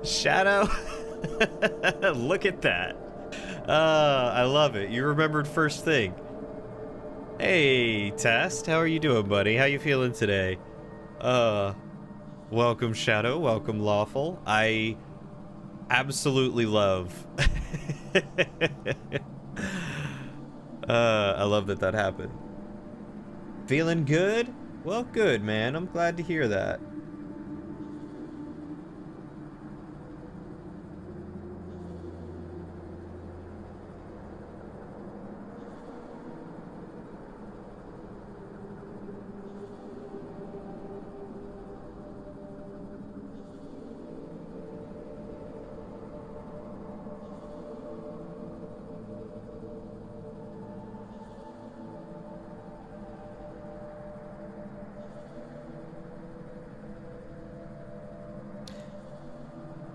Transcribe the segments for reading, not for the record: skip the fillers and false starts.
Shadow. Look at that. I love it. You remembered first thing. Hey, Test. How are you doing, buddy? How you feeling today? Welcome, Shadow. Welcome, Lawful. I absolutely love. I love that happened. Feeling good? Well, good, man. I'm glad to hear that.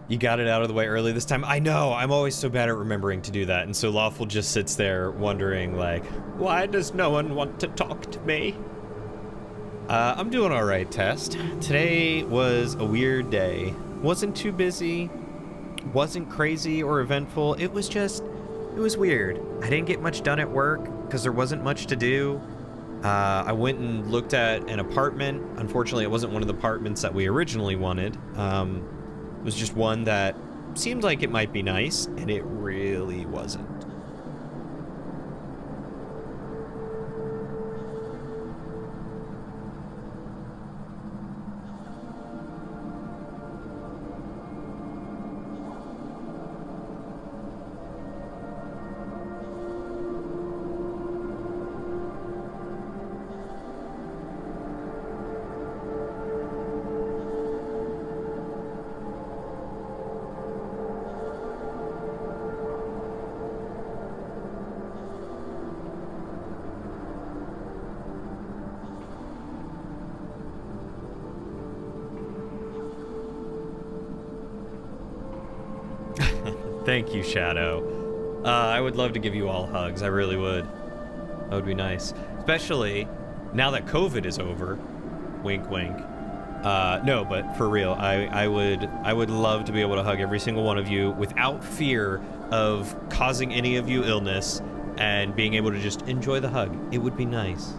You got it out of the way early this time. I know, I'm always so bad at remembering to do that. And so Lawful just sits there wondering, like, why does no one want to talk to me? I'm doing all right, Test. Today was a weird day. Wasn't too busy, wasn't crazy or eventful. It was weird. I didn't get much done at work because there wasn't much to do. I went and looked at an apartment. Unfortunately, it wasn't one of the apartments that we originally wanted. It was just one that seemed like it might be nice, and it really wasn't. Thank you, Shadow. I would love to give you all hugs. I really would. That would be nice. Especially now that COVID is over. Wink, wink. No, but for real, I would love to be able to hug every single one of you without fear of causing any of you illness and being able to just enjoy the hug. It would be nice.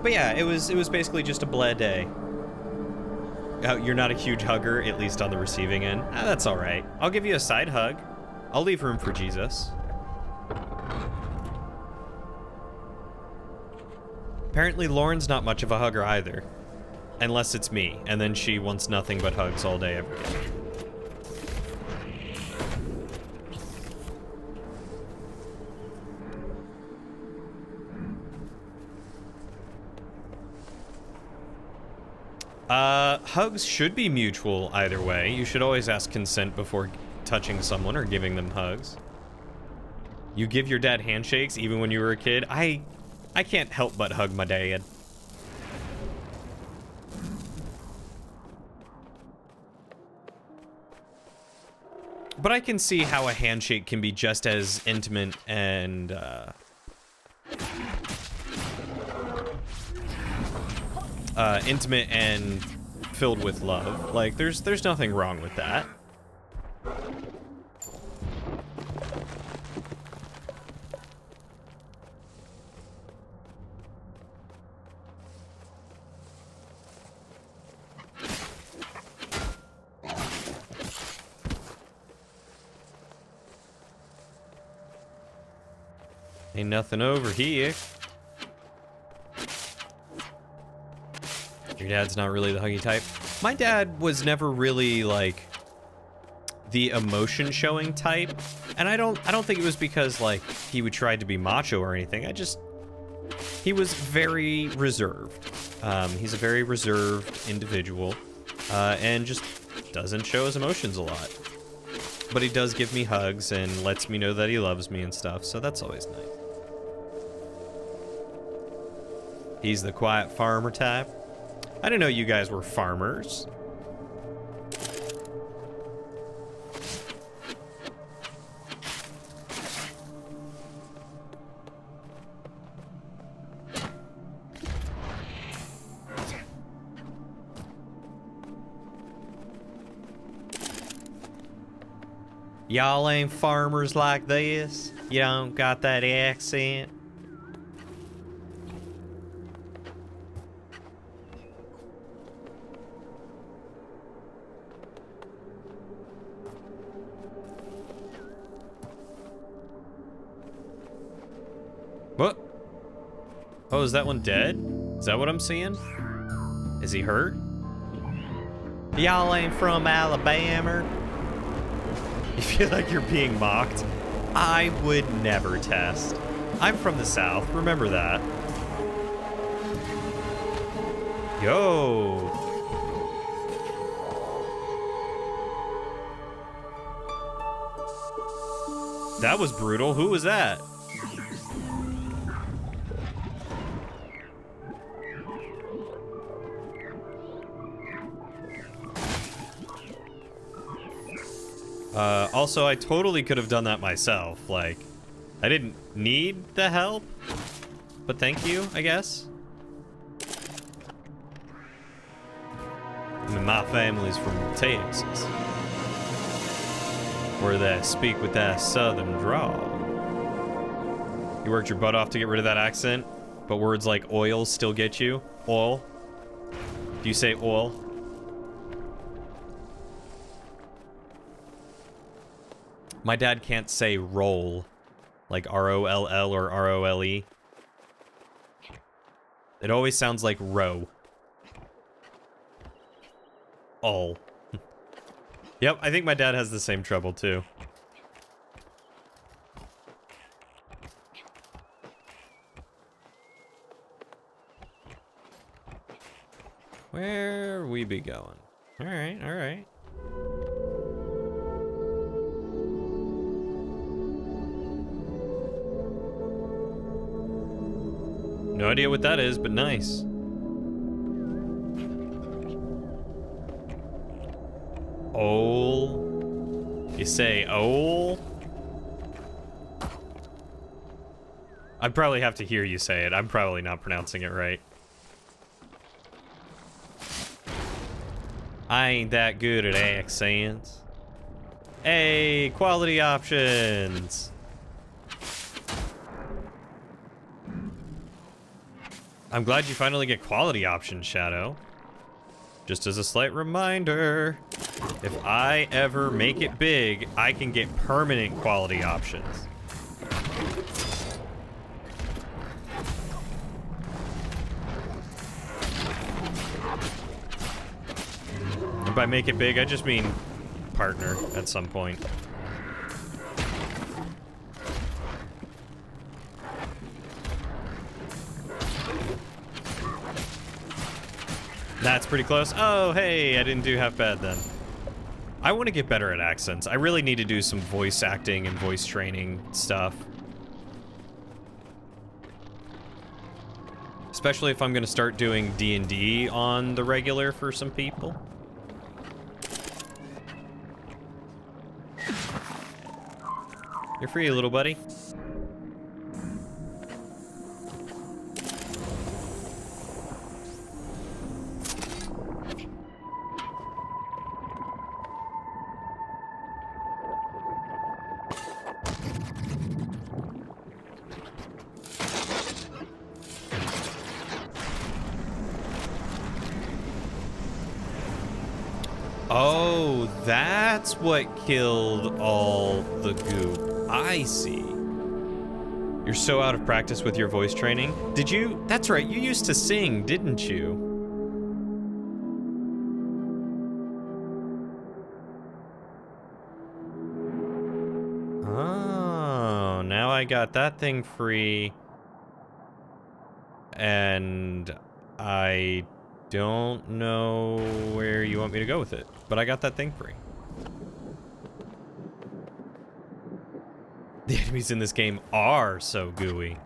But yeah, it was basically just a bleh day. You're not a huge hugger, at least on the receiving end. That's all right. I'll give you a side hug. I'll leave room for Jesus. Apparently Lauren's not much of a hugger either. Unless it's me, and then she wants nothing but hugs all day, every day. Hugs should be mutual either way. You should always ask consent before touching someone or giving them hugs. You give your dad handshakes even when you were a kid? I can't help but hug my dad. But I can see how a handshake can be just as intimate and, intimate and filled with love. Like, there's nothing wrong with that. Ain't nothing over here. Your dad's not really the huggy type. My dad was never really like the emotion showing type, and I don't think it was because like he would try to be macho or anything. He was very reserved. He's a very reserved individual, and just doesn't show his emotions a lot. But he does give me hugs and lets me know that he loves me and stuff, so that's always nice. He's the quiet farmer type. I didn't know you guys were farmers. Y'all ain't farmers like this? You don't got that accent? What? Oh, is that one dead? Is that what I'm seeing? Is he hurt? Y'all ain't from Alabama? You feel like you're being mocked? I would never test. I'm from the South, remember that. Yo. That was brutal. Who was that? Also, I totally could have done that myself. Like, I didn't need the help, but thank you, I guess. I mean, my family's from Texas, where they speak with that southern drawl. You worked your butt off to get rid of that accent, but words like oil still get you. Oil? Do you say oil? My dad can't say roll, like R-O-L-L or R-O-L-E. It always sounds like row. All. Yep, I think my dad has the same trouble too. Where we be going? All right, all right. No idea what that is, but nice. Ol. You say ol? I'd probably have to hear you say it. I'm probably not pronouncing it right. I ain't that good at accents. Hey, quality options. I'm glad you finally get quality options, Shadow. Just as a slight reminder, if I ever make it big, I can get permanent quality options. And by make it big, I just mean partner at some point. That's pretty close. Oh, hey, I didn't do half bad then. I want to get better at accents. I really need to do some voice acting and voice training stuff. Especially if I'm going to start doing D&D on the regular for some people. You're free, little buddy. Oh, that's what killed all the goop. I see. You're so out of practice with your voice training. Did you? That's right, you used to sing, didn't you? Oh, now I got that thing free. And I don't know where you want me to go with it, but I got that thing free. The enemies in this game are so gooey.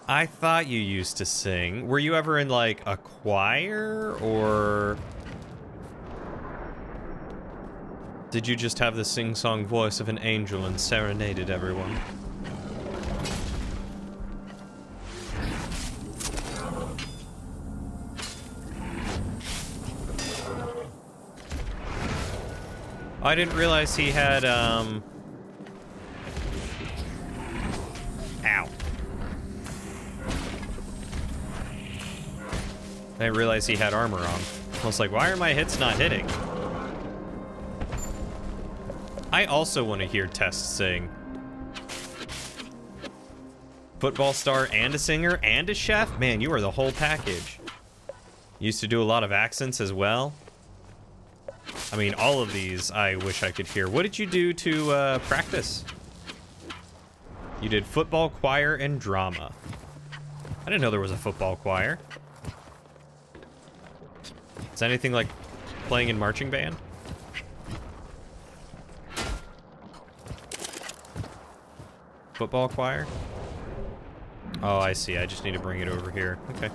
I thought you used to sing. Were you ever in, like, a choir, or... did you just have the sing-song voice of an angel and serenaded everyone? I didn't realize he had, Ow. I didn't realize he had armor on. I was like, why are my hits not hitting? I also want to hear Tess sing. Football star and a singer and a chef? Man, you are the whole package. Used to do a lot of accents as well. I mean, all of these I wish I could hear. What did you do to practice? You did football, choir, and drama. I didn't know there was a football choir. Is that anything like playing in marching band? Football choir? Oh, I see. I just need to bring it over here. Okay.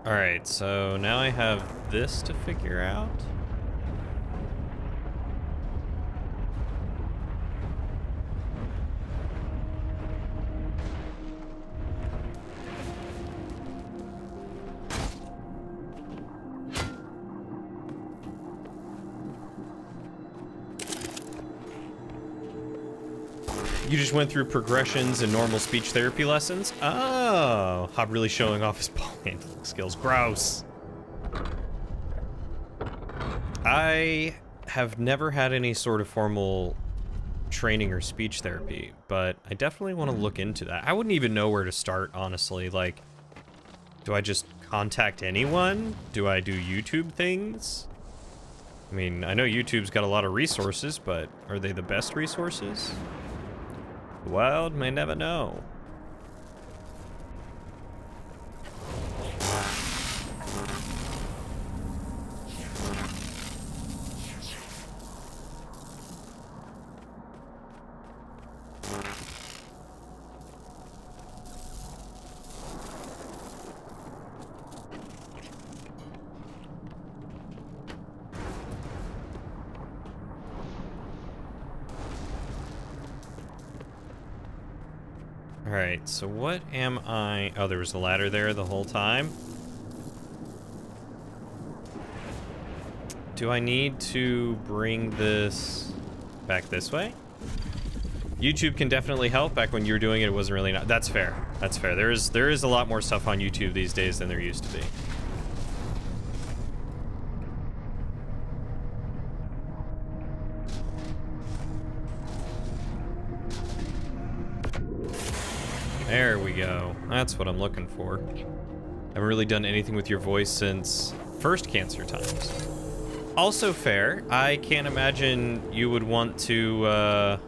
Alright, so now I have this to figure out. You just went through progressions and normal speech therapy lessons? Oh, Hob really showing off his ball handling skills. Gross. I have never had any sort of formal training or speech therapy, but I definitely want to look into that. I wouldn't even know where to start, honestly. Like, do I just contact anyone? Do I do YouTube things? I mean, I know YouTube's got a lot of resources, but are they the best resources? The wild may never know. Alright, so what am I... Oh, there was a ladder there the whole time. Do I need to bring this back this way? YouTube can definitely help. Back when you were doing it, it wasn't really... That's fair. That's fair. There is a lot more stuff on YouTube these days than there used to be. There we go. That's what I'm looking for. I haven't really done anything with your voice since first cancer times. Also fair. I can't imagine you would want to,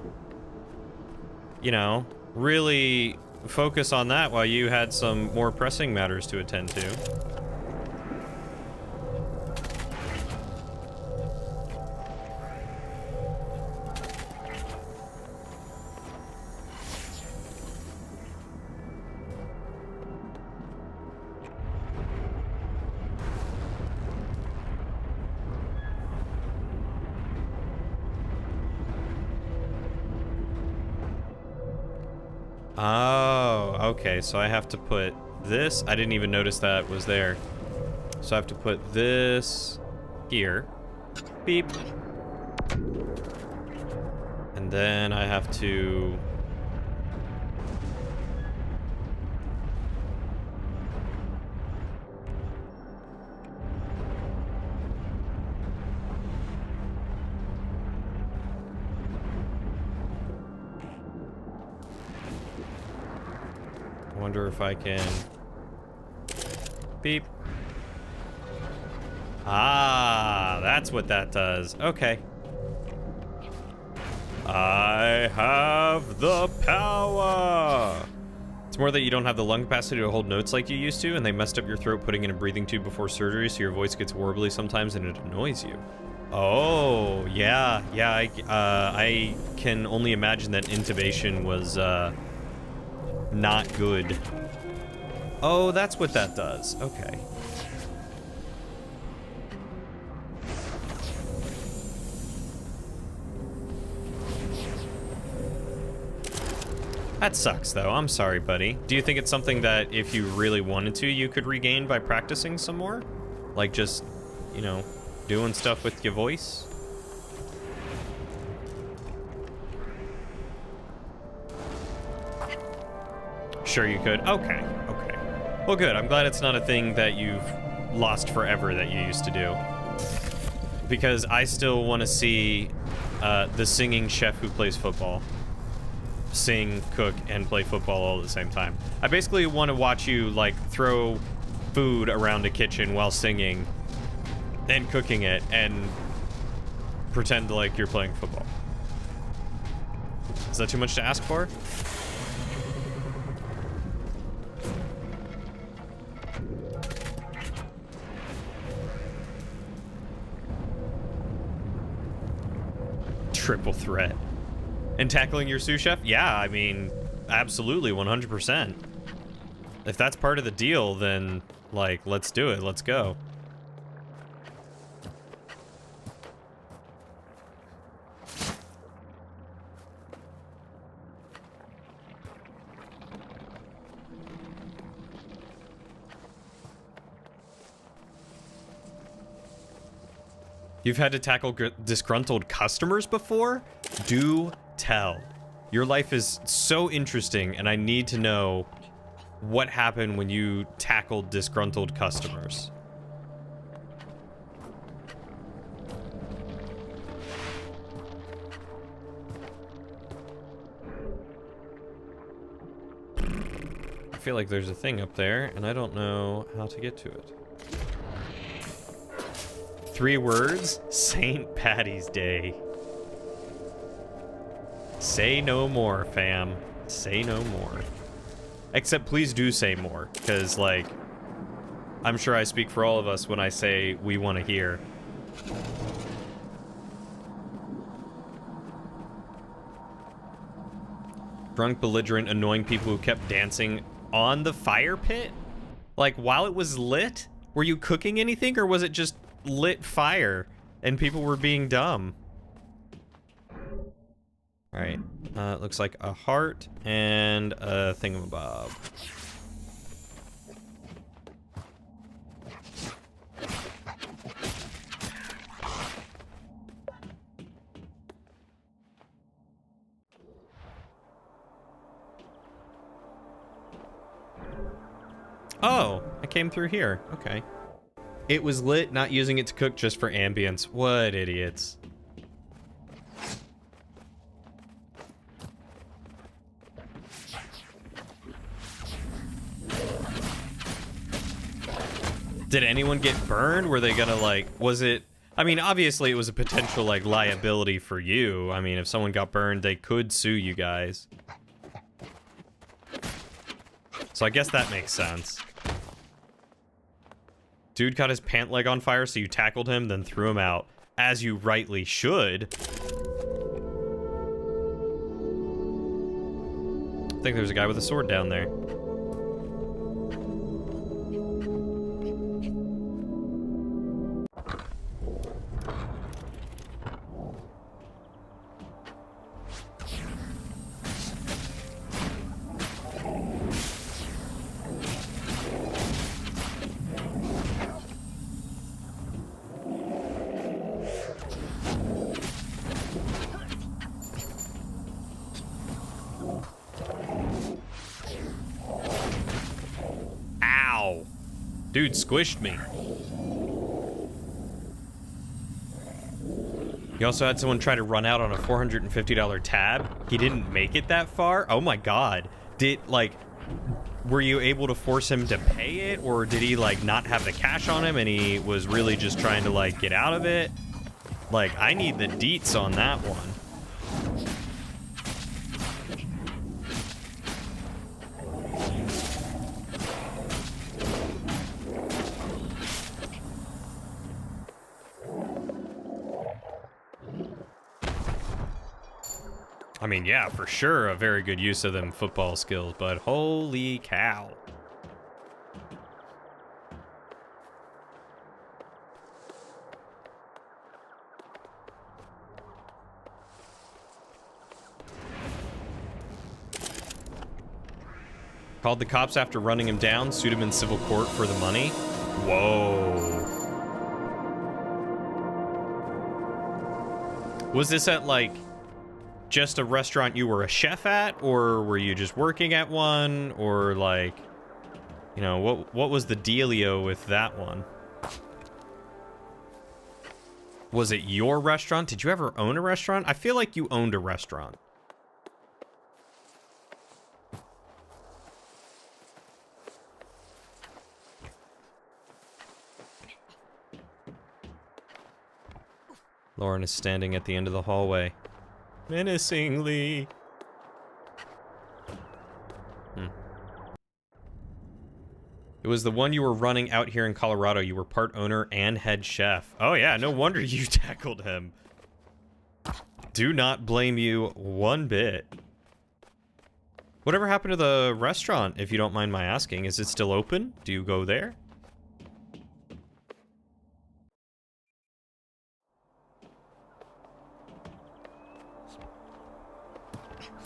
you know, really focus on that while you had some more pressing matters to attend to. Oh, okay, so I have to put this. I didn't even notice that was there. So I have to put this here. Beep. And then I have to wonder if I can... Beep. Ah, that's what that does. Okay. I have the power! It's more that you don't have the lung capacity to hold notes like you used to, and they messed up your throat putting in a breathing tube before surgery, so your voice gets warbly sometimes and it annoys you. Oh, yeah. Yeah, I can only imagine that intubation was, not good. Oh, that's what that does. Okay. That sucks, though. I'm sorry, buddy. Do you think it's something that if you really wanted to, you could regain by practicing some more? Like just, you know, doing stuff with your voice? Sure you could. Okay, okay. Well, good. I'm glad it's not a thing that you've lost forever that you used to do. Because I still want to see the singing chef who plays football sing, cook, and play football all at the same time. I basically want to watch you, like, throw food around a kitchen while singing and cooking it and pretend like you're playing football. Is that too much to ask for? Triple threat. And tackling your sous chef? Yeah, I mean, absolutely, 100%. If that's part of the deal, then, like, let's do it. Let's go. You've had to tackle disgruntled customers before? Do tell. Your life is so interesting, and I need to know what happened when you tackled disgruntled customers. I feel like there's a thing up there, and I don't know how to get to it. 3 words? St. Patty's Day. Say no more, fam. Say no more. Except please do say more, because, like, I'm sure I speak for all of us when I say we want to hear. Drunk, belligerent, annoying people who kept dancing on the fire pit? Like, while it was lit? Were you cooking anything, or was it just lit fire and people were being dumb? All right, looks like a heart and a thingamabob. Oh, I came through here. Okay. It was lit, not using it to cook, just for ambience. What idiots. Did anyone get burned? Were they gonna, like, was it... I mean, obviously it was a potential, like, liability for you. I mean, if someone got burned, they could sue you guys. So I guess that makes sense. Dude caught his pant leg on fire, so you tackled him, then threw him out. As you rightly should. I think there's a guy with a sword down there. Dude squished me. He also had someone try to run out on a $450 tab. He didn't make it that far. Oh my god. Did, like, were you able to force him to pay it, or did he like not have the cash on him and he was really just trying to like get out of it? Like, I need the deets on that one. I mean, yeah, for sure, a very good use of them football skills, but holy cow. Called the cops after running him down, sued him in civil court for the money. Whoa. Was this at, like, just a restaurant you were a chef at, or were you just working at one, or like, you know, what was the dealio with that one? Was it your restaurant? Did you ever own a restaurant? I feel like you owned a restaurant. Lauren is standing at the end of the hallway. Menacingly. It was the one you were running out here in Colorado. You were part owner and head chef. Oh yeah, no wonder you tackled him. Do not blame you one bit. Whatever happened to the restaurant, if you don't mind my asking? Is it still open? Do you go there?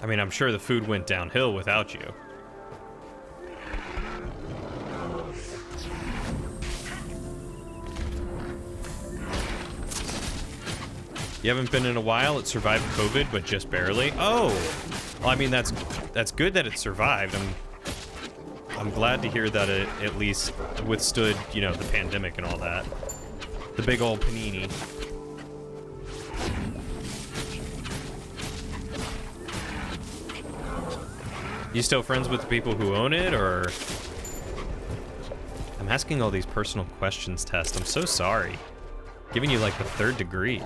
I mean, I'm sure the food went downhill without you. You haven't been in a while. It survived COVID, but just barely. Oh, well, I mean, that's good that it survived. I'm glad to hear that it at least withstood, you know, the pandemic and all that. The big old panini. You still friends with the people who own it, or? I'm asking all these personal questions, Test. I'm so sorry. Giving you like the 3rd degree.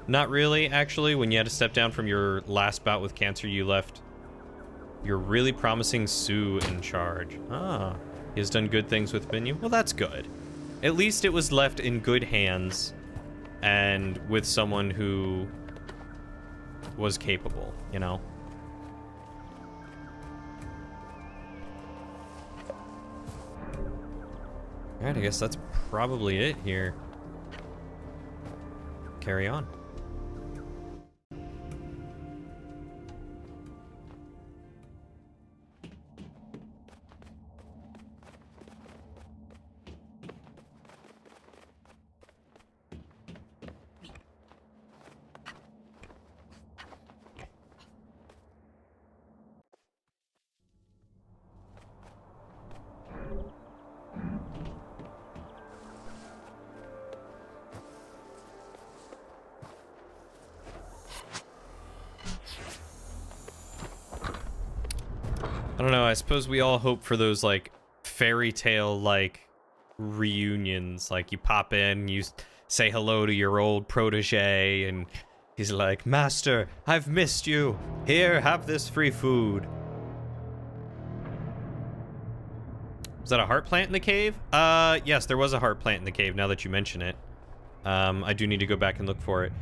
Not really, actually. When you had to step down from your last bout with cancer, you left your really promising Sue in charge. Ah, he has done good things with Minu. Well, that's good. At least it was left in good hands and with someone who was capable, you know? Alright, I guess that's probably it here. Carry on. I don't know, I suppose we all hope for those, like, fairy tale, like, reunions. Like, you pop in, you say hello to your old protege, and he's like, Master, I've missed you. Here, have this free food. Was that a heart plant in the cave? Yes, there was a heart plant in the cave, now that you mention it. I do need to go back and look for it.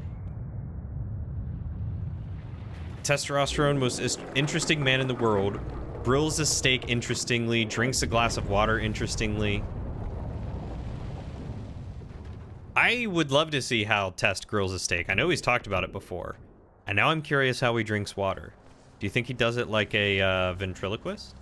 Testosterone, most interesting man in the world. Grills a steak interestingly, drinks a glass of water interestingly. I would love to see how Test grills a steak. I know he's talked about it before. And now I'm curious how he drinks water. Do you think he does it like a ventriloquist?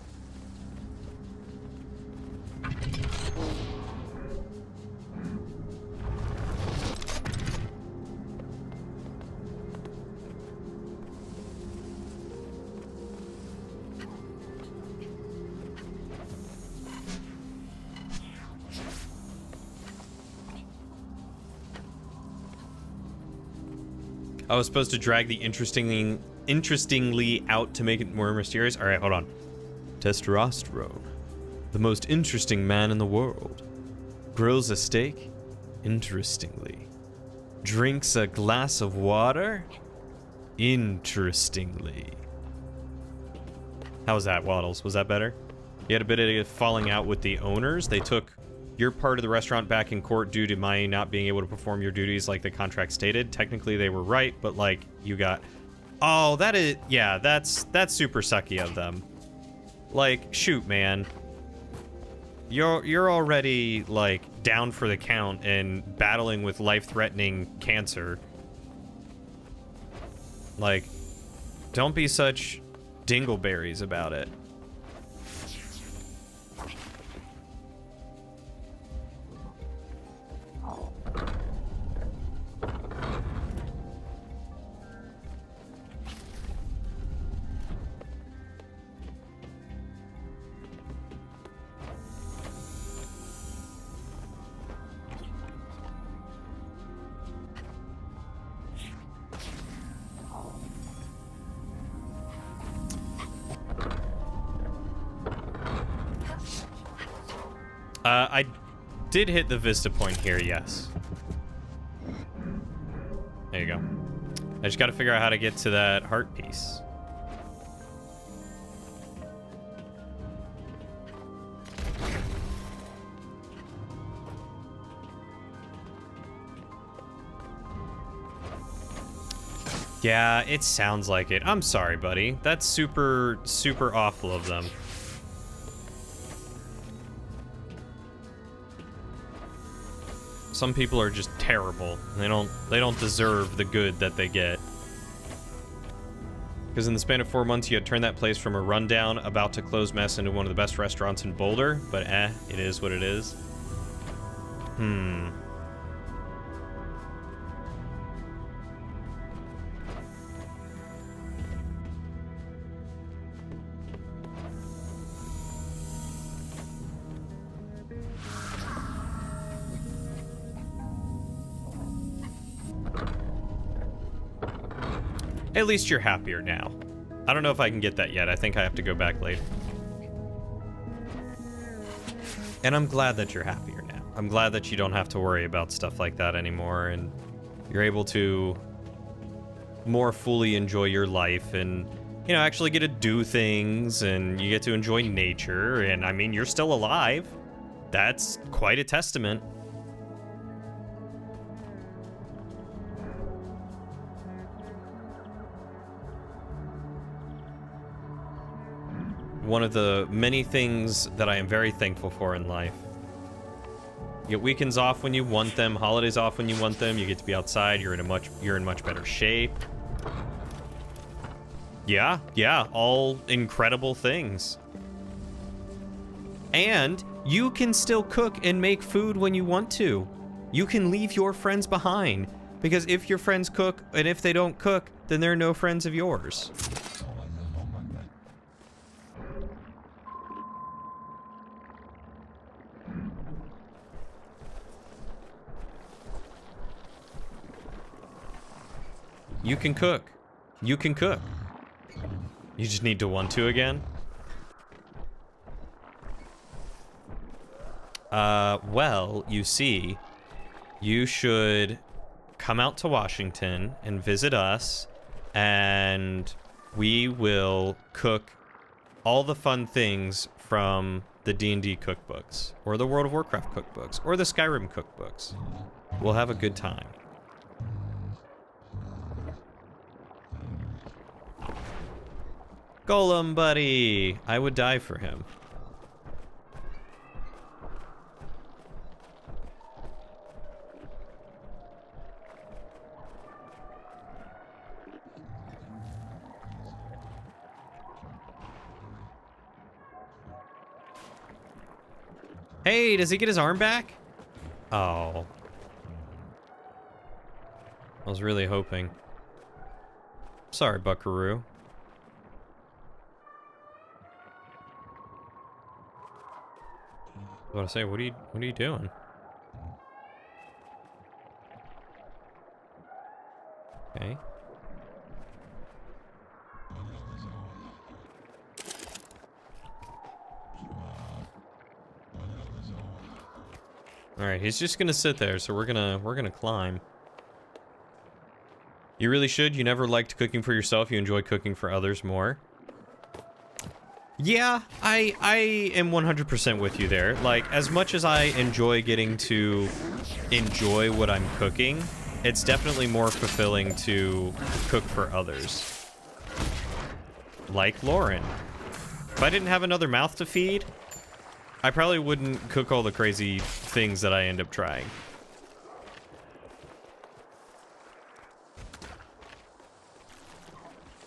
I was supposed to drag the interestingly out to make it more mysterious. All right, hold on. Testosterone, the most interesting man in the world, grills a steak interestingly, drinks a glass of water interestingly. How was that, Waddles? Was that better? You had a bit of a falling out with the owners. They took your part of the restaurant back in court due to my not being able to perform your duties like the contract stated. Technically, they were right, but like you got... Oh, that is... Yeah, that's super sucky of them. Like, shoot, man. You're already, like, down for the count and battling with life-threatening cancer. Like, don't be such dingleberries about it. I did hit the Vista point here, yes. There you go. I just gotta figure out how to get to that heart piece. Yeah, it sounds like it. I'm sorry, buddy. That's super, super awful of them. Some people are just terrible. They don't deserve the good that they get. Because in the span of 4 months, you had turned that place from a rundown, about to close mess into one of the best restaurants in Boulder. But it is what it is. At least you're happier now. I don't know if I can get that yet. I think I have to go back later. And I'm glad that you're happier now. I'm glad that you don't have to worry about stuff like that anymore, and you're able to more fully enjoy your life and, you know, actually get to do things, and you get to enjoy nature, and I mean, you're still alive. That's quite a testament. One of the many things that I am very thankful for in life. You get weekends off when you want them, holidays off when you want them, you get to be outside, you're in much better shape. Yeah, all incredible things. And you can still cook and make food when you want to. You can leave your friends behind, because if your friends cook and if they don't cook, then they're no friends of yours. You can cook. You can cook. You just need to want to again. Well, you see, you should come out to Washington and visit us, and we will cook all the fun things from the D&D cookbooks, or the World of Warcraft cookbooks, or the Skyrim cookbooks. We'll have a good time. Golem buddy! I would die for him. Hey, does he get his arm back? Oh. I was really hoping. Sorry, Buckaroo. I was about to say, what are you doing? Okay. Alright, he's just gonna sit there, so we're gonna climb. You really should. You never liked cooking for yourself. You enjoy cooking for others more. Yeah, I am 100% with you there. Like, as much as I enjoy getting to enjoy what I'm cooking, it's definitely more fulfilling to cook for others. Like Lauren. If I didn't have another mouth to feed, I probably wouldn't cook all the crazy things that I end up trying.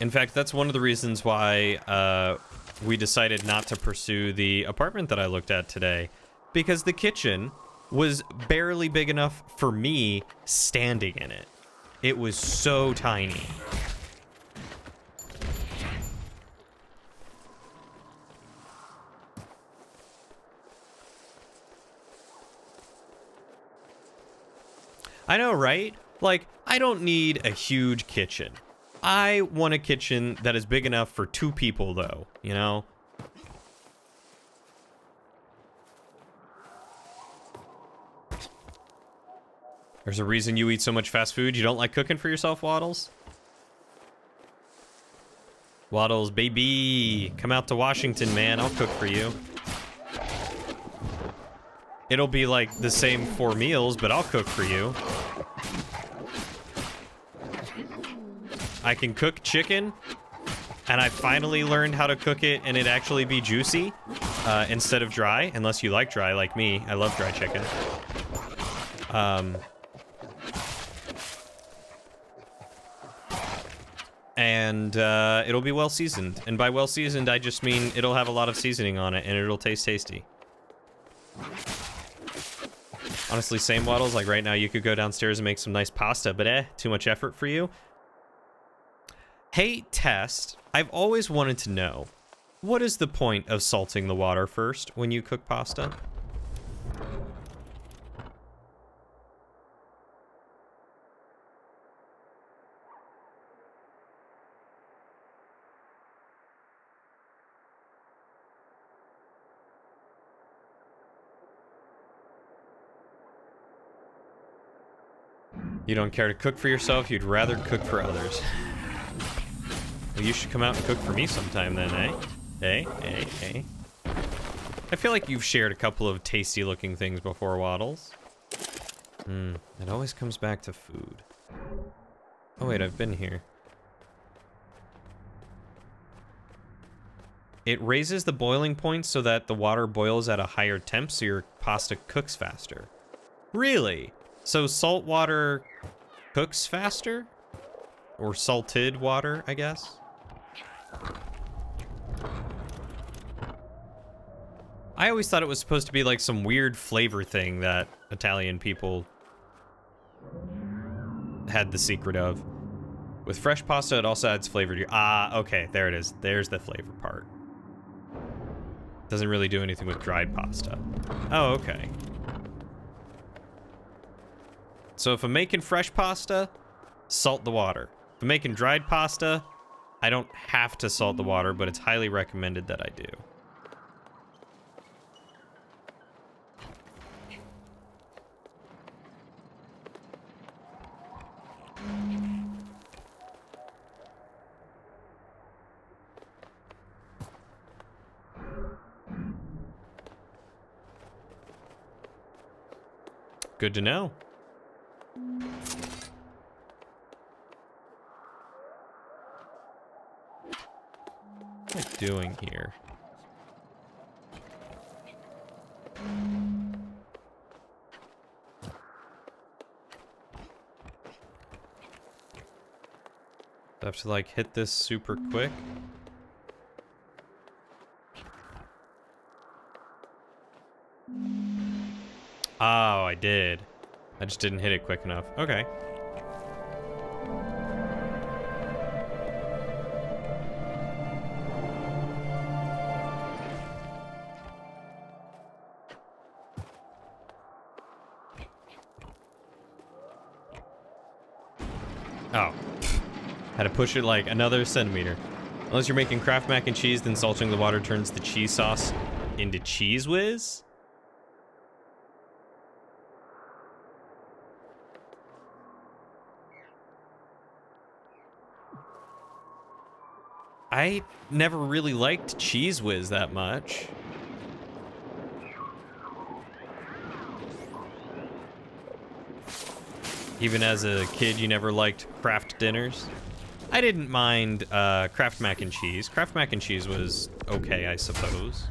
In fact, that's one of the reasons why we decided not to pursue the apartment that I looked at today. Because the kitchen was barely big enough for me standing in it. It was so tiny. I know, right? Like, I don't need a huge kitchen. I want a kitchen that is big enough for 2 people, though, you know? There's a reason you eat so much fast food. You don't like cooking for yourself, Waddles? Waddles, baby! Come out to Washington, man. I'll cook for you. It'll be like the same 4 meals, but I'll cook for you. I can cook chicken, and I finally learned how to cook it and it actually be juicy instead of dry, unless you like dry like me. I love dry chicken. And it'll be well seasoned. And by well seasoned, I just mean it'll have a lot of seasoning on it and it'll taste tasty. Honestly, same Waddles. Like right now, you could go downstairs and make some nice pasta, but too much effort for you. Hey, Test, I've always wanted to know, what is the point of salting the water first when you cook pasta? You don't care to cook for yourself, you'd rather cook for others. Well, you should come out and cook for me sometime then, eh? Eh? I feel like you've shared a couple of tasty looking things before, Waddles. It always comes back to food. Oh wait, I've been here. It raises the boiling point so that the water boils at a higher temp so your pasta cooks faster. Really? So salt water cooks faster? Or salted water, I guess? I always thought it was supposed to be like some weird flavor thing that Italian people had the secret of. With fresh pasta, it also adds flavor to... Ah, okay, there it is. There's the flavor part. Doesn't really do anything with dried pasta. Oh, okay. So if I'm making fresh pasta, salt the water. If I'm making dried pasta, I don't have to salt the water, but it's highly recommended that I do. Good to know. What am I doing here? I have to like hit this super quick. Oh, I did. I just didn't hit it quick enough. Okay. Oh. Had to push it like another centimeter. Unless you're making Kraft mac and cheese, then salting the water turns the cheese sauce into Cheese Whiz? I never really liked Cheese Whiz that much. Even as a kid, you never liked Kraft dinners? I didn't mind Kraft mac and cheese. Kraft mac and cheese was okay, I suppose.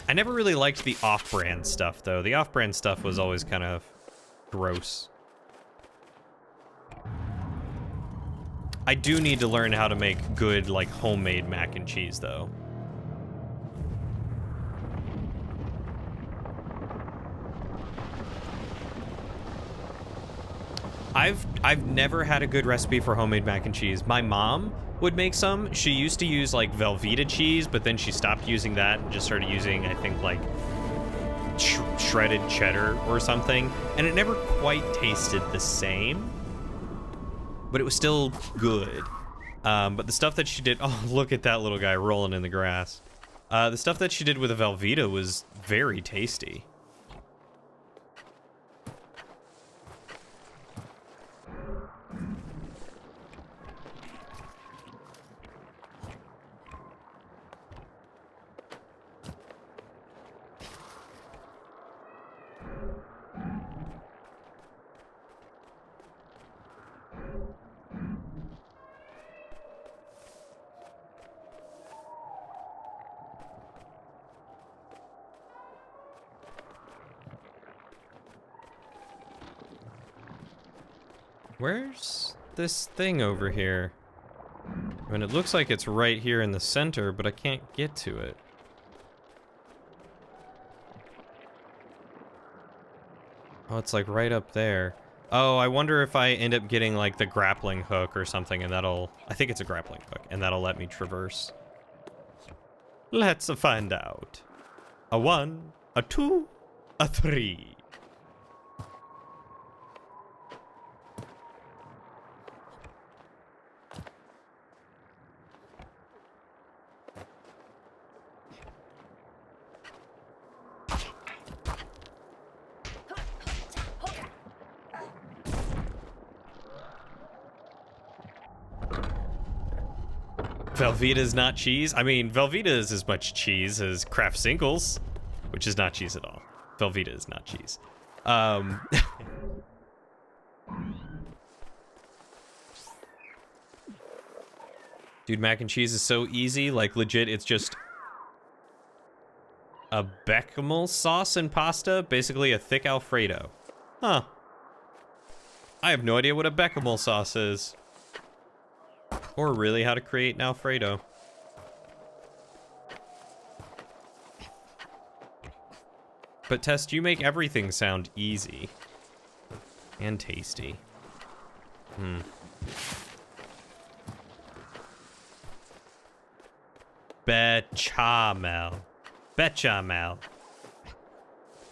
I never really liked the off-brand stuff, though. The off-brand stuff was always kind of gross. I do need to learn how to make good, like, homemade mac and cheese, though. I've never had a good recipe for homemade mac and cheese. My mom would make some. She used to use like Velveeta cheese, but then she stopped using that and just started using, I think, like shredded cheddar or something. And it never quite tasted the same, but it was still good. But the stuff that she did, oh, look at that little guy rolling in the grass. The stuff that she did with a Velveeta was very tasty. Where's this thing over here? I mean, it looks like it's right here in the center, but I can't get to it. Oh, it's like right up there. Oh, I wonder if I end up getting like the grappling hook or something, and that'll... I think it's a grappling hook, and that'll let me traverse. Let's find out. A 1, a 2, a 3. Velveeta is not cheese? I mean, Velveeta is as much cheese as Kraft Singles, which is not cheese at all. Velveeta is not cheese. Dude, mac and cheese is so easy. Like, legit, it's just a bechamel sauce and pasta, basically a thick Alfredo. Huh. I have no idea what a bechamel sauce is. Or really how to create an Alfredo. But Tess, you make everything sound easy. And tasty. Bechamel. Bechamel.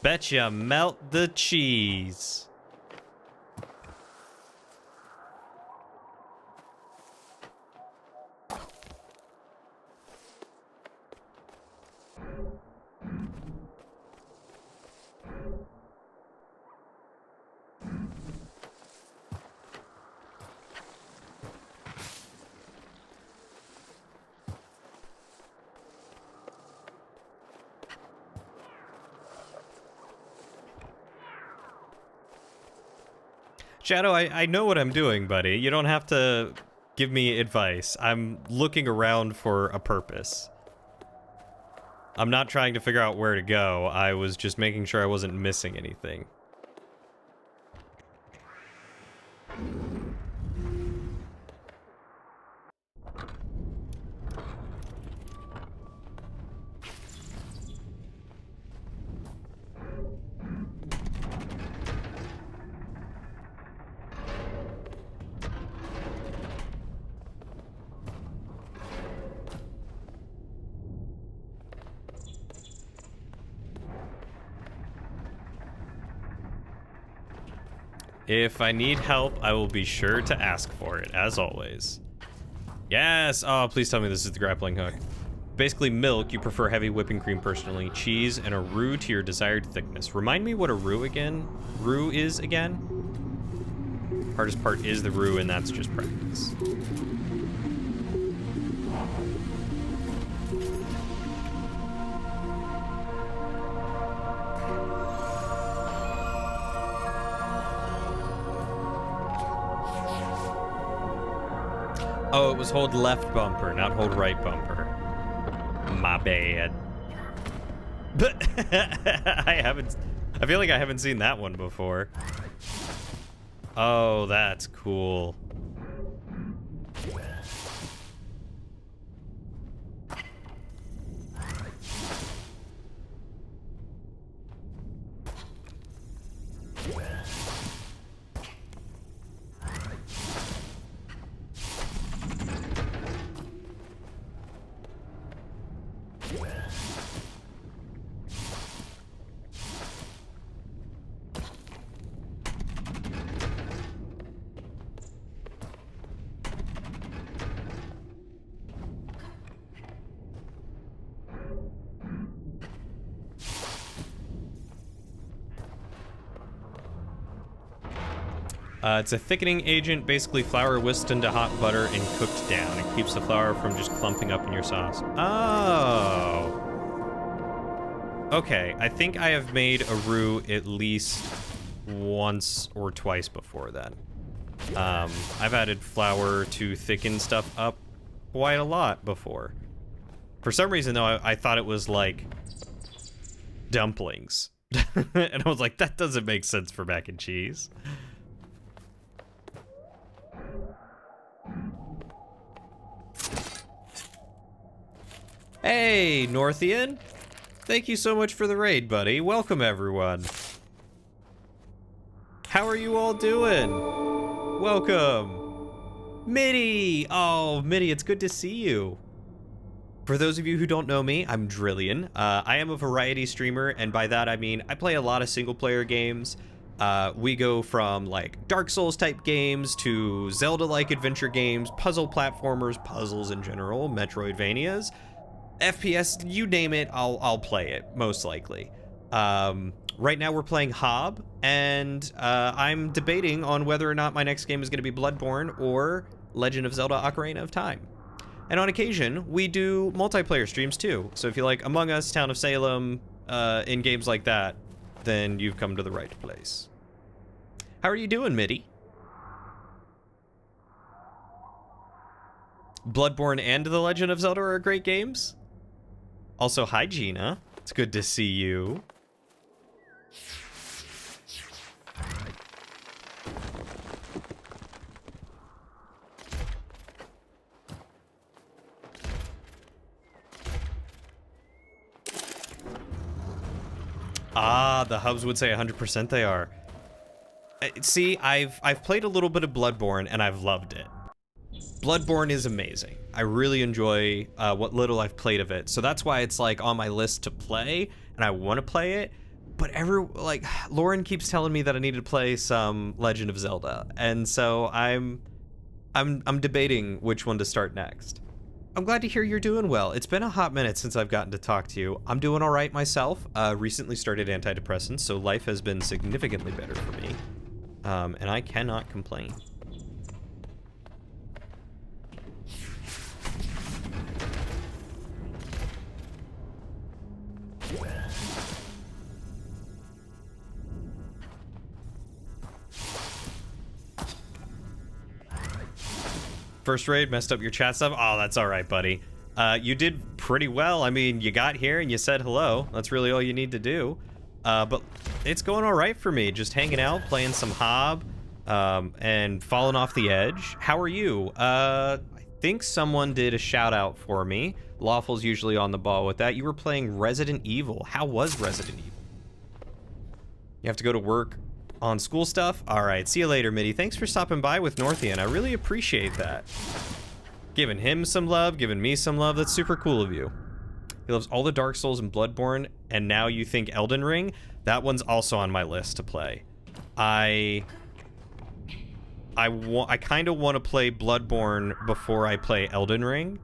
Betcha melt the cheese. Shadow, I know what I'm doing, buddy. You don't have to give me advice. I'm looking around for a purpose. I'm not trying to figure out where to go. I was just making sure I wasn't missing anything. If I need help, I will be sure to ask for it, as always. Yes! Oh, please tell me this is the grappling hook. Basically, milk, you prefer heavy whipping cream personally. Cheese, and a roux to your desired thickness. Remind me what a roux is again? Hardest part is the rue, and that's just practice. Oh, it was hold left bumper, not hold right bumper. My bad. But I feel like I haven't seen that one before. Oh, that's cool. It's a thickening agent, basically flour whisked into hot butter and cooked down. It keeps the flour from just clumping up in your sauce. Oh. Okay, I think I have made a roux at least once or twice before then. I've added flour to thicken stuff up quite a lot before. For some reason, though, I thought it was like dumplings. And I was like, that doesn't make sense for mac and cheese. Hey, Northian. Thank you so much for the raid, buddy. Welcome, everyone. How are you all doing? Welcome. Mitty! Oh, Mitty, it's good to see you. For those of you who don't know me, I'm Drillian. I am a variety streamer, and by that I mean I play a lot of single-player games. We go from, like, Dark Souls type games to Zelda-like adventure games, puzzle platformers, puzzles in general, Metroidvanias. FPS, you name it, I'll play it, most likely. Right now we're playing Hob, and I'm debating on whether or not my next game is going to be Bloodborne or Legend of Zelda Ocarina of Time. And on occasion, we do multiplayer streams too. So if you like Among Us, Town of Salem, in games like that, then you've come to the right place. How are you doing, Mitty? Bloodborne and The Legend of Zelda are great games. Also, hi, Gina. It's good to see you. Ah, the hubs would say 100% they are. See, I've played a little bit of Bloodborne, and I've loved it. Bloodborne is amazing. I really enjoy what little I've played of it. So that's why it's like on my list to play, and I want to play it. But Lauren keeps telling me that I need to play some Legend of Zelda, and so I'm debating which one to start next. I'm glad to hear you're doing well. It's been a hot minute since I've gotten to talk to you. I'm doing all right myself. Recently started antidepressants, so life has been significantly better for me, and I cannot complain. First raid messed up your chat stuff. Oh, that's all right, buddy. You did pretty well. I mean, you got here and you said hello. That's really all you need to do. But it's going all right for me. Just hanging out, playing some Hob, and falling off the edge. How are you? I think someone did a shout out for me. Lawful's usually on the ball with that. You were playing Resident Evil. How was Resident Evil? You have to go to work on school stuff? Alright, see you later, Mitty. Thanks for stopping by with Northian. I really appreciate that. Giving him some love, giving me some love. That's super cool of you. He loves all the Dark Souls and Bloodborne, and now you think Elden Ring? That one's also on my list to play. I kind of want to play Bloodborne before I play Elden Ring.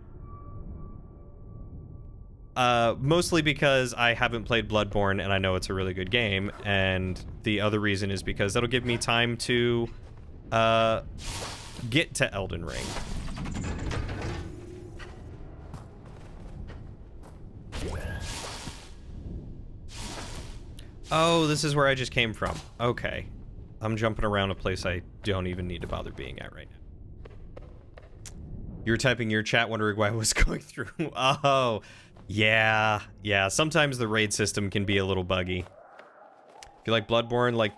Mostly because I haven't played Bloodborne and I know it's a really good game, and the other reason is because that'll give me time to get to Elden Ring. Oh, this is where I just came from. Okay. I'm jumping around a place I don't even need to bother being at right now. You were typing your chat wondering why I was going through. Oh, yeah. Yeah, sometimes the raid system can be a little buggy. If you like Bloodborne, like...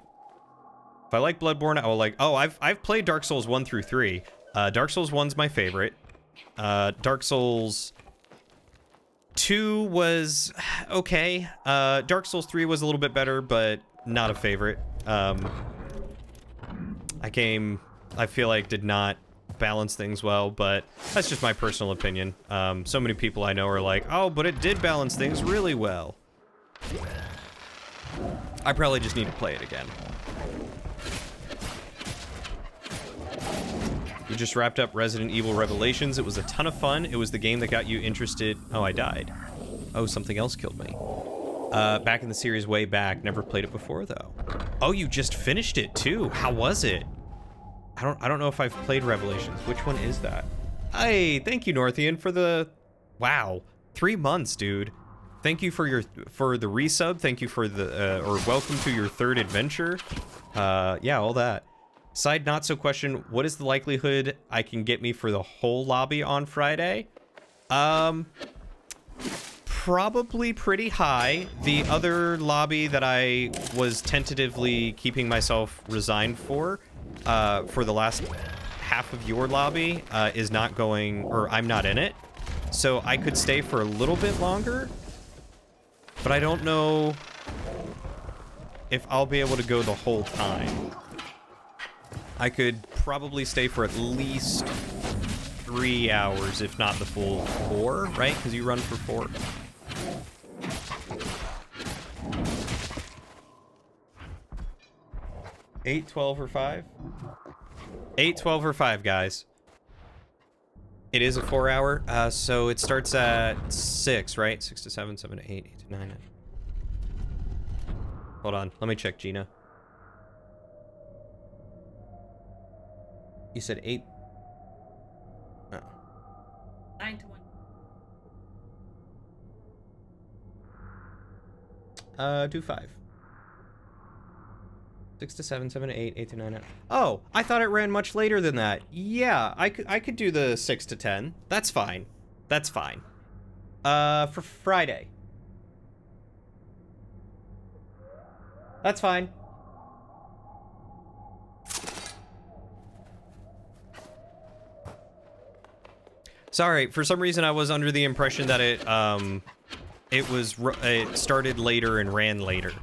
If I like Bloodborne, I will like... Oh, I've played Dark Souls 1 through 3. Dark Souls 1's my favorite. Dark Souls 2 was okay. Dark Souls 3 was a little bit better, but not a favorite. I feel like did not balance things well, but that's just my personal opinion. So many people I know are like, oh, but it did balance things really well. I probably just need to play it again. You just wrapped up Resident Evil Revelations. It was a ton of fun. It was the game that got you interested. Oh, I died. Oh, something else killed me. Back in the series way back. Never played it before, though. Oh, you just finished it, too. How was it? I don't know if I've played Revelations. Which one is that? Hey, thank you, Northian, for the... Wow. 3 months, dude. Thank you for the resub. Thank you for the... or welcome to your 3rd adventure. Yeah, all that. Side not so question, what is the likelihood I can get me for the whole lobby on Friday? Probably pretty high. The other lobby that I was tentatively keeping myself resigned for the last half of your lobby, is not going, or I'm not in it. So I could stay for a little bit longer, but I don't know if I'll be able to go the whole time. I could probably stay for at least 3 hours, if not the full 4, right? Because you run for 4. Eight, 12, or 5? 8, 12, or 5, guys. It is a 4-hour, so it starts at 6, right? 6 to 7, 7 to 8, 8 to 9. Hold on, let me check, Gina. You said 8? Oh. 9 to 1. Do 5. 6 to 7, 7 to 8, 8 to 9. Oh, I thought it ran much later than that. Yeah, I could do the 6 to 10. That's fine. That's fine. For Friday. That's fine. Sorry, for some reason I was under the impression that it started later and ran later.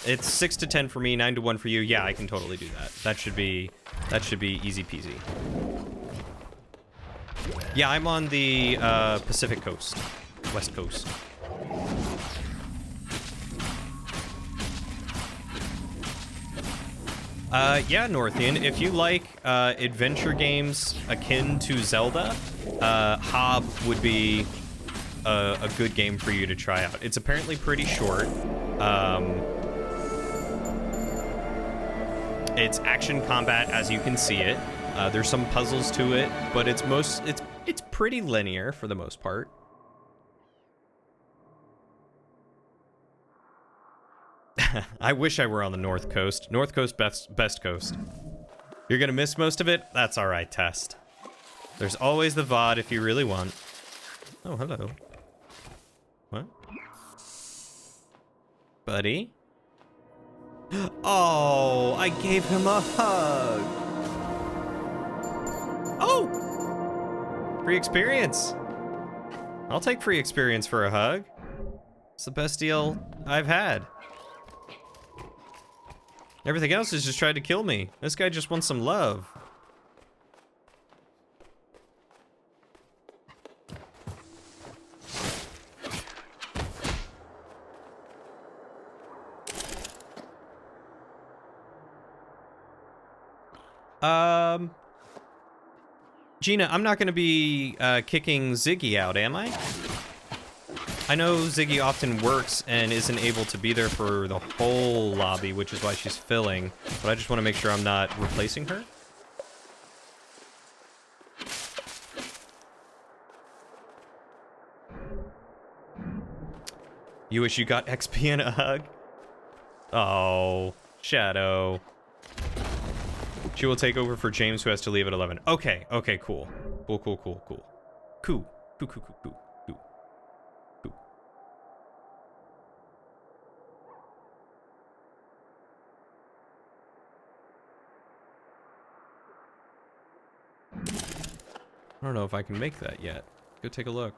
It's 6 to 10 for me, 9 to 1 for you. Yeah, I can totally do that. That should be easy peasy. Yeah, I'm on the Pacific Coast, West Coast. Yeah, Northian, if you like adventure games akin to Zelda, Hob would be a good game for you to try out. It's apparently pretty short. It's action combat as you can see it. There's some puzzles to it, but it's pretty linear for the most part. I wish I were on the North Coast. North Coast, best coast. You're gonna miss most of it? That's alright, Test. There's always the VOD if you really want. Oh, hello. What? Buddy? Oh, I gave him a hug. Oh! Free experience. I'll take free experience for a hug. It's the best deal I've had. Everything else is just trying to kill me. This guy just wants some love. Gina, I'm not gonna be kicking Ziggy out, am I? I know Ziggy often works and isn't able to be there for the whole lobby, which is why she's filling, but I just want to make sure I'm not replacing her. You wish you got XP and a hug? Oh, Shadow. She will take over for James, who has to leave at 11. Okay, okay, cool. Cool, cool, cool, cool. Cool, cool, cool, cool, cool, cool. Cool. I don't know if I can make that yet. Go take a look.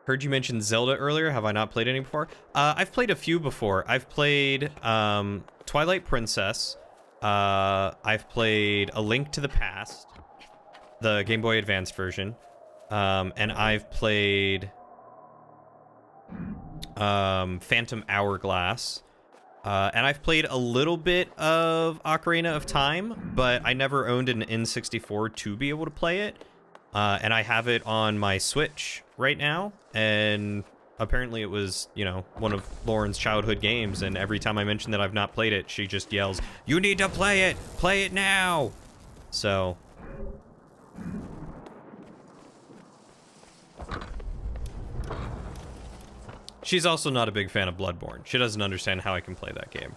Heard you mention Zelda earlier. Have I not played any before? I've played a few before. I've played Twilight Princess. I've played A Link to the Past, the Game Boy Advanced version. And I've played Phantom Hourglass. And I've played a little bit of Ocarina of Time, but I never owned an N64 to be able to play it. And I have it on my Switch right now, and apparently it was, you know, one of Lauren's childhood games, and every time I mention that I've not played it, she just yells, "You need to play it! Play it now!" So... she's also not a big fan of Bloodborne. She doesn't understand how I can play that game.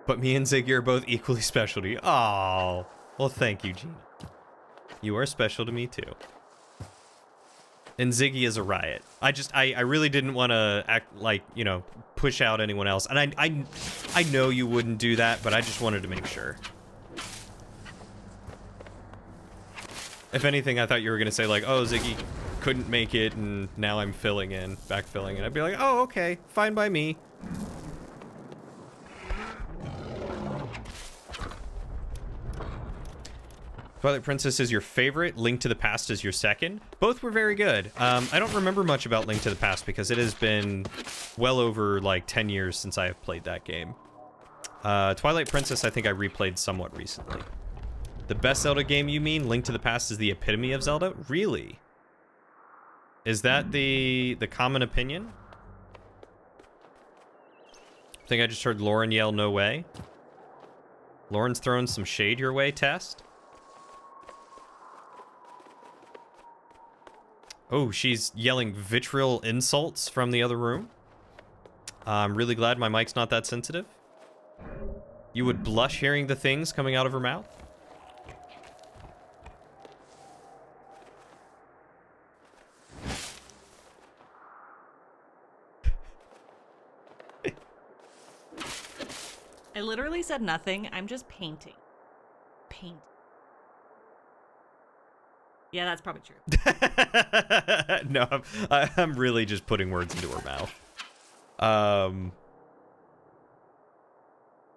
But me and Ziggy are both equally special to you. Oh, well, thank you, Gina. You are special to me, too. And Ziggy is a riot. I really didn't want to act like, you know, push out anyone else. And I know you wouldn't do that, but I just wanted to make sure. If anything, I thought you were going to say, like, oh, Ziggy couldn't make it, and now I'm backfilling. And I'd be like, oh, okay, fine by me. Twilight Princess is your favorite, Link to the Past is your second. Both were very good. I don't remember much about Link to the Past because it has been well over like 10 years since I have played that game. Twilight Princess I think I replayed somewhat recently. The best Zelda game, you mean? Link to the Past is the epitome of Zelda? Really? Is that the common opinion? I think I just heard Lauren yell, "No way." Lauren's throwing some shade your way, Test. Oh, she's yelling vitriol insults from the other room. I'm really glad my mic's not that sensitive. You would blush hearing the things coming out of her mouth? I literally said nothing. I'm just painting. Paint. Yeah, that's probably true. No, I'm really just putting words into her mouth.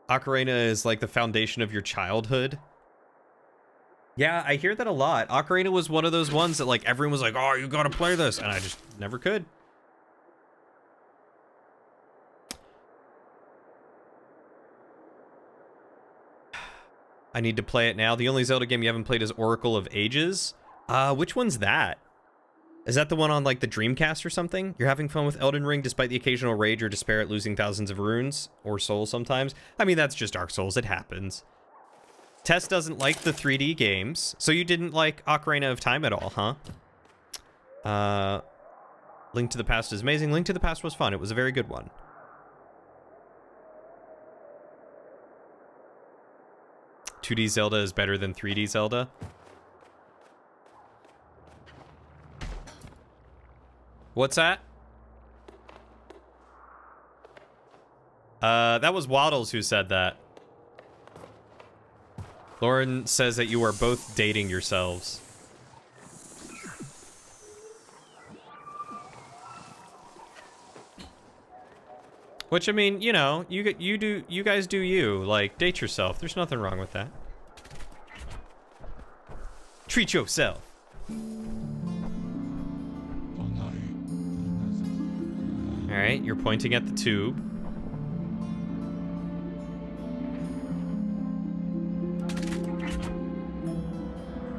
Ocarina is like the foundation of your childhood. Yeah, I hear that a lot. Ocarina was one of those ones that like everyone was like, oh, you gotta play this, and I just never could. I need to play it now. The only Zelda game you haven't played is Oracle of Ages. Which one's that? Is that the one on, like, the Dreamcast or something? You're having fun with Elden Ring despite the occasional rage or despair at losing thousands of runes? Or souls sometimes? I mean, that's just Dark Souls. It happens. Tess doesn't like the 3D games, so you didn't like Ocarina of Time at all, huh? Link to the Past is amazing. Link to the Past was fun. It was a very good one. "2D Zelda is better than 3D Zelda." What's that? That was Waddles who said that. Lauren says that you are both dating yourselves. Which, I mean, you know, you guys do you. Like, date yourself. There's nothing wrong with that. Treat yourself. Alright, you're pointing at the tube.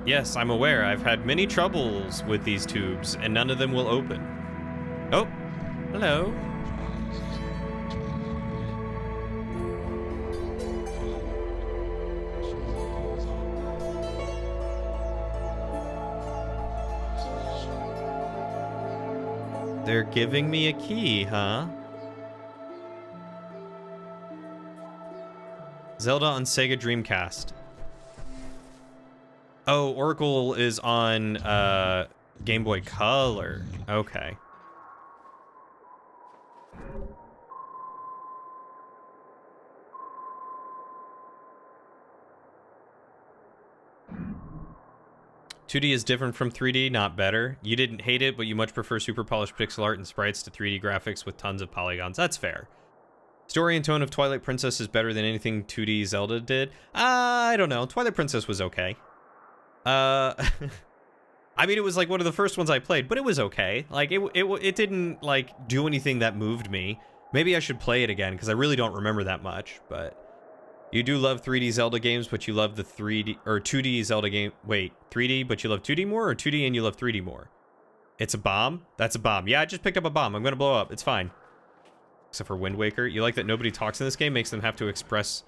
Yes, I'm aware. I've had many troubles with these tubes, and none of them will open. Oh, hello. They're giving me a key, huh? Zelda on Sega Dreamcast. Oh, Oracle is on Game Boy Color. Okay. "2D is different from 3D, not better. You didn't hate it, but you much prefer super polished pixel art and sprites to 3D graphics with tons of polygons." That's fair. "Story and tone of Twilight Princess is better than anything 2D Zelda did." I don't know. Twilight Princess was okay. I mean, it was like one of the first ones I played, but it was okay. Like, it didn't, like, do anything that moved me. Maybe I should play it again, because I really don't remember that much, but... You do love 3D Zelda games, but you love the 3D... Or 2D Zelda game... Wait, 3D, but you love 2D more? Or 2D and you love 3D more? It's a bomb? That's a bomb. Yeah, I just picked up a bomb. I'm gonna blow up. It's fine. Except for Wind Waker. You like that nobody talks in this game? Makes them have to express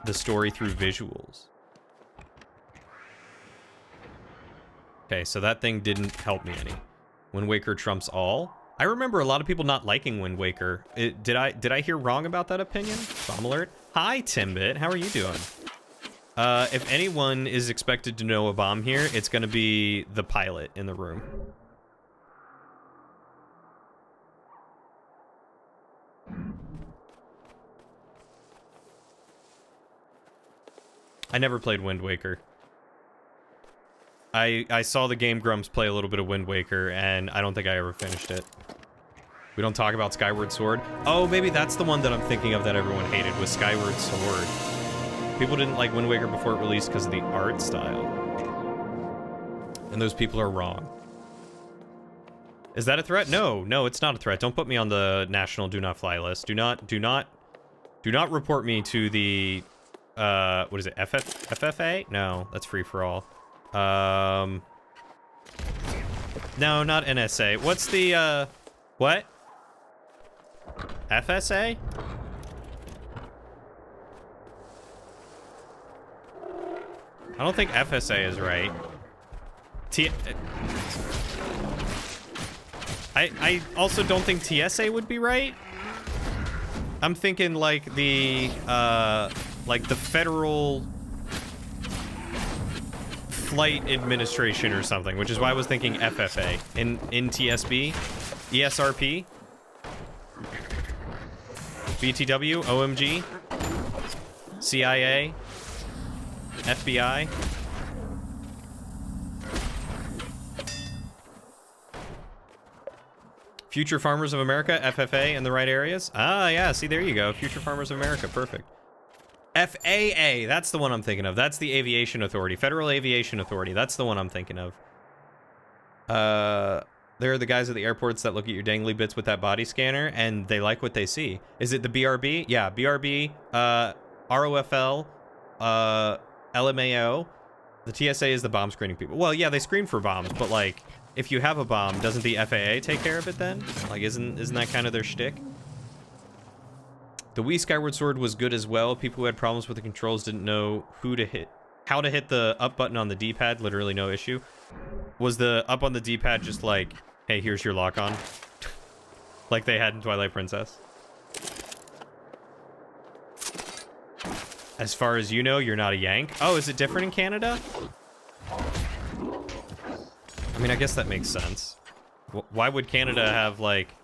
the story through visuals. Okay, so that thing didn't help me any. Wind Waker trumps all. I remember a lot of people not liking Wind Waker. Did I hear wrong about that opinion? Bomb alert. Hi, Timbit. How are you doing? If anyone is expected to know a bomb here, it's gonna be the pilot in the room. I never played Wind Waker. I saw the Game Grumps play a little bit of Wind Waker, and I don't think I ever finished it. We don't talk about Skyward Sword. Oh, maybe that's the one that I'm thinking of that everyone hated, was Skyward Sword. People didn't like Wind Waker before it released because of the art style. And those people are wrong. Is that a threat? No, it's not a threat. Don't put me on the National Do Not Fly list. Do not report me to the, what is it, FFA? No, that's free for all. No, not NSA. What's the, what? FSA? I don't think FSA is right. I also don't think TSA would be right. I'm thinking like the Federal Flight Administration or something, which is why I was thinking FFA. In TSB, ESRP, BTW, OMG, CIA, FBI. Future Farmers of America, FFA, in the right areas? Ah, yeah, see, there you go. Future Farmers of America, perfect. FAA, that's the one I'm thinking of. That's the Aviation Authority. Federal Aviation Authority, that's the one I'm thinking of. There are the guys at the airports that look at your dangly bits with that body scanner, and they like what they see. Is it the BRB? Yeah, BRB, ROFL, LMAO. The TSA is the bomb screening people. Well, yeah, they screen for bombs, but, like, if you have a bomb, doesn't the FAA take care of it then? Like, isn't that kind of their shtick? The Wii Skyward Sword was good as well. People who had problems with the controls didn't know how to hit the up button on the D-pad. Literally no issue. Was the up on the D-pad just like, hey, here's your lock-on? Like they had in Twilight Princess? As far as you know, you're not a Yank. Oh, is it different in Canada? I mean, I guess that makes sense. Why would Canada have, like,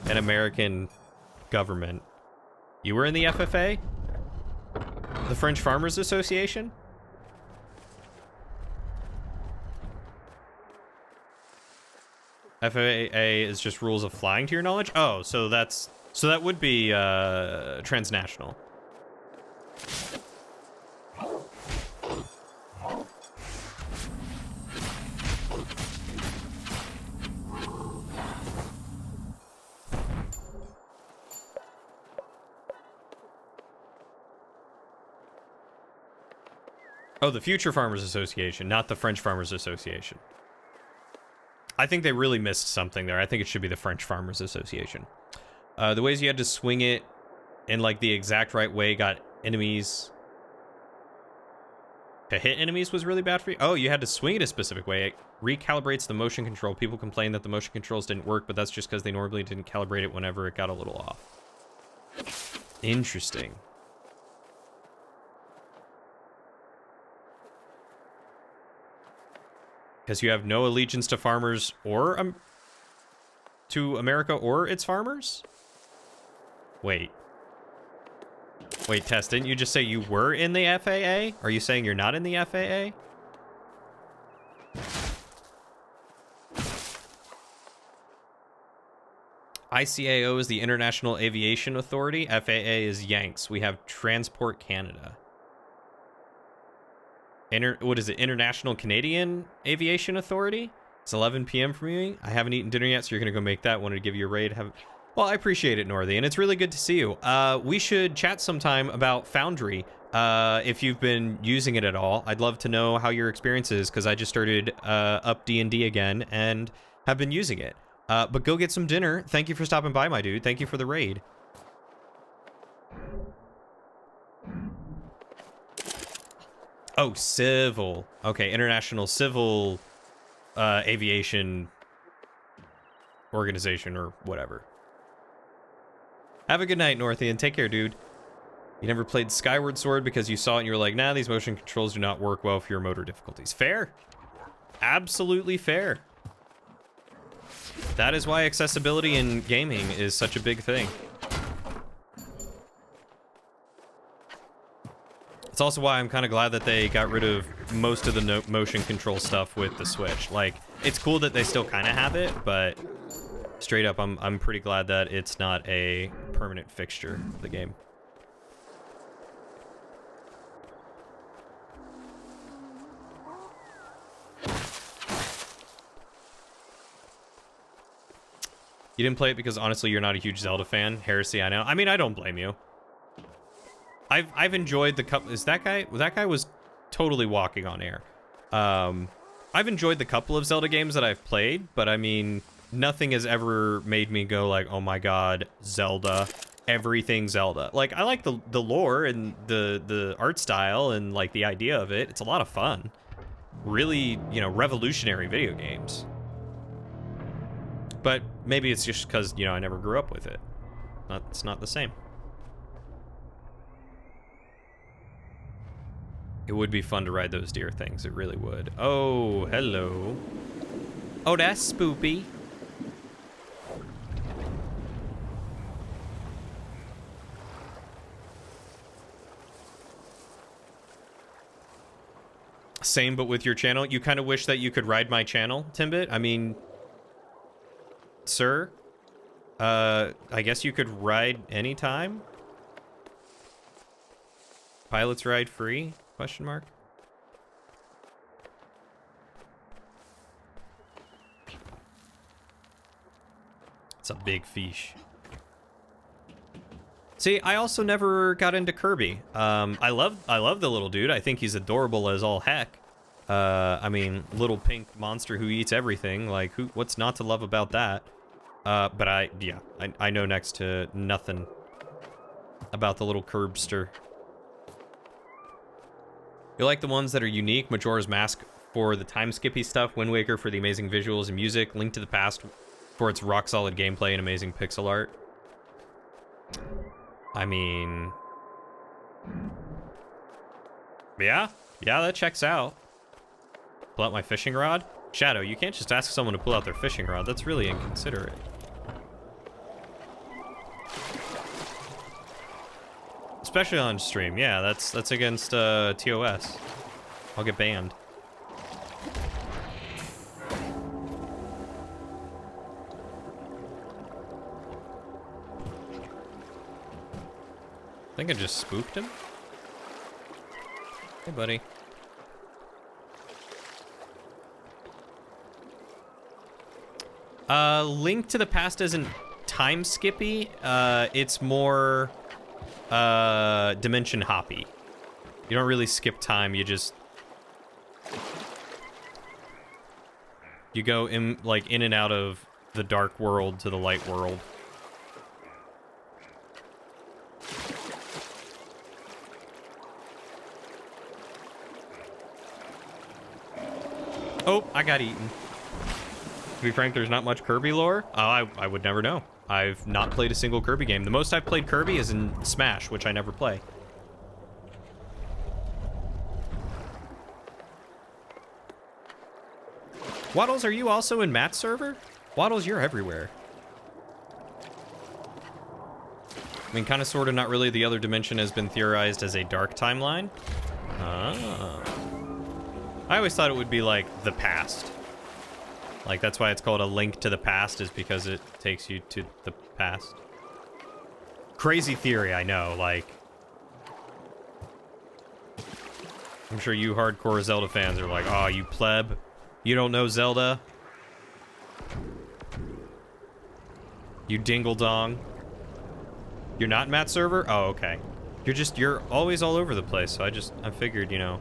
an American government? You were in the FFA? The French Farmers Association? FAA is just rules of flying, to your knowledge? Oh, so that would be transnational. Oh, the Future Farmers Association, not the French Farmers Association. I think they really missed something there. I think it should be the French Farmers Association. The ways you had to swing it in like the exact right way got enemies. To hit enemies was really bad for you. Oh, you had to swing it a specific way. It recalibrates the motion control. People complain that the motion controls didn't work, but that's just because they normally didn't calibrate it whenever it got a little off. Interesting. Because you have no allegiance to farmers or to America or its farmers? Wait, Tess, didn't you just say you were in the FAA? Are you saying you're not in the FAA? ICAO is the International Aviation Authority. FAA is Yanks. We have Transport Canada. What is it? International Canadian Aviation Authority? It's 11 p.m. for me. I haven't eaten dinner yet, so you're going to go make that. Wanted to give you a raid. Well, I appreciate it, Northy, and it's really good to see you. We should chat sometime about Foundry, if you've been using it at all. I'd love to know how your experience is, because I just started up D&D again and have been using it. But go get some dinner. Thank you for stopping by, my dude. Thank you for the raid. Oh, civil. Okay, International Civil Aviation Organization or whatever. Have a good night, Northian. Take care, dude. You never played Skyward Sword because you saw it and you were like, nah, these motion controls do not work well for your motor difficulties. Fair. Absolutely fair. That is why accessibility in gaming is such a big thing. It's also why I'm kind of glad that they got rid of most of the motion control stuff with the Switch. Like, it's cool that they still kind of have it, but straight up, I'm pretty glad that it's not a permanent fixture of the game. You didn't play it because honestly you're not a huge Zelda fan. Heresy, I know. I mean, I don't blame you. I've enjoyed the couple. Is that guy? That guy was totally walking on air. I've enjoyed the couple of Zelda games that I've played, but I mean, nothing has ever made me go like, oh my god, Zelda, everything Zelda. Like, I like the lore and the art style and like the idea of it. It's a lot of fun. Really, you know, revolutionary video games. But maybe it's just because, you know, I never grew up with it. It's not the same. It would be fun to ride those deer things. It really would. Oh, hello. Oh, that's spoopy. Same, but with your channel. You kind of wish that you could ride my channel, Timbit? I mean, sir, I guess you could ride anytime. Pilots ride free? Question mark. It's a big fish. See, I also never got into Kirby. I love the little dude. I think he's adorable as all heck. I mean, little pink monster who eats everything. Like, what's not to love about that? But I know next to nothing about the little Curbster. You like the ones that are unique? Majora's Mask for the time skippy stuff, Wind Waker for the amazing visuals and music, Link to the Past for its rock-solid gameplay and amazing pixel art. I mean... Yeah, that checks out. Pull out my fishing rod? Shadow, you can't just ask someone to pull out their fishing rod. That's really inconsiderate. Especially on stream, yeah, that's against TOS. I'll get banned. I think I just spooked him. Hey, buddy. Link to the Past isn't time skippy. It's more dimension hoppy. You don't really skip time, you just You go in, like, in and out of the dark world to the light world. Oh, I got eaten. To be frank, there's not much Kirby lore. I would never know. I've not played a single Kirby game. The most I've played Kirby is in Smash, which I never play. Waddles, are you also in Matt's server? Waddles, you're everywhere. I mean, kind of, sort of, not really. The other dimension has been theorized as a dark timeline. Ah. I always thought it would be like the past. Like, that's why it's called A Link to the Past, is because it takes you to the past. Crazy theory, I know, like... I'm sure you hardcore Zelda fans are like, oh, you pleb. You don't know Zelda? You dingle-dong. You're not in Matt's server? Oh, okay. You're always all over the place, so I figured, you know.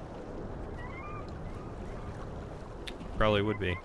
Probably would be.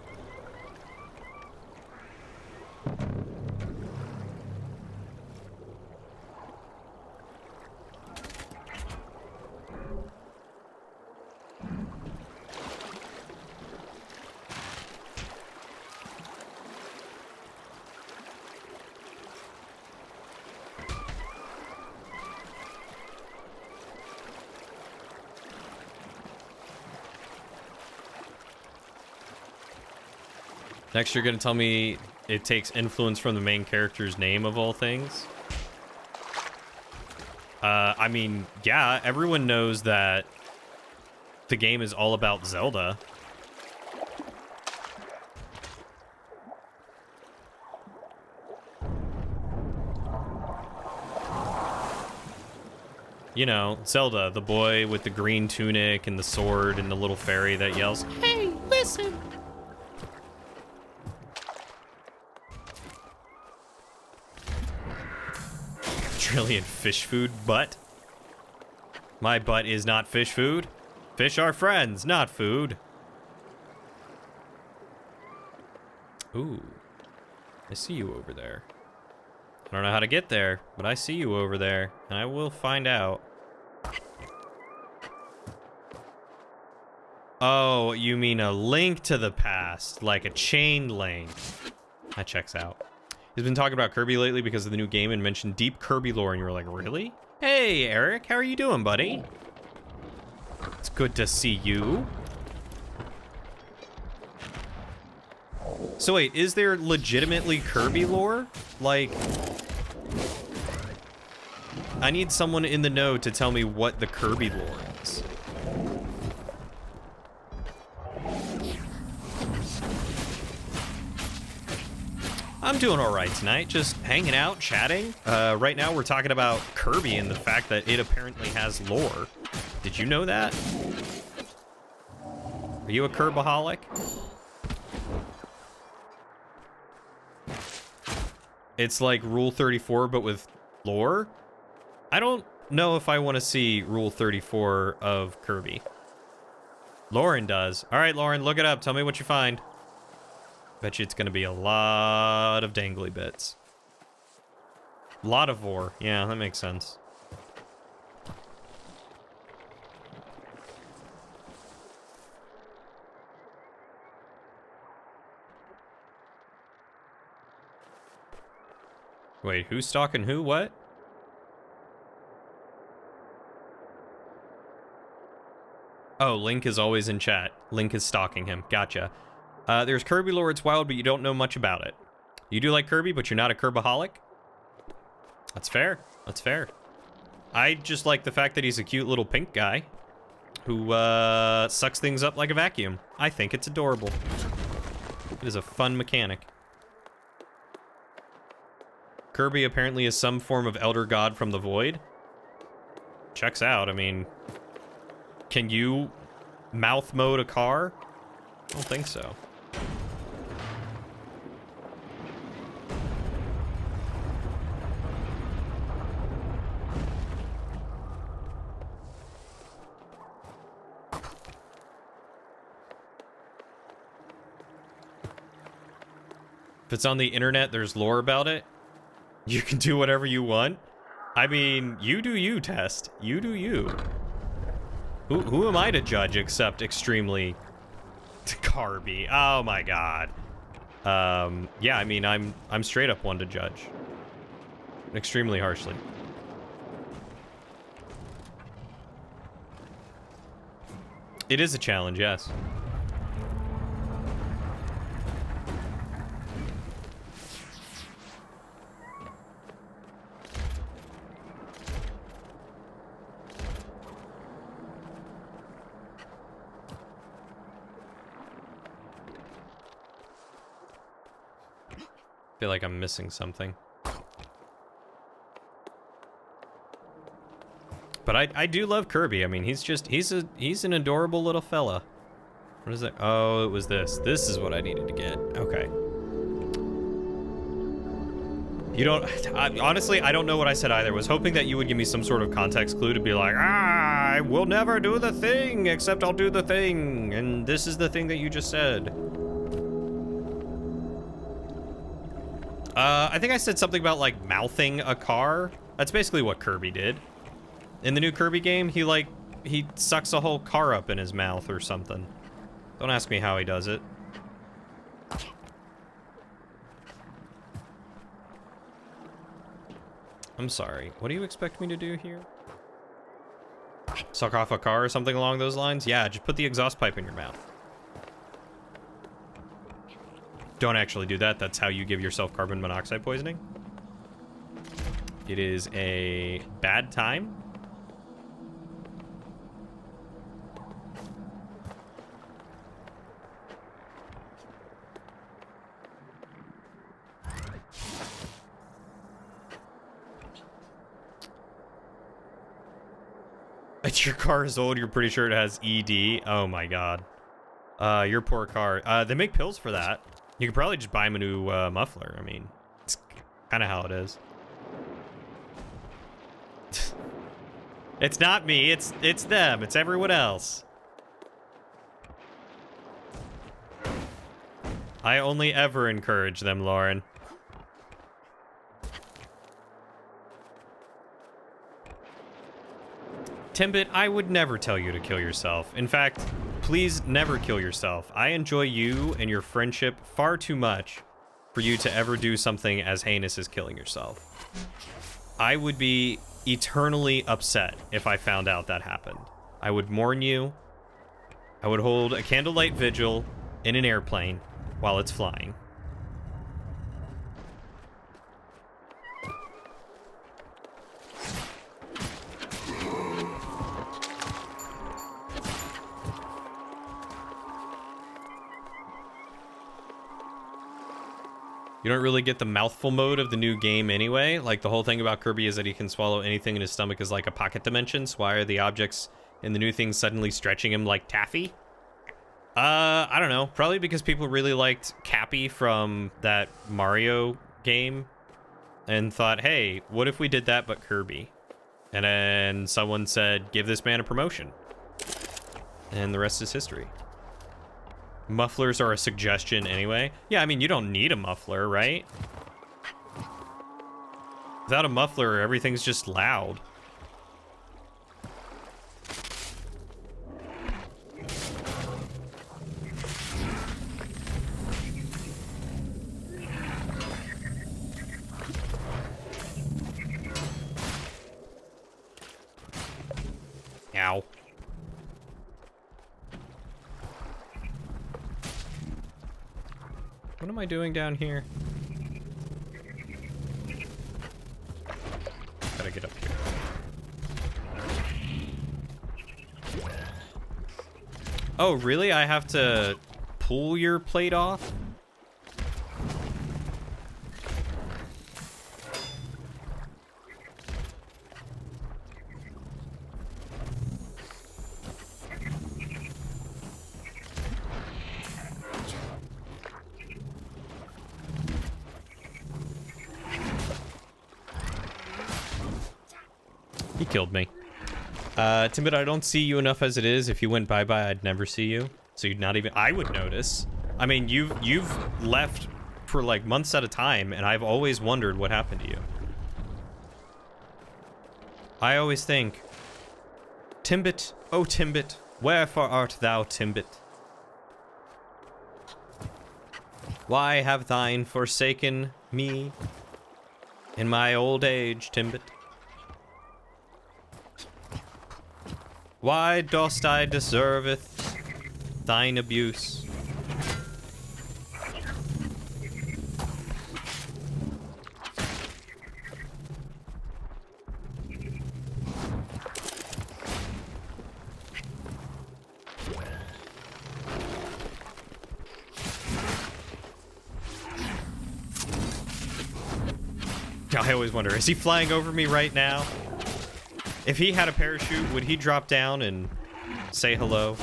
Next, you're gonna tell me it takes influence from the main character's name, of all things? I mean, yeah, everyone knows that the game is all about Zelda. You know, Zelda, the boy with the green tunic and the sword and the little fairy that yells, "Hey, listen!" Trillion fish food butt. My butt is not fish food. Fish are friends, not food. Ooh. I see you over there. I don't know how to get there, but I see you over there, and I will find out. Oh, you mean a link to the past, like a chain link. That checks out. He's been talking about Kirby lately because of the new game and mentioned deep Kirby lore, and you were like, really? Hey, Eric, how are you doing, buddy? It's good to see you. So wait, is there legitimately Kirby lore? Like, I need someone in the know to tell me what the Kirby lore is. I'm doing all right tonight, just hanging out, chatting. Right now we're talking about Kirby and the fact that it apparently has lore. Did you know that? Are you a Kirbaholic? It's like Rule 34, but with lore? I don't know if I want to see Rule 34 of Kirby. Lauren does. All right, Lauren, look it up. Tell me what you find. Bet you it's going to be a lot of dangly bits. Lot of vor. Yeah, that makes sense. Wait, who's stalking who? What? Oh, Link is always in chat. Link is stalking him. Gotcha. There's Kirby lore, it's wild, but you don't know much about it. You do like Kirby, but you're not a Kirbaholic? That's fair. That's fair. I just like the fact that he's a cute little pink guy who sucks things up like a vacuum. I think it's adorable. It is a fun mechanic. Kirby apparently is some form of elder god from the void. Checks out. I mean, can you mouth mode a car? I don't think so. If it's on the internet, there's lore about it. You can do whatever you want. I mean, you do you, Test. You do you. Who am I to judge except extremely Kirby? Oh my god. Yeah, I mean, I'm straight up one to judge. Extremely harshly. It is a challenge, yes. I feel like I'm missing something. But I do love Kirby. I mean, he's an adorable little fella. What is it? Oh, it was this. This is what I needed to get. Okay. You don't... honestly, I don't know what I said either. I was hoping that you would give me some sort of context clue to be like, I will never do the thing, except I'll do the thing. And this is the thing that you just said. I think I said something about, like, mouthing a car. That's basically what Kirby did. In the new Kirby game, he sucks a whole car up in his mouth or something. Don't ask me how he does it. I'm sorry. What do you expect me to do here? Suck off a car or something along those lines? Yeah, just put the exhaust pipe in your mouth. Don't actually do that. That's how you give yourself carbon monoxide poisoning. It is a bad time. Your car is old, you're pretty sure it has ED. Oh my god. Your poor car. They make pills for that. You could probably just buy him a new muffler. I mean, it's kind of how it is. It's not me, it's them, it's everyone else. I only ever encourage them, Lauren. Timbit, I would never tell you to kill yourself. In fact, please never kill yourself. I enjoy you and your friendship far too much for you to ever do something as heinous as killing yourself. I would be eternally upset if I found out that happened. I would mourn you. I would hold a candlelight vigil in an airplane while it's flying. You don't really get the mouthful mode of the new game anyway. Like, the whole thing about Kirby is that he can swallow anything in his stomach is like a pocket dimension. So why are the objects in the new thing suddenly stretching him like taffy? I don't know. Probably because people really liked Cappy from that Mario game and thought, hey, what if we did that but Kirby? And then someone said, give this man a promotion. And the rest is history. Mufflers are a suggestion anyway. Yeah, I mean, you don't need a muffler, right? Without a muffler, everything's just loud. Ow. What am I doing down here? Gotta get up here. Oh, really? I have to pull your plate off? He killed me. Timbit, I don't see you enough as it is. If you went bye-bye, I'd never see you. So you'd not even... I would notice. I mean, you've left for like months at a time, and I've always wondered what happened to you. I always think, Timbit, oh Timbit, wherefore art thou, Timbit? Why have thine forsaken me in my old age, Timbit? Why dost I deserveth thine abuse? I always wonder, is he flying over me right now? If he had a parachute, would he drop down and say hello?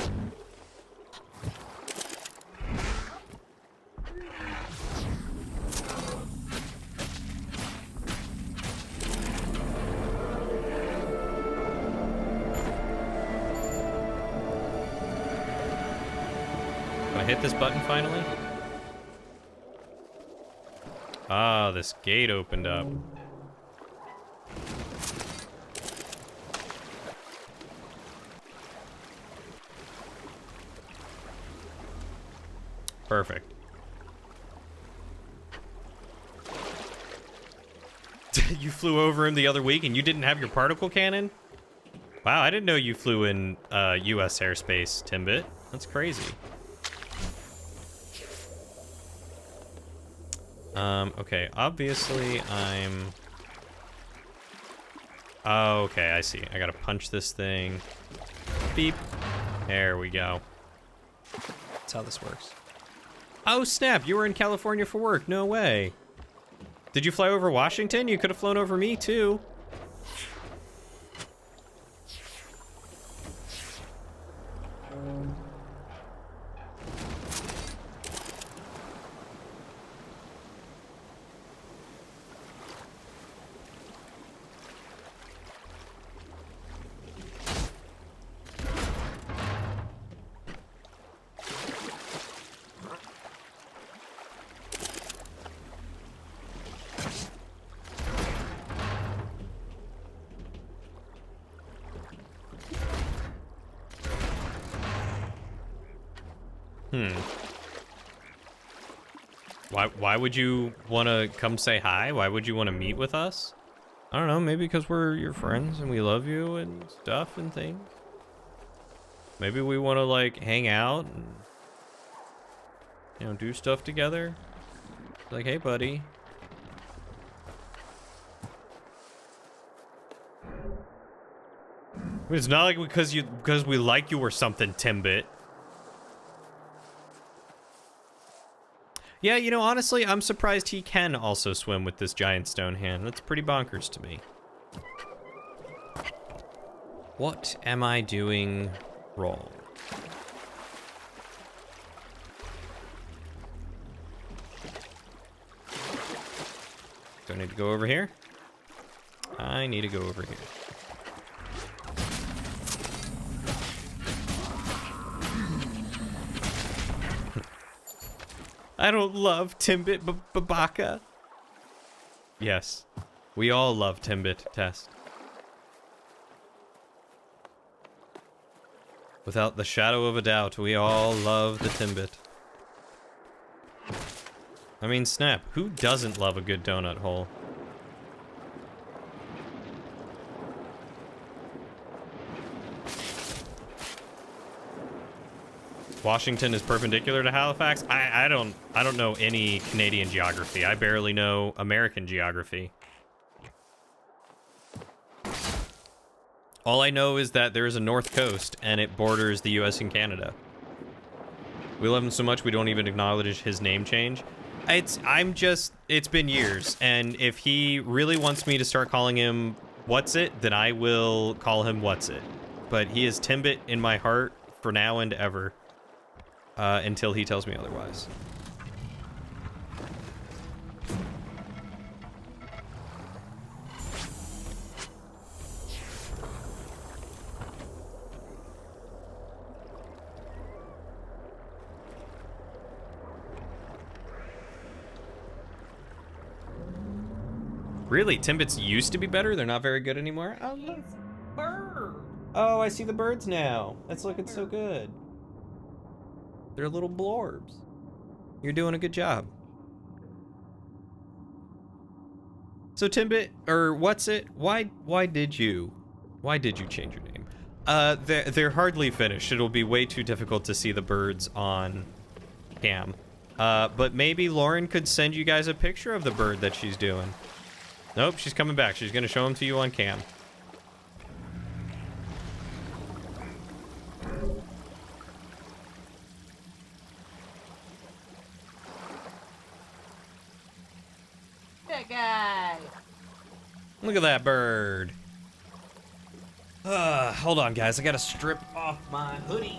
Can I hit this button finally? Ah, this gate opened up. Perfect. You flew over him the other week and you didn't have your particle cannon? Wow, I didn't know you flew in US airspace, Timbit. That's crazy. Okay, obviously I'm... Oh, okay, I see. I gotta punch this thing. Beep. There we go. That's how this works. Oh, snap, you were in California for work. No way. Did you fly over Washington? You could have flown over me, too. Why would you want to come say hi? Why would you want to meet with us? I don't know, maybe because we're your friends and we love you and stuff and things. Maybe we want to, like, hang out and, you know, do stuff together. Like, hey, buddy. It's not like because we like you or something, Timbit. Yeah, you know, honestly, I'm surprised he can also swim with this giant stone hand. That's pretty bonkers to me. What am I doing wrong? Do I need to go over here? I need to go over here. I don't love Timbit Babaka. Yes, we all love Timbit, Test. Without the shadow of a doubt, we all love the Timbit. I mean, snap, who doesn't love a good donut hole? Washington is perpendicular to Halifax? I don't know any Canadian geography. I barely know American geography. All I know is that there is a north coast and it borders the US and Canada. We love him so much we don't even acknowledge his name change. It's been years, and if he really wants me to start calling him What's It, then I will call him What's It. But he is Timbit in my heart for now and ever. Until he tells me otherwise. Really? Timbits used to be better? They're not very good anymore? Oh, look. Bird. Oh, I see the birds now. That's looking so good. They're little blorbs. You're doing a good job. So Timbit, or what's it? Why did you change your name? They're hardly finished. It'll be way too difficult to see the birds on cam. But maybe Lauren could send you guys a picture of the bird that she's doing. Nope, she's coming back. She's gonna show them to you on cam. That guy. Look at that bird. Hold on, guys. I gotta strip off my hoodie.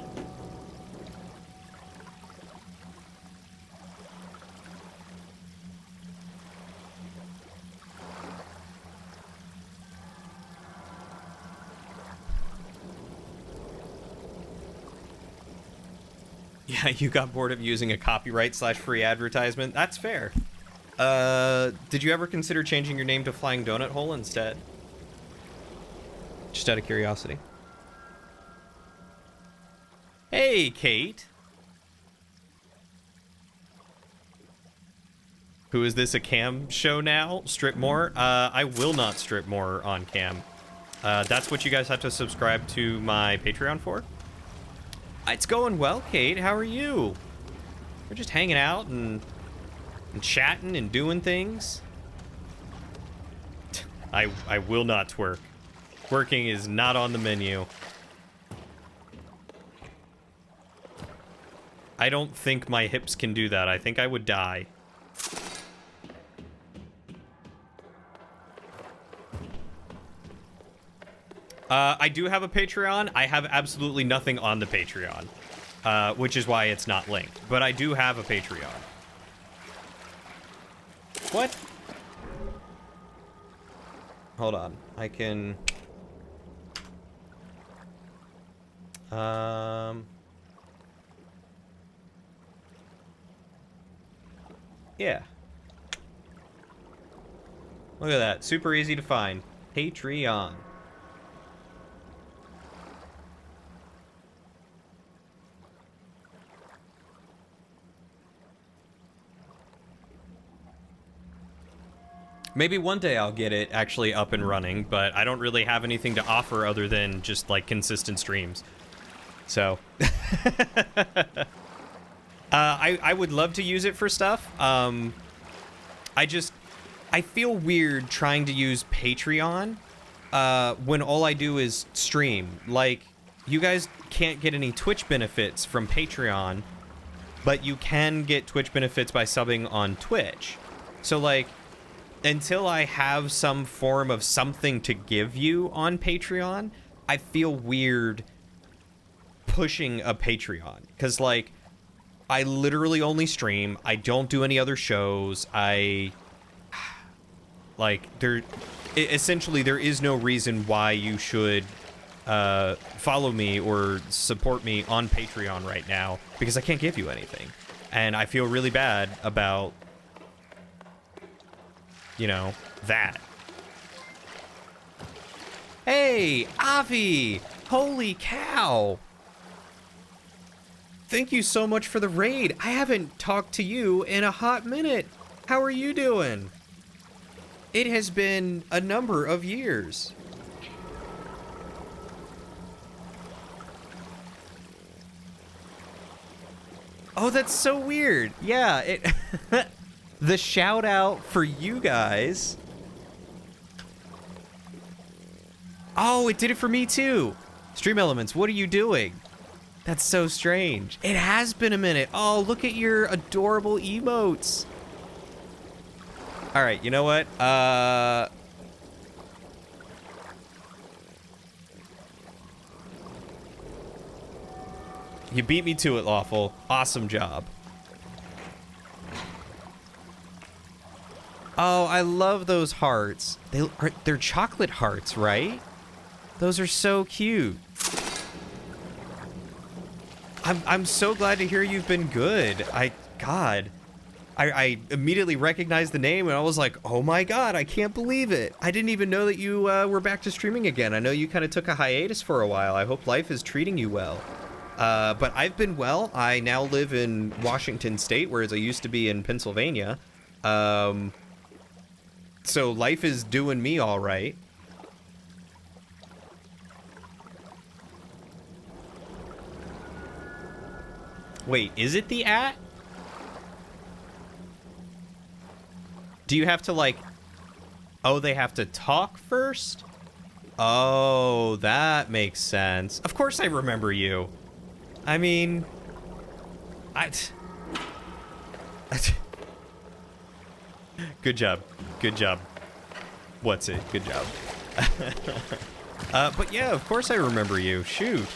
Yeah, you got bored of using a copyright/free advertisement? That's fair. Did you ever consider changing your name to Flying Donut Hole instead? Just out of curiosity. Hey, Kate. Who is this, a cam show now? Strip more? I will not strip more on cam. That's what you guys have to subscribe to my Patreon for. It's going well, Kate. How are you? We're just hanging out and chatting and doing things. I will not twerk. Twerking is not on the menu. I don't think my hips can do that. I think I would die. I do have a Patreon. I have absolutely nothing on the Patreon, which is why it's not linked. But I do have a Patreon. What? Hold on. I can... Yeah. Look at that. Super easy to find. Patreon. Maybe one day I'll get it actually up and running, but I don't really have anything to offer other than just, like, consistent streams. So... I would love to use it for stuff. I feel weird trying to use Patreon when all I do is stream. Like, you guys can't get any Twitch benefits from Patreon, but you can get Twitch benefits by subbing on Twitch. So, like, until I have some form of something to give you on Patreon, I feel weird pushing a Patreon. Because, like, I literally only stream. I don't do any other shows. Essentially, there is no reason why you should follow me or support me on Patreon right now, because I can't give you anything. And I feel really bad about, you know, that. Hey, Avi! Holy cow! Thank you so much for the raid. I haven't talked to you in a hot minute. How are you doing? It has been a number of years. Oh, that's so weird. Yeah, it the shout out for you guys. Oh, it did it for me too. Stream Elements, what are you doing? That's so strange. It has been a minute. Oh, look at your adorable emotes. All right, you know what? You beat me to it, Lawful. Awesome job. Oh, I love those hearts. They're chocolate hearts, right? Those are so cute. I'm so glad to hear you've been good. God. I immediately recognized the name, and I was like, oh my god, I can't believe it. I didn't even know that you were back to streaming again. I know you kind of took a hiatus for a while. I hope life is treating you well. But I've been well. I now live in Washington State, whereas I used to be in Pennsylvania. So life is doing me all right. Wait, is it the @ Do you have to, like... Oh, they have to talk first? Oh, that makes sense. Of course I remember you. I mean... Good job. Good job. What's it? Good job. But yeah, of course I remember you. Shoot.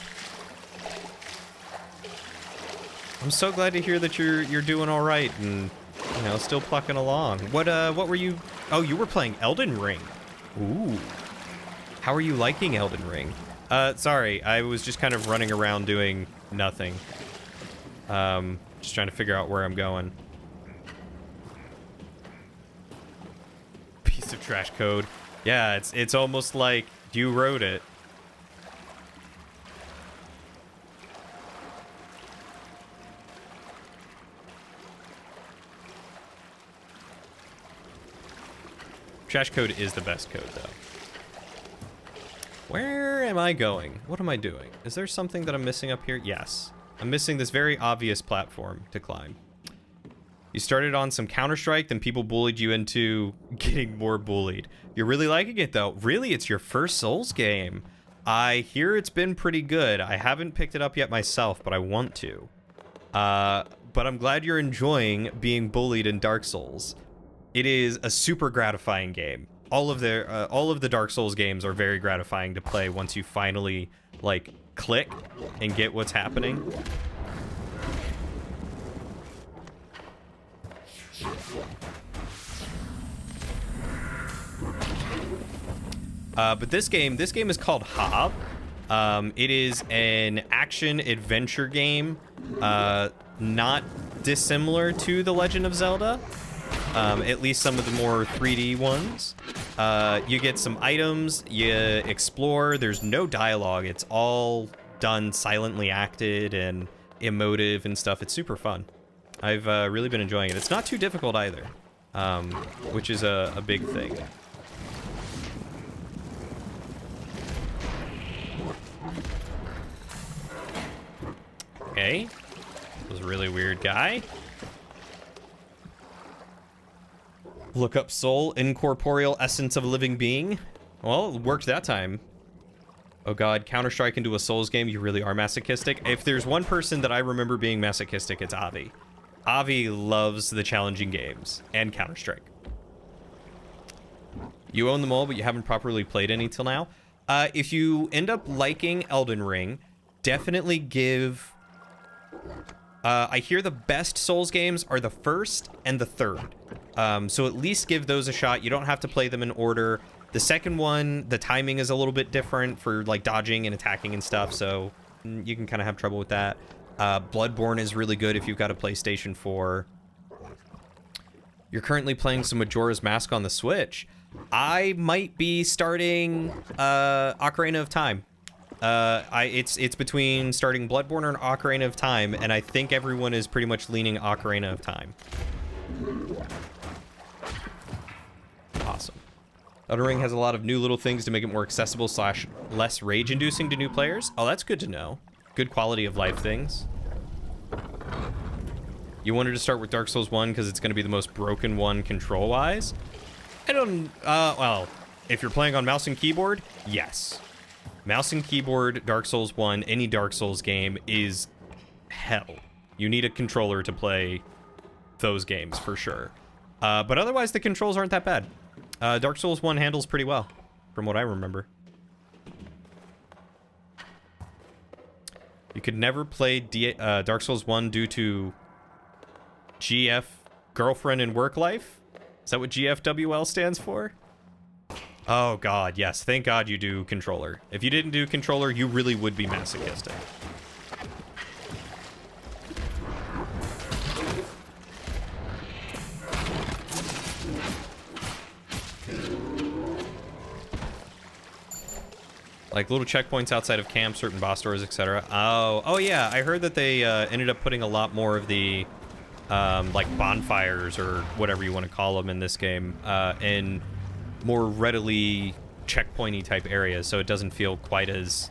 I'm so glad to hear that you're doing all right and... You know, still plucking along. What were you... Oh, you were playing Elden Ring. Ooh. How are you liking Elden Ring? Sorry, I was just kind of running around doing nothing. Just trying to figure out where I'm going. Piece of trash code. Yeah, it's almost like you wrote it. Trash code is the best code, though. Where am I going? What am I doing? Is there something that I'm missing up here? Yes. I'm missing this very obvious platform to climb. You started on some Counter-Strike, then people bullied you into getting more bullied. You're really liking it, though. Really, it's your first Souls game. I hear it's been pretty good. I haven't picked it up yet myself, but I want to. But I'm glad you're enjoying being bullied in Dark Souls. It is a super gratifying game. All of the Dark Souls games are very gratifying to play once you finally, like, click and get what's happening. But this game is called Hob. It is an action-adventure game, not dissimilar to The Legend of Zelda. At least some of the more 3D ones. You get some items, you explore, there's no dialogue, it's all done silently acted and emotive and stuff. It's super fun. I've really been enjoying it. It's not too difficult either, which is a big thing. Okay, that was a really weird guy. Look up soul, incorporeal essence of a living being. Well, it worked that time. Oh god, Counter-Strike into a Souls game, you really are masochistic. If there's one person that I remember being masochistic, it's Avi. Avi loves the challenging games, and Counter-Strike. You own them all, but you haven't properly played any till now. If you end up liking Elden Ring, definitely give... I hear the best Souls games are the first and the third. So at least give those a shot. You don't have to play them in order. The second one, the timing is a little bit different for like dodging and attacking and stuff, so you can kind of have trouble with that. Bloodborne is really good if you've got a PlayStation 4. You're currently playing some Majora's Mask on the Switch. I might be starting Ocarina of Time. It's between starting Bloodborne and Ocarina of Time, and I think everyone is pretty much leaning Ocarina of Time. Awesome. Elden Ring has a lot of new little things to make it more accessible / less rage-inducing to new players. Oh, that's good to know. Good quality of life things. You wanted to start with Dark Souls 1 because it's going to be the most broken one control-wise? I don't... well, if you're playing on mouse and keyboard, yes. Mouse and keyboard, Dark Souls 1, any Dark Souls game is hell. You need a controller to play those games, for sure. But otherwise, the controls aren't that bad. Dark Souls 1 handles pretty well, from what I remember. You could never play Dark Souls 1 due to GF, girlfriend and work life? Is that what GFWL stands for? Oh god, yes. Thank god you do controller. If you didn't do controller, you really would be masochistic. Like little checkpoints outside of camps, certain boss doors, etc. Oh yeah, I heard that they ended up putting a lot more of the like bonfires or whatever you want to call them in this game in more readily checkpointy type areas, so it doesn't feel quite as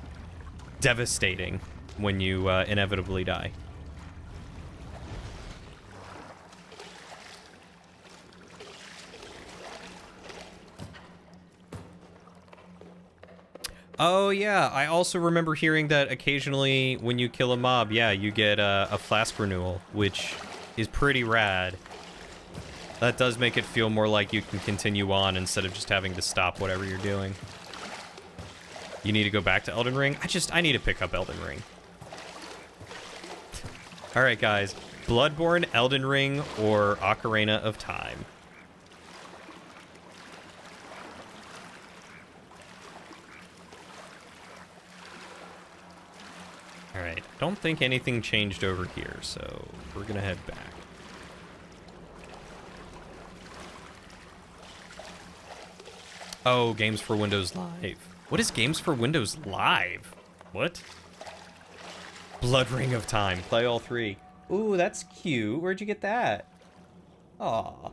devastating when you inevitably die. Oh yeah, I also remember hearing that occasionally when you kill a mob, yeah, you get a flask renewal, which is pretty rad. That does make it feel more like you can continue on instead of just having to stop whatever you're doing. You need to go back to Elden Ring? I need to pick up Elden Ring. Alright guys, Bloodborne, Elden Ring, or Ocarina of Time? Alright, don't think anything changed over here, so we're gonna head back. Oh, Games for Windows Live. What is Games for Windows Live? What? Blood Ring of Time. Play all three. Ooh, that's cute. Where'd you get that? Aw.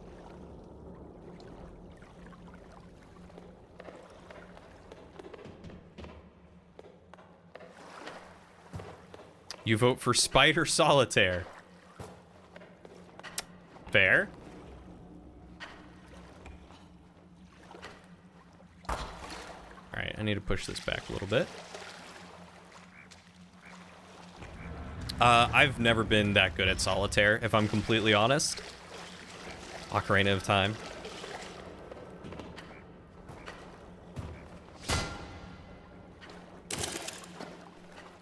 You vote for Spider Solitaire. Fair. Alright, I need to push this back a little bit. I've never been that good at Solitaire, if I'm completely honest. Ocarina of Time.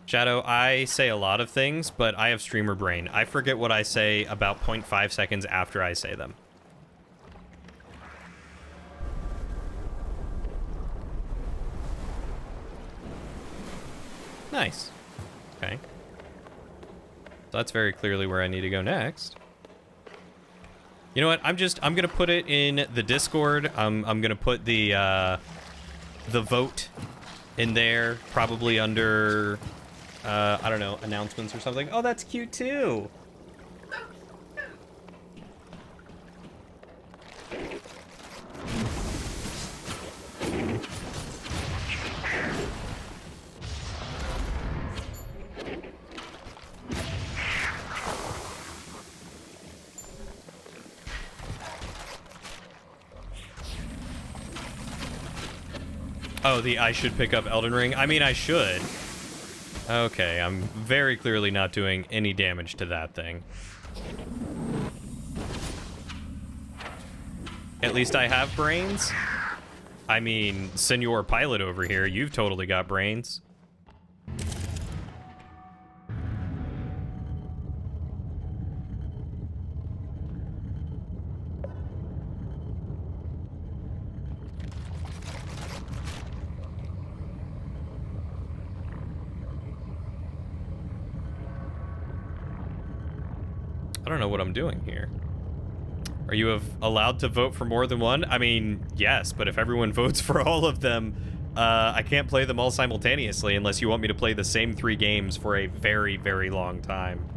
Shadow, I say a lot of things, but I have streamer brain. I forget what I say about 0.5 seconds after I say them. Nice. Okay. So that's very clearly where I need to go next. You know what? I'm gonna put it in the Discord. I'm gonna put the vote in there, probably under I don't know, announcements or something. Oh, that's cute too. Oh, the I should pick up Elden Ring. I mean, I should. Okay, I'm very clearly not doing any damage to that thing. At least I have brains. I mean, Senor Pilot over here, you've totally got brains. I don't know what I'm doing here. Are you allowed to vote for more than one? I mean, yes, but if everyone votes for all of them, I can't play them all simultaneously unless you want me to play the same 3 games for a very, very long time.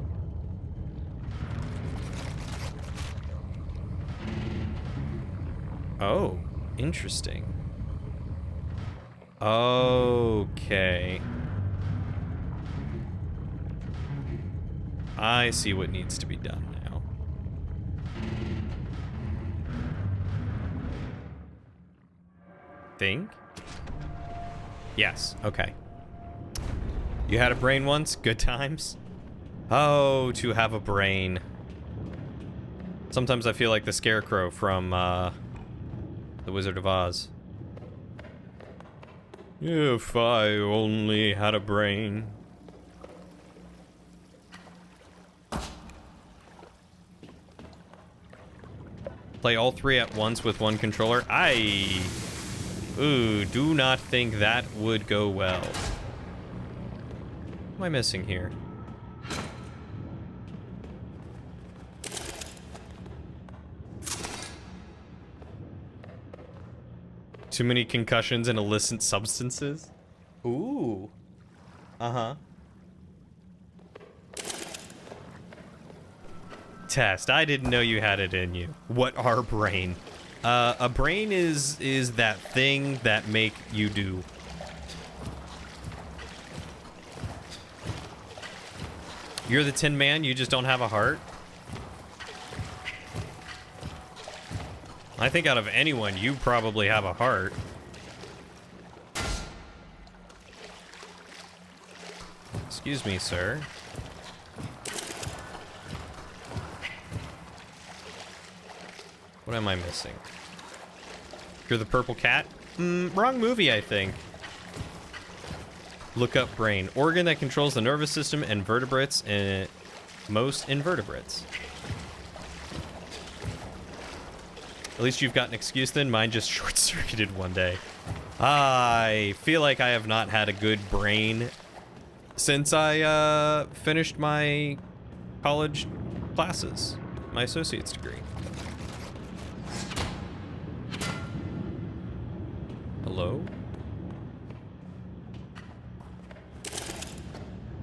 Oh, interesting. Okay. I see what needs to be done now. Think? Yes, okay. You had a brain once? Good times? Oh, to have a brain. Sometimes I feel like the Scarecrow from, The Wizard of Oz. If I only had a brain. Play all 3 at once with 1 controller? Do not think that would go well. What am I missing here? Too many concussions and illicit substances? Ooh. Uh-huh. Test. I didn't know you had it in you. What are brain? A brain is that thing that make you do. You're the Tin Man, you just don't have a heart? I think out of anyone, you probably have a heart. Excuse me, sir. What am I missing? You're the purple cat? Wrong movie, I think. Look up brain. Organ that controls the nervous system and vertebrates and most invertebrates. At least you've got an excuse then. Mine just short-circuited one day. I feel like I have not had a good brain since I finished my college classes, my associate's degree. Hello?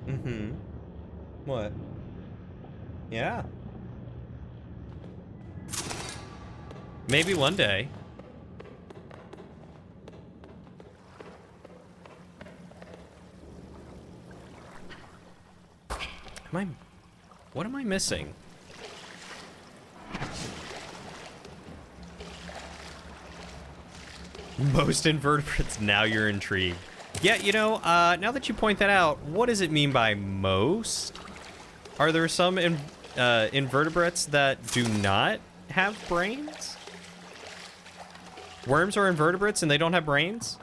Mm-hmm. What? Yeah. Maybe one day. What am I missing? Most invertebrates, now you're intrigued. Yeah, you know, now that you point that out, what does it mean by most? Are there some invertebrates that do not have brains? Worms are invertebrates and they don't have brains?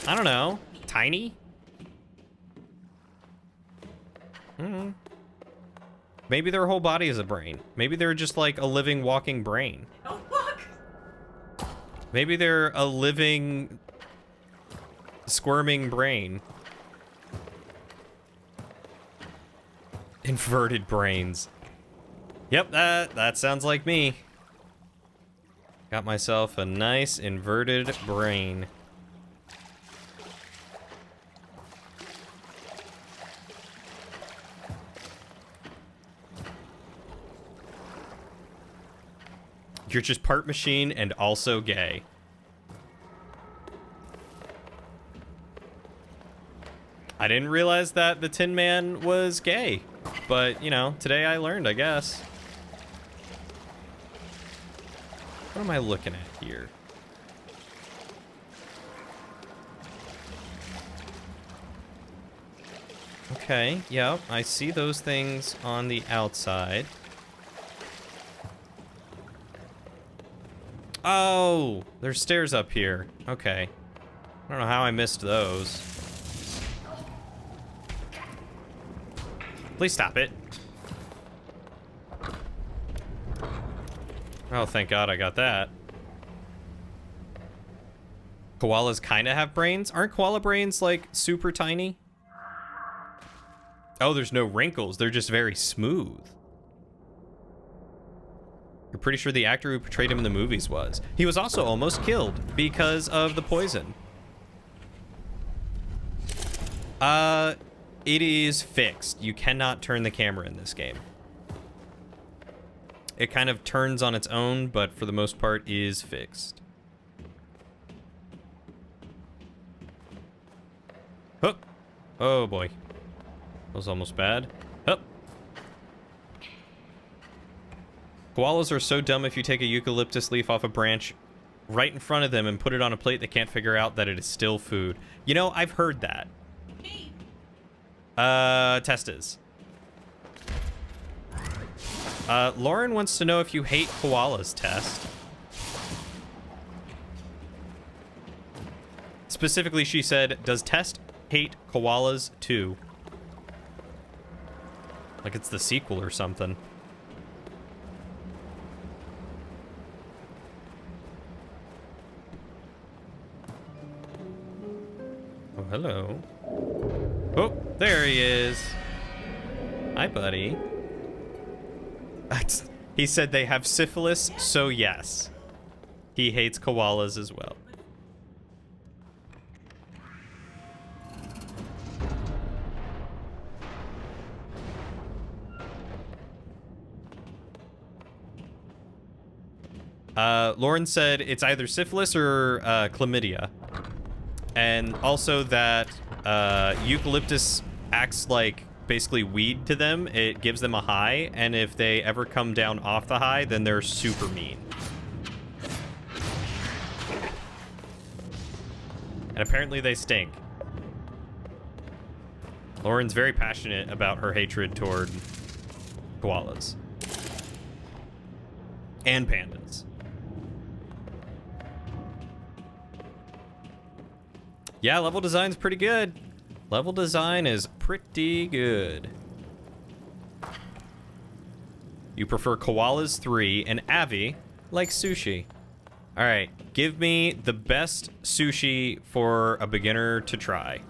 I don't know. Tiny? Maybe their whole body is a brain. Maybe they're just like a living, walking brain. Oh, fuck! Maybe they're a living, squirming brain. Inverted brains. Yep, that sounds like me. Got myself a nice inverted brain. You're just part machine and also gay. I didn't realize that the Tin Man was gay, but, you know, today I learned, I guess. What am I looking at here? Okay, yep, I see those things on the outside. Oh, there's stairs up here. Okay. I don't know how I missed those. Please stop it. Oh, thank God I got that. Koalas kind of have brains. Aren't koala brains, like, super tiny? Oh, there's no wrinkles. They're just very smooth. You're pretty sure the actor who portrayed him in the movies was. He was also almost killed because of the poison. It is fixed. You cannot turn the camera in this game. It kind of turns on its own, but for the most part is fixed. Hup. Oh boy. That was almost bad. Hup. Koalas are so dumb if you take a eucalyptus leaf off a branch right in front of them and put it on a plate, they can't figure out that it is still food. You know, I've heard that. Testes. Lauren wants to know if you hate koalas, Test. Specifically, she said, does Test hate koalas too? Like it's the sequel or something. Oh, hello. Oh, there he is. Hi, buddy. He said they have syphilis, so yes. He hates koalas as well. Lauren said it's either syphilis or chlamydia. And also that eucalyptus acts like basically weed to them. It gives them a high, and if they ever come down off the high, then they're super mean. And apparently they stink. Lauren's very passionate about her hatred toward koalas. And pandas. Yeah, level design's pretty good. Level design is pretty good. You prefer koalas 3 and Avi like sushi. All right, give me the best sushi for a beginner to try.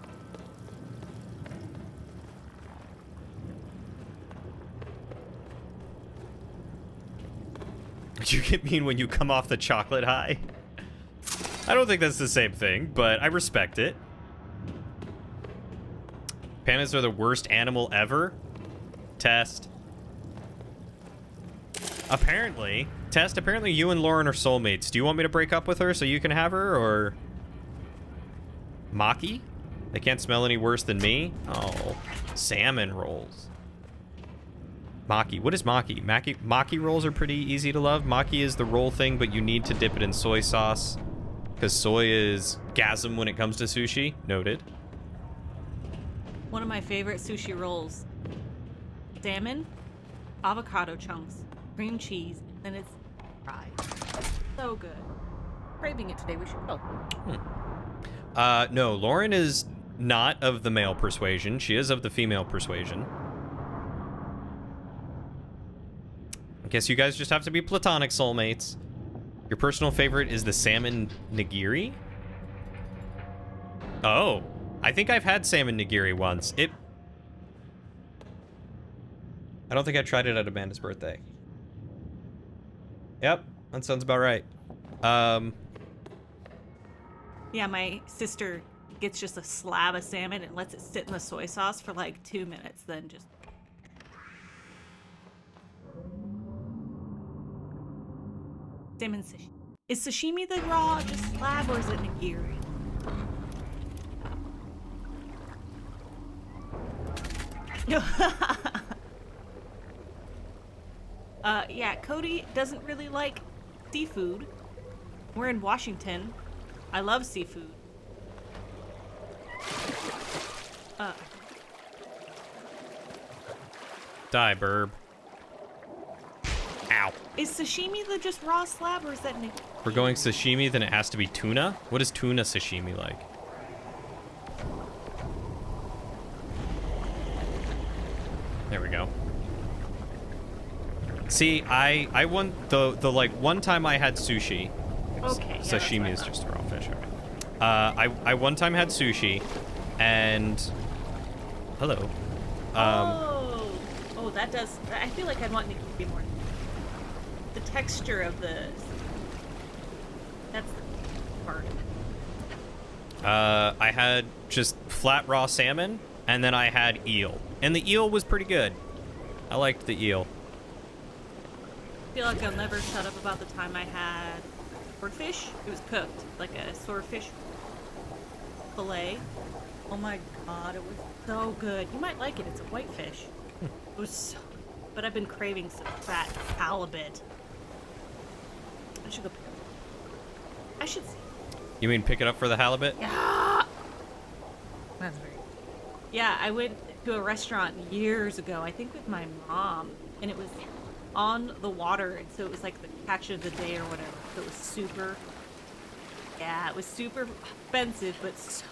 You get mean when you come off the chocolate high? I don't think that's the same thing, but I respect it. Pandas are the worst animal ever? Test. Apparently. Test, apparently you and Lauren are soulmates. Do you want me to break up with her so you can have her, or... Maki? They can't smell any worse than me? Oh, salmon rolls. Maki. What is Maki? Maki rolls are pretty easy to love. Maki is the roll thing, but you need to dip it in soy sauce. Because soy is gasm when it comes to sushi. Noted. One of my favorite sushi rolls. Salmon, avocado chunks, cream cheese, and it's fried. So good. Craving it today. We should go. No, Lauren is not of the male persuasion. She is of the female persuasion. I guess you guys just have to be platonic soulmates. Your personal favorite is the salmon nigiri? Oh, I think I've had salmon nigiri once. I don't think I tried it at Amanda's birthday. Yep, that sounds about right. Yeah, my sister gets just a slab of salmon and lets it sit in the soy sauce for like 2 minutes, then just... Salmon sashimi. Is sashimi the raw just slab, or is it nigiri? Yeah, Cody doesn't really like seafood. We're in Washington. I love seafood. Die, burb. Ow. Is sashimi the just raw slab, or is that nigiri? We're going sashimi, then it has to be tuna? What is tuna sashimi like? There we go. See, I want the like one time I had sushi. Okay. Sashimi is just raw fish. Okay. I one time had sushi, and hello. Oh, that does. I feel like I'd want nigiri more. The texture of the. That's the part. I had just flat raw salmon, and then I had eel, and the eel was pretty good. I liked the eel. I feel like I'll never shut up about the time I had swordfish. It was cooked, like a swordfish fillet. Oh my god, it was so good. You might like it. It's a whitefish. It was so... But I've been craving some fat halibut. I should go pick it up. I should see. You mean pick it up for the halibut? Yeah. That's very... Yeah, I went to a restaurant years ago, I think with my mom, and it was on the water, and so it was like the catch of the day or whatever. So it was super... Yeah, it was super expensive, but so...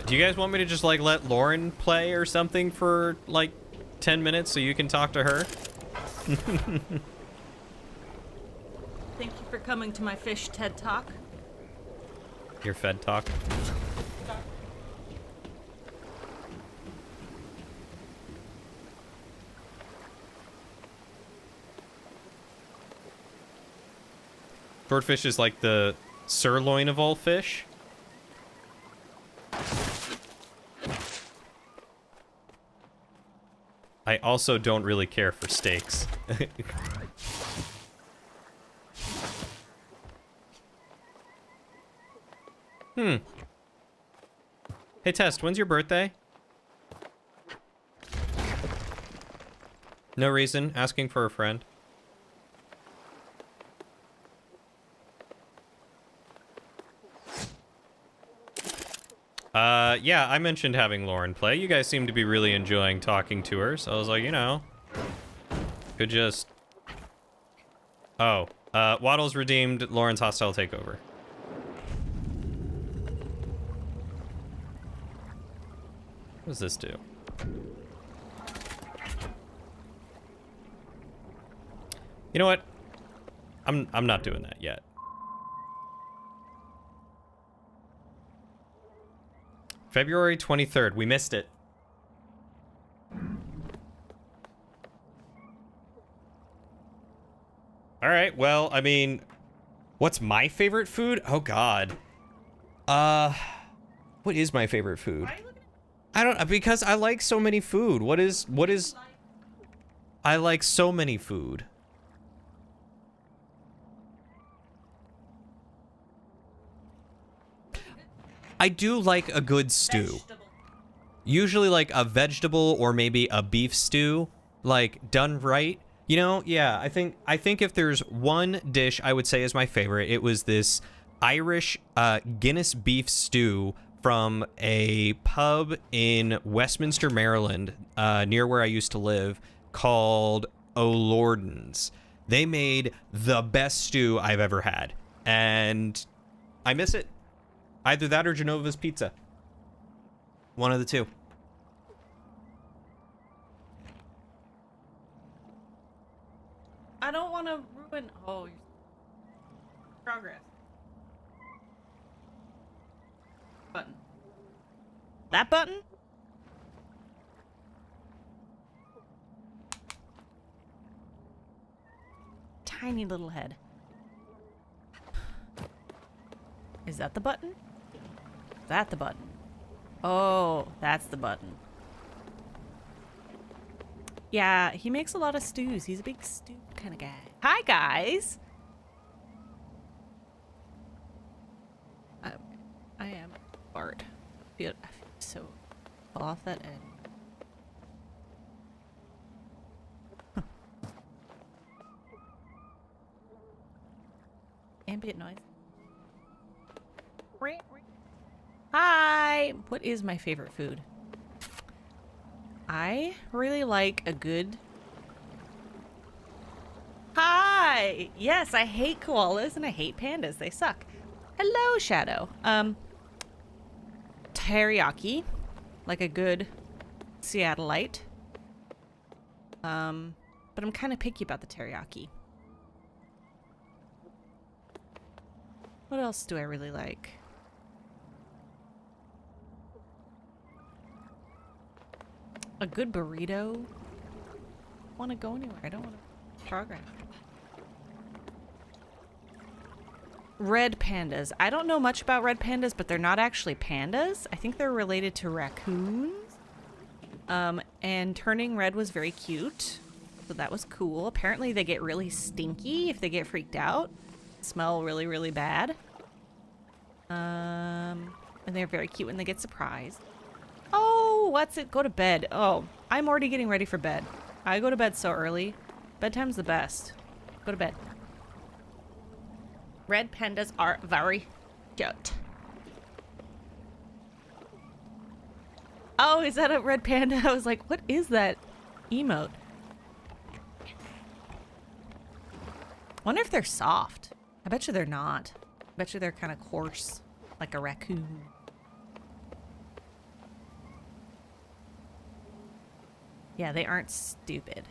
Do you guys want me to just like let Lauren play or something for like 10 minutes so you can talk to her? Thank you for coming to my fish TED Talk. Your Fed talk. Swordfish is like the sirloin of all fish. I also don't really care for steaks. Hey, Test, when's your birthday? No reason, asking for a friend. Yeah, I mentioned having Lauren play. You guys seem to be really enjoying talking to her, so I was like, you know, could just... Oh, Waddles redeemed Lauren's hostile takeover. What does this do? You know what? I'm not doing that yet. February 23rd. We missed it. All right. Well, I mean, what's my favorite food? Oh God. What is my favorite food? I don't, because I like so many food. What is I like so many food. I do like a good stew. Vegetable. Usually like a vegetable or maybe a beef stew, like done right. You know, yeah, I think if there's one dish I would say is my favorite, it was this Irish Guinness beef stew from a pub in Westminster, Maryland, near where I used to live, called O'Lordan's. They made the best stew I've ever had, and I miss it. Either that or Genova's Pizza. One of the two. I don't want to ruin. Oh, progress. Button. That button? Tiny little head. Is that the button? Is that the button? Oh, that's the button. Yeah, he makes a lot of stews. He's a big stew kind of guy. Hi, guys. I am bored. I feel so fall off that edge. Ambient noise. Hi! What is my favorite food? I really like a good... Hi! Yes, I hate koalas and I hate pandas. They suck. Hello, Shadow. Teriyaki. Like a good Seattleite. But I'm kind of picky about the teriyaki. What else do I really like? A good burrito. I want to go anywhere. I don't want to progress. Red pandas. I don't know much about red pandas, but they're not actually pandas. I think they're related to raccoons. And turning red was very cute. So that was cool. Apparently they get really stinky if they get freaked out. Smell really, really bad. And they're very cute when they get surprised. Oh, what's it? Go to bed. Oh, I'm already getting ready for bed. I go to bed so early. Bedtime's the best. Go to bed. Red pandas are very cute. Oh, is that a red panda? I was like, what is that emote? Wonder if they're soft. I bet you they're not. I bet you they're kind of coarse, like a raccoon. Yeah, they aren't stupid.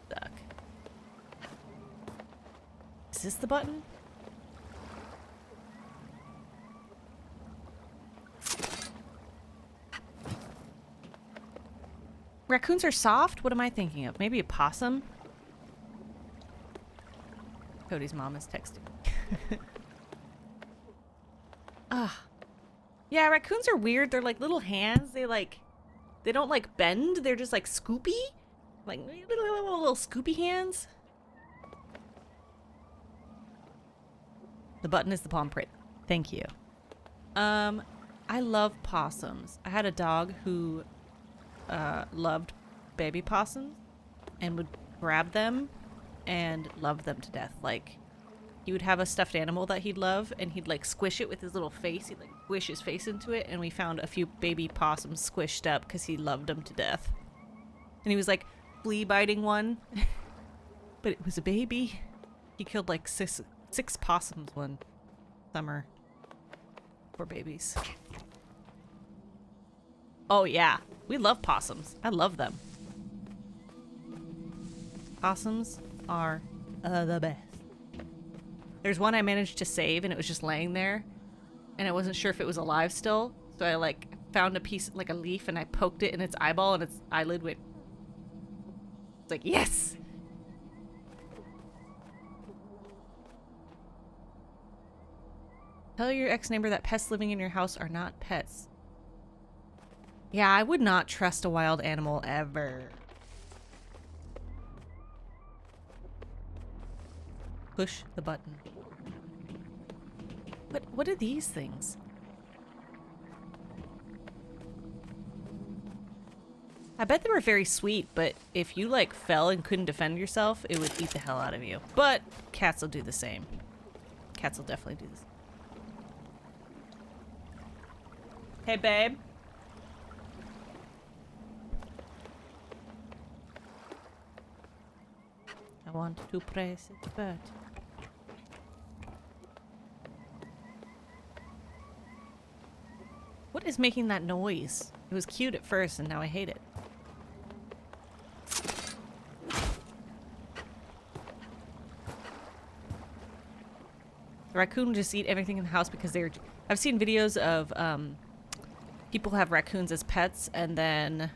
Suck. Is this the button? Raccoons are soft? What am I thinking of? Maybe a possum? Cody's mom is texting. Ah. Yeah, raccoons are weird. They're like little hands. They like They don't like bend, they're just like scoopy. Like little scoopy hands. The button is the palm print. Thank you. I love possums. I had a dog who loved baby possums and would grab them and love them to death. Like, he would have a stuffed animal that he'd love, and he'd like squish it with his little face. He'd like squish his face into it, and we found a few baby possums squished up because he loved them to death. And he was like flea biting one, but it was a baby. He killed like six possums one summer. Poor babies. Oh yeah, we love possums. I love them. Possums are the best. There's one I managed to save, and it was just laying there, and I wasn't sure if it was alive still, so I like found a piece, like a leaf, and I poked it in its eyeball, and its eyelid went. It's like, yes! Tell your ex-neighbor that pests living in your house are not pets. Yeah, I would not trust a wild animal ever. Push the button. What are these things? I bet they were very sweet, but if you like fell and couldn't defend yourself, it would eat the hell out of you. But cats will do the same. Cats will definitely do this. Hey, babe. I want to press it, but... What is making that noise? It was cute at first, and now I hate it. The raccoon will just eat everything in the house because they're... I've seen videos of people have raccoons as pets, and then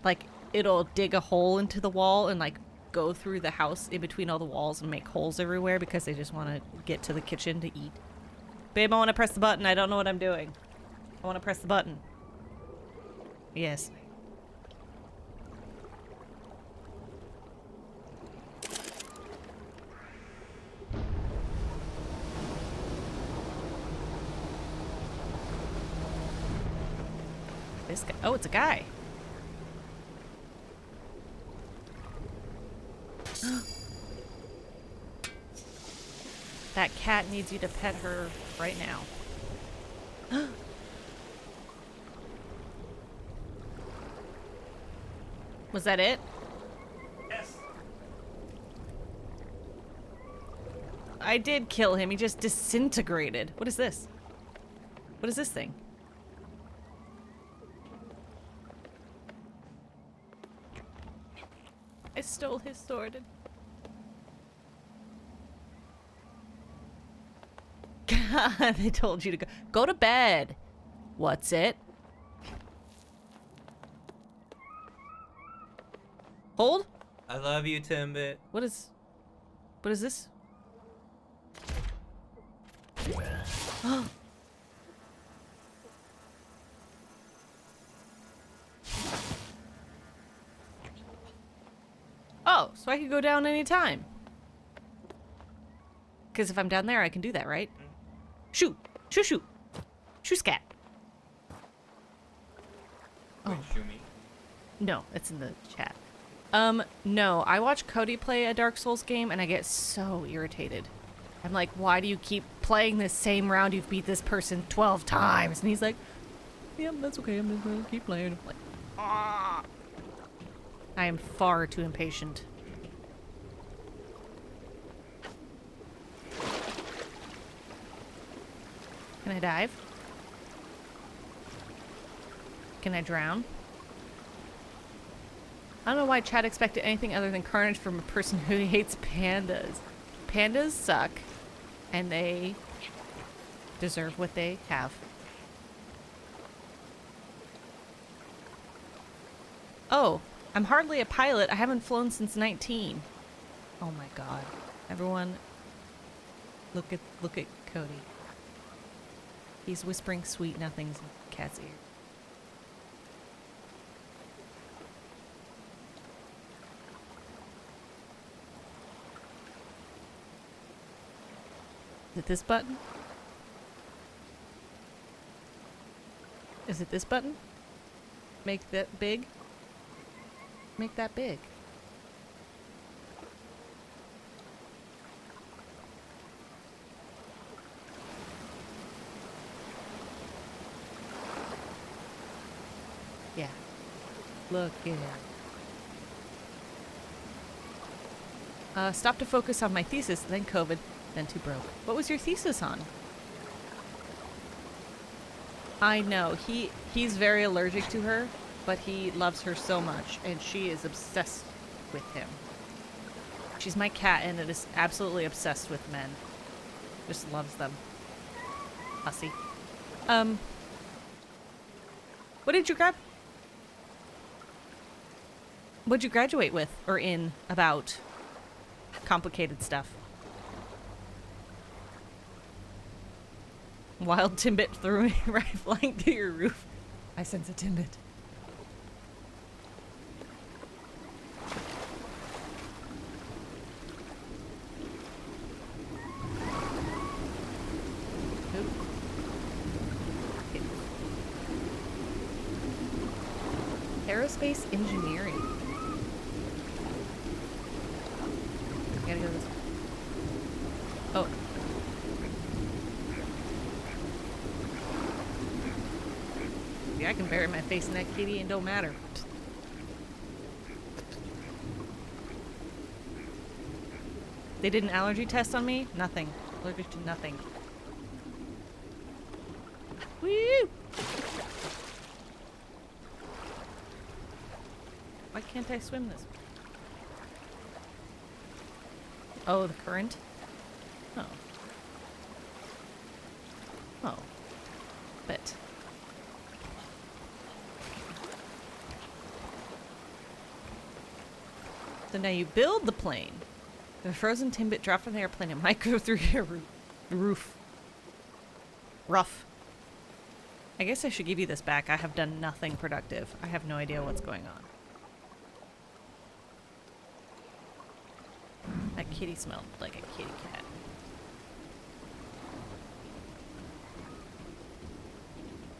like it'll dig a hole into the wall and like go through the house in between all the walls and make holes everywhere because they just want to get to the kitchen to eat. Babe, I want to press the button. I don't know what I'm doing. I want to press the button. Yes. This guy. Oh, it's a guy. That cat needs you to pet her right now. Was that it? Yes. I did kill him. He just disintegrated. What is this? What is this thing? I stole his sword. God, they told you to go to bed. What's it? Hold. I love you, Timbit. What is this? Oh, so I could go down anytime. Because if I'm down there, I can do that, right? Shoot! Shoot, shoot! Shoot, scat! Wait, shoot me. No, it's in the chat. No, I watch Cody play a Dark Souls game and I get so irritated. I'm like, why do you keep playing this same round? You've beat this person 12 times. And he's like, yeah, that's okay. I'm just gonna keep playing. I'm like, ah. I am far too impatient. Can I dive? Can I drown? I don't know why Chad expected anything other than carnage from a person who hates pandas. Pandas suck, and they deserve what they have. Oh, I'm hardly a pilot. I haven't flown since 19. Oh my god. Everyone, look at Cody. He's whispering sweet nothings in Cat's ear. it this button? Is it this button? Make that big? Make that big. Yeah. Look at it. Stop to focus on my thesis, then COVID, then too broke. What was your thesis on? I know, he's very allergic to her, but he loves her so much, and she is obsessed with him. She's my cat, and it is absolutely obsessed with men. Just loves them. Hussy. What did you grab? What'd you graduate with, or in, about? Complicated stuff. Wild Timbit threw me right flying through your roof. I sense a Timbit. Oop. Okay. Aerospace engineering. I gotta go this way. Oh. Yeah, I can bury my face in that kitty and don't matter. They did an allergy test on me? Nothing. Allergic to nothing. Woo! Why can't I swim this? Oh, the current? Oh. Oh. Bet. So now you build the plane. The frozen Timbit dropped from the airplane and might go through your roof. Rough. I guess I should give you this back. I have done nothing productive. I have no idea what's going on. That kitty smelled like a kitty cat.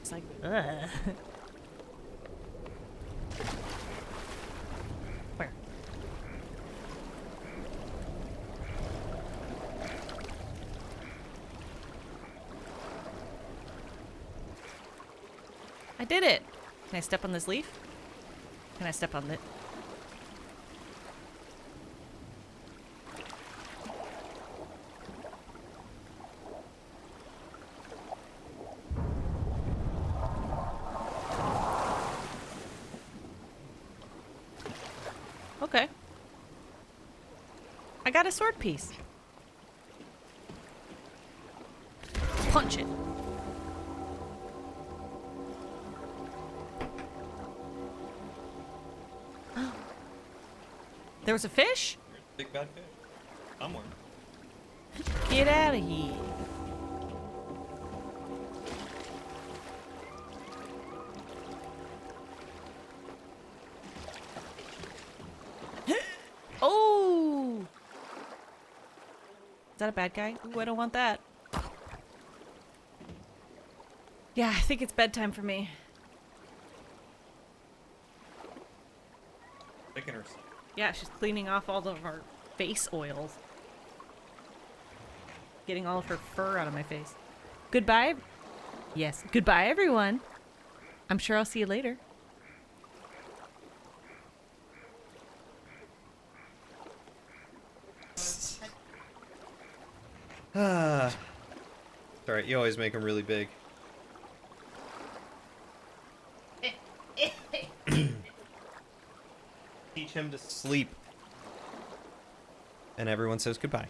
It's like, ugh. Where? I did it! Can I step on this leaf? Can I step on it? Okay. I got a sword piece. Punch it. There was a fish? Big bad fish. Somewhere. Get out of here. Oh! Is that a bad guy? Ooh, I don't want that. Yeah, I think it's bedtime for me. Picking herself. Yeah, she's cleaning off all of our face oils. Getting all of her fur out of my face. Goodbye. Yes, goodbye everyone. I'm sure I'll see you later. Ah. Alright, you always make them really big. Teach him to sleep. And everyone says goodbye.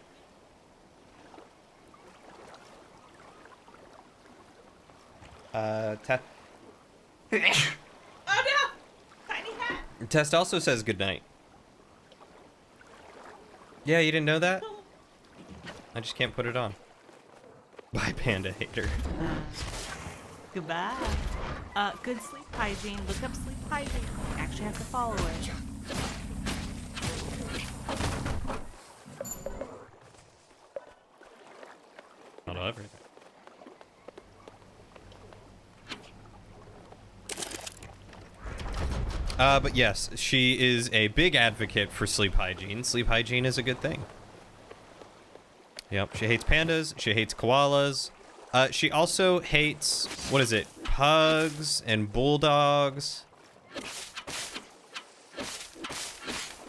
Test. Oh no! Tiny hat! Test also says goodnight. Yeah, you didn't know that? I just can't put it on. Bye, Panda Hater. Goodbye. Good sleep hygiene. Look up sleep hygiene. You actually have to follow it. love everything. But yes, she is a big advocate for sleep hygiene. Sleep hygiene is a good thing. Yep, she hates pandas, she hates koalas. She also hates, what is it, pugs and bulldogs.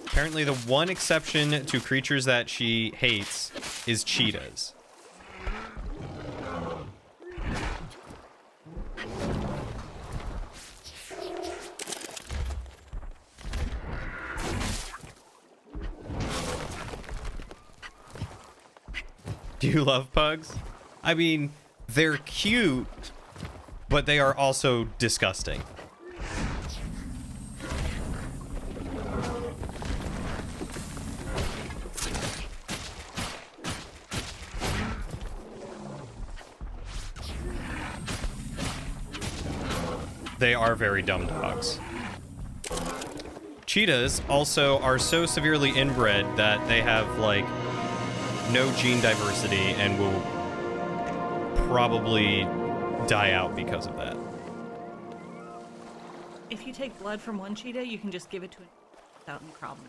Apparently the one exception to creatures that she hates is cheetahs. Do you love pugs? I mean, they're cute, but they are also disgusting. They are very dumb dogs. Cheetahs also are so severely inbred that they have, like, no gene diversity and will probably die out because of that. If you take blood from one cheetah, you can just give it to it without any problem.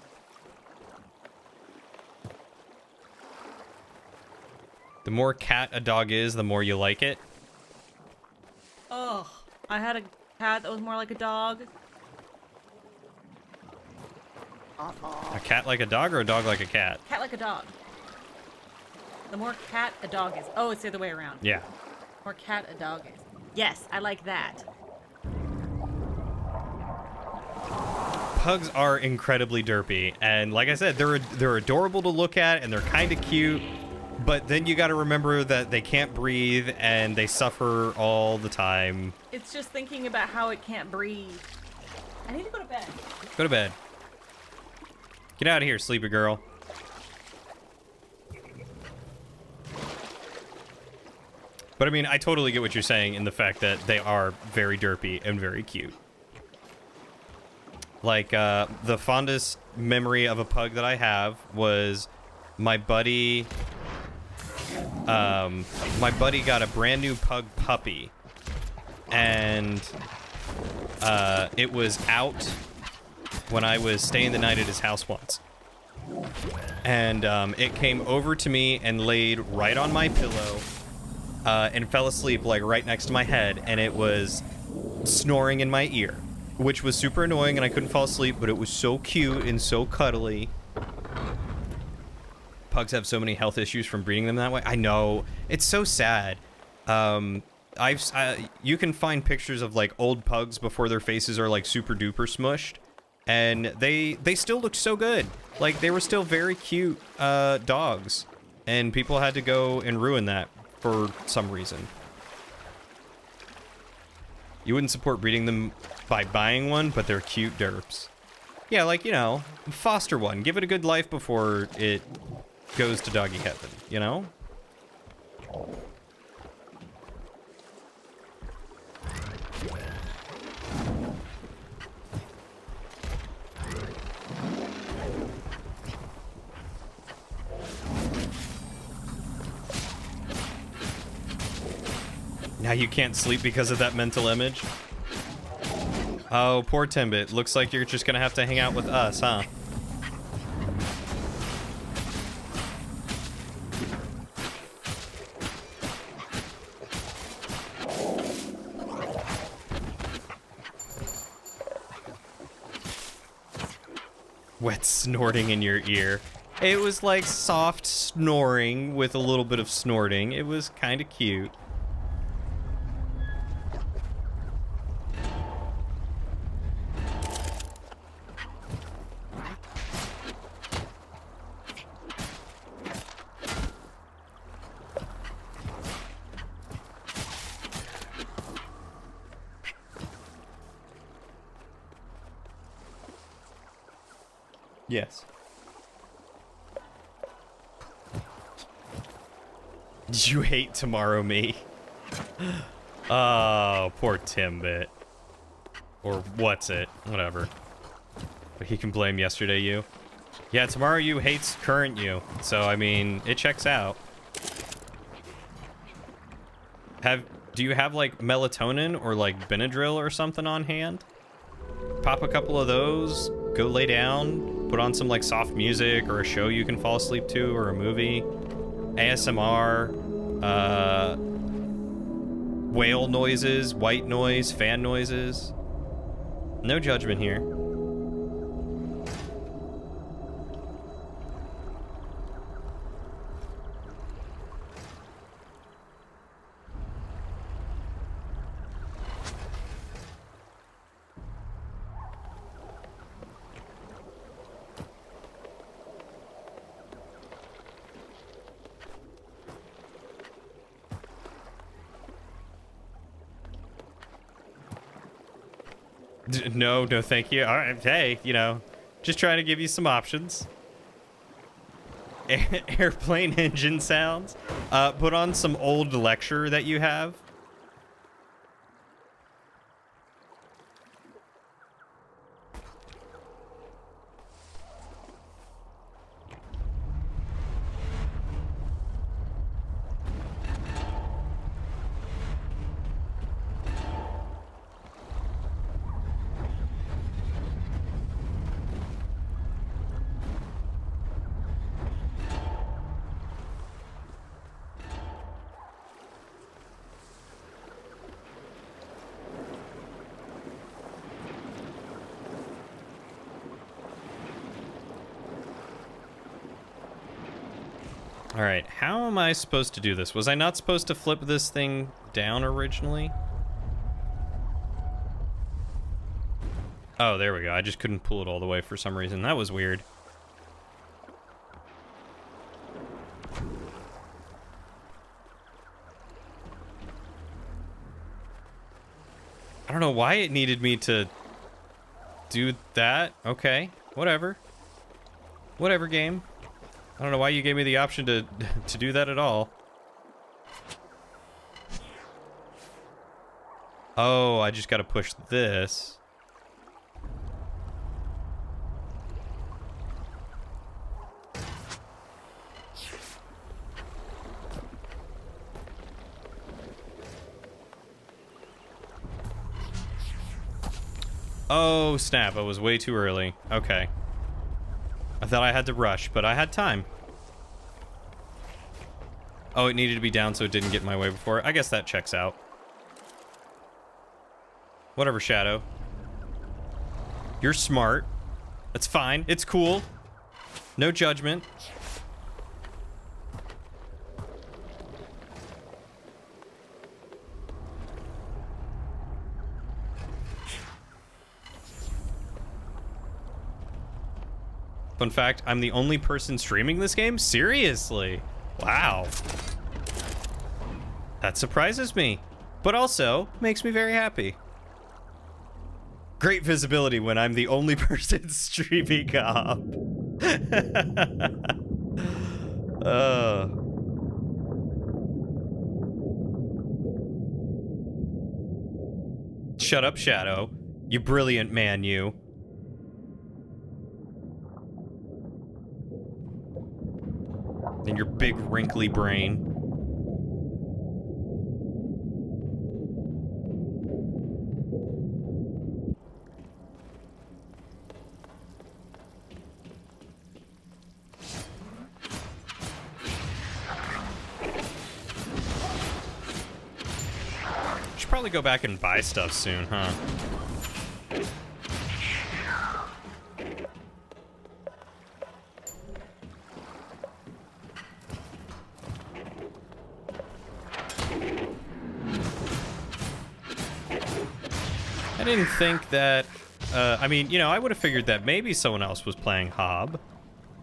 The more cat a dog is, the more you like it. Oh, I had a cat that was more like a dog. A cat like a dog or a dog like a cat? Cat like a dog. The more cat a dog is. Oh, it's the other way around. Yeah. The more cat a dog is. Yes, I like that. Pugs are incredibly derpy, and like I said, they're adorable to look at, and they're kind of cute. But then you got to remember that they can't breathe, and they suffer all the time. It's just thinking about how it can't breathe. I need to go to bed. Go to bed. Get out of here, sleepy girl. But I mean, I totally get what you're saying in the fact that they are very derpy and very cute. Like, the fondest memory of a pug that I have was my buddy... my buddy got a brand new pug puppy. And, it was out when I was staying the night at his house once. And, it came over to me and laid right on my pillow. And fell asleep, like, right next to my head, and it was snoring in my ear, which was super annoying, and I couldn't fall asleep, but it was so cute and so cuddly. Pugs have so many health issues from breeding them that way. I know. It's so sad. You can find pictures of, like, old pugs before their faces are, like, super duper smushed, and they still look so good. Like, they were still very cute dogs, and people had to go and ruin that for some reason. You wouldn't support breeding them by buying one, but they're cute derps. Yeah, like, you know, foster one. Give it a good life before it goes to doggy heaven, you know? Now you can't sleep because of that mental image? Oh, poor Timbit. Looks like you're just gonna have to hang out with us, huh? Wet snorting in your ear. It was like soft snoring with a little bit of snorting. It was kind of cute. Yes. You hate Tomorrow Me. Oh, poor Timbit. Or what's it? Whatever. But he can blame yesterday you. Yeah, Tomorrow You hates current you. So, I mean, it checks out. Do you have like melatonin or like Benadryl or something on hand? Pop a couple of those, go lay down, put on some like soft music or a show you can fall asleep to or a movie. ASMR, whale noises, white noise, fan noises. No judgment here. No, thank you. All right, hey, you know, just trying to give you some options. Airplane engine sounds. Put on some old lecture that you have. All right, how am I supposed to do this? Was I not supposed to flip this thing down originally? Oh, there we go. I just couldn't pull it all the way for some reason. That was weird. I don't know why it needed me to do that. Okay, whatever. Whatever, game. I don't know why you gave me the option to do that at all. Oh, I just gotta push this. Oh, snap. I was way too early. Okay. I thought I had to rush, but I had time. Oh, it needed to be down so it didn't get in my way before. I guess that checks out. Whatever, Shadow. You're smart. That's fine. It's cool. No judgment. Fun fact, I'm the only person streaming this game? Seriously? Wow. That surprises me, but also makes me very happy. Great visibility when I'm the only person streaming Hob. Shut up, Shadow. You brilliant man, you. And your big wrinkly brain. Should probably go back and buy stuff soon, huh? I didn't think that, I mean, you know, I would have figured that maybe someone else was playing Hob.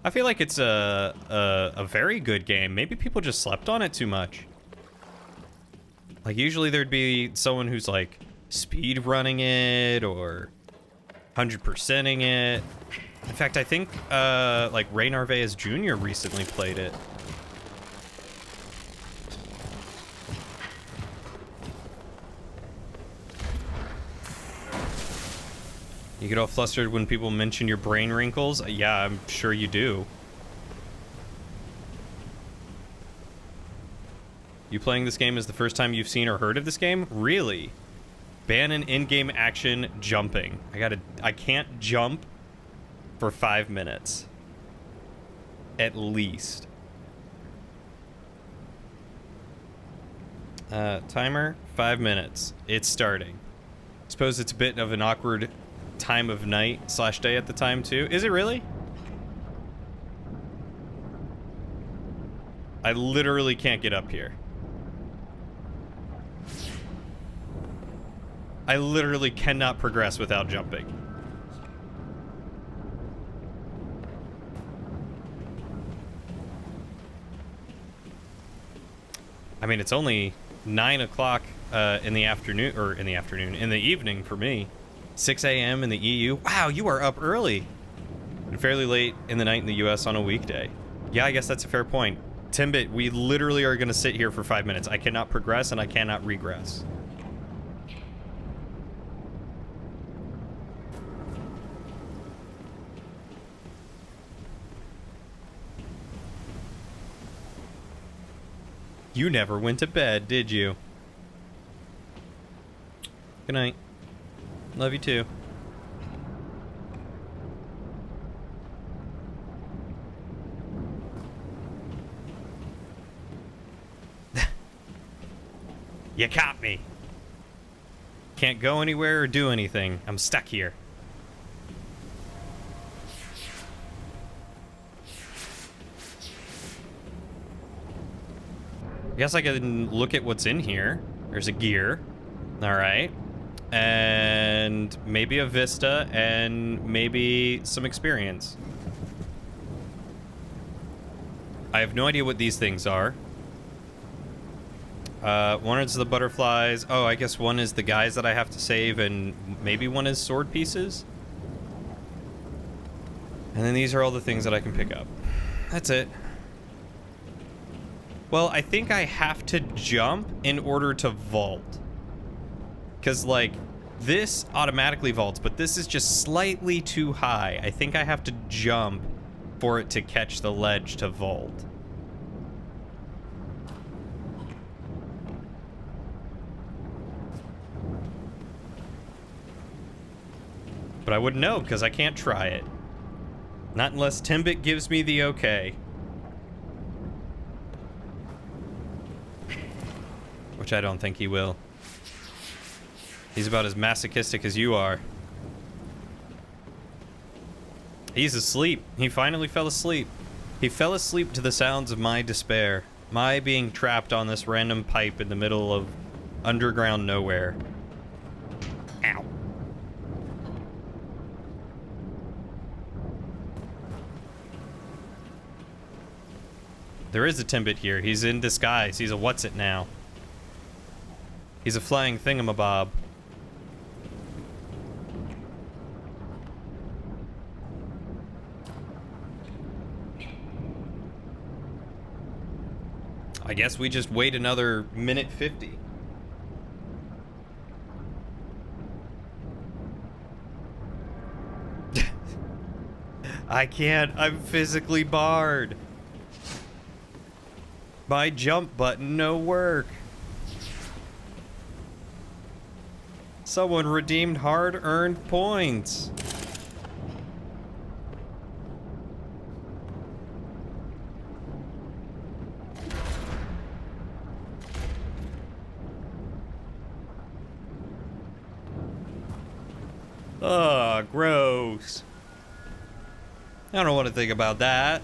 I feel like it's a very good game. Maybe people just slept on it too much. Like, usually there'd be someone who's, like, speed running it or 100%ing it. In fact, I think, like, Ray Narvaez Jr. recently played it. You get all flustered when people mention your brain wrinkles? Yeah, I'm sure you do. You playing this game is the first time you've seen or heard of this game? Really? Ban an in-game action jumping. I can't jump for 5 minutes. At least. Timer, 5 minutes. It's starting. Suppose it's a bit of an awkward time of night / day at the time too. Is it really? I literally can't get up here. I literally cannot progress without jumping. I mean, it's only 9 o'clock in the afternoon, or in the evening for me. 6 a.m. in the EU. Wow, you are up early. And fairly late in the night in the US on a weekday. Yeah, I guess that's a fair point. Timbit, we literally are going to sit here for 5 minutes. I cannot progress and I cannot regress. You never went to bed, did you? Good night. Love you too. You caught me. Can't go anywhere or do anything. I'm stuck here. I guess I can look at what's in here. There's a gear. All right. And maybe a vista and maybe some experience. I have no idea what these things are. One is the butterflies. Oh, I guess one is the guys that I have to save, and maybe one is sword pieces. And then these are all the things that I can pick up. That's it. Well, I think I have to jump in order to vault. Because, like, this automatically vaults, but this is just slightly too high. I think I have to jump for it to catch the ledge to vault. But I wouldn't know, because I can't try it. Not unless Timbit gives me the okay. Which I don't think he will. He's about as masochistic as you are. He's asleep. He finally fell asleep. He fell asleep to the sounds of my despair. My being trapped on this random pipe in the middle of underground nowhere. Ow. There is a Timbit here. He's in disguise. He's a what's-it now. He's a flying thingamabob. I guess we just wait another minute 50. I can't. I'm physically barred. My jump button no work. Someone redeemed hard-earned points. Ugh, gross. I don't know what to think about that.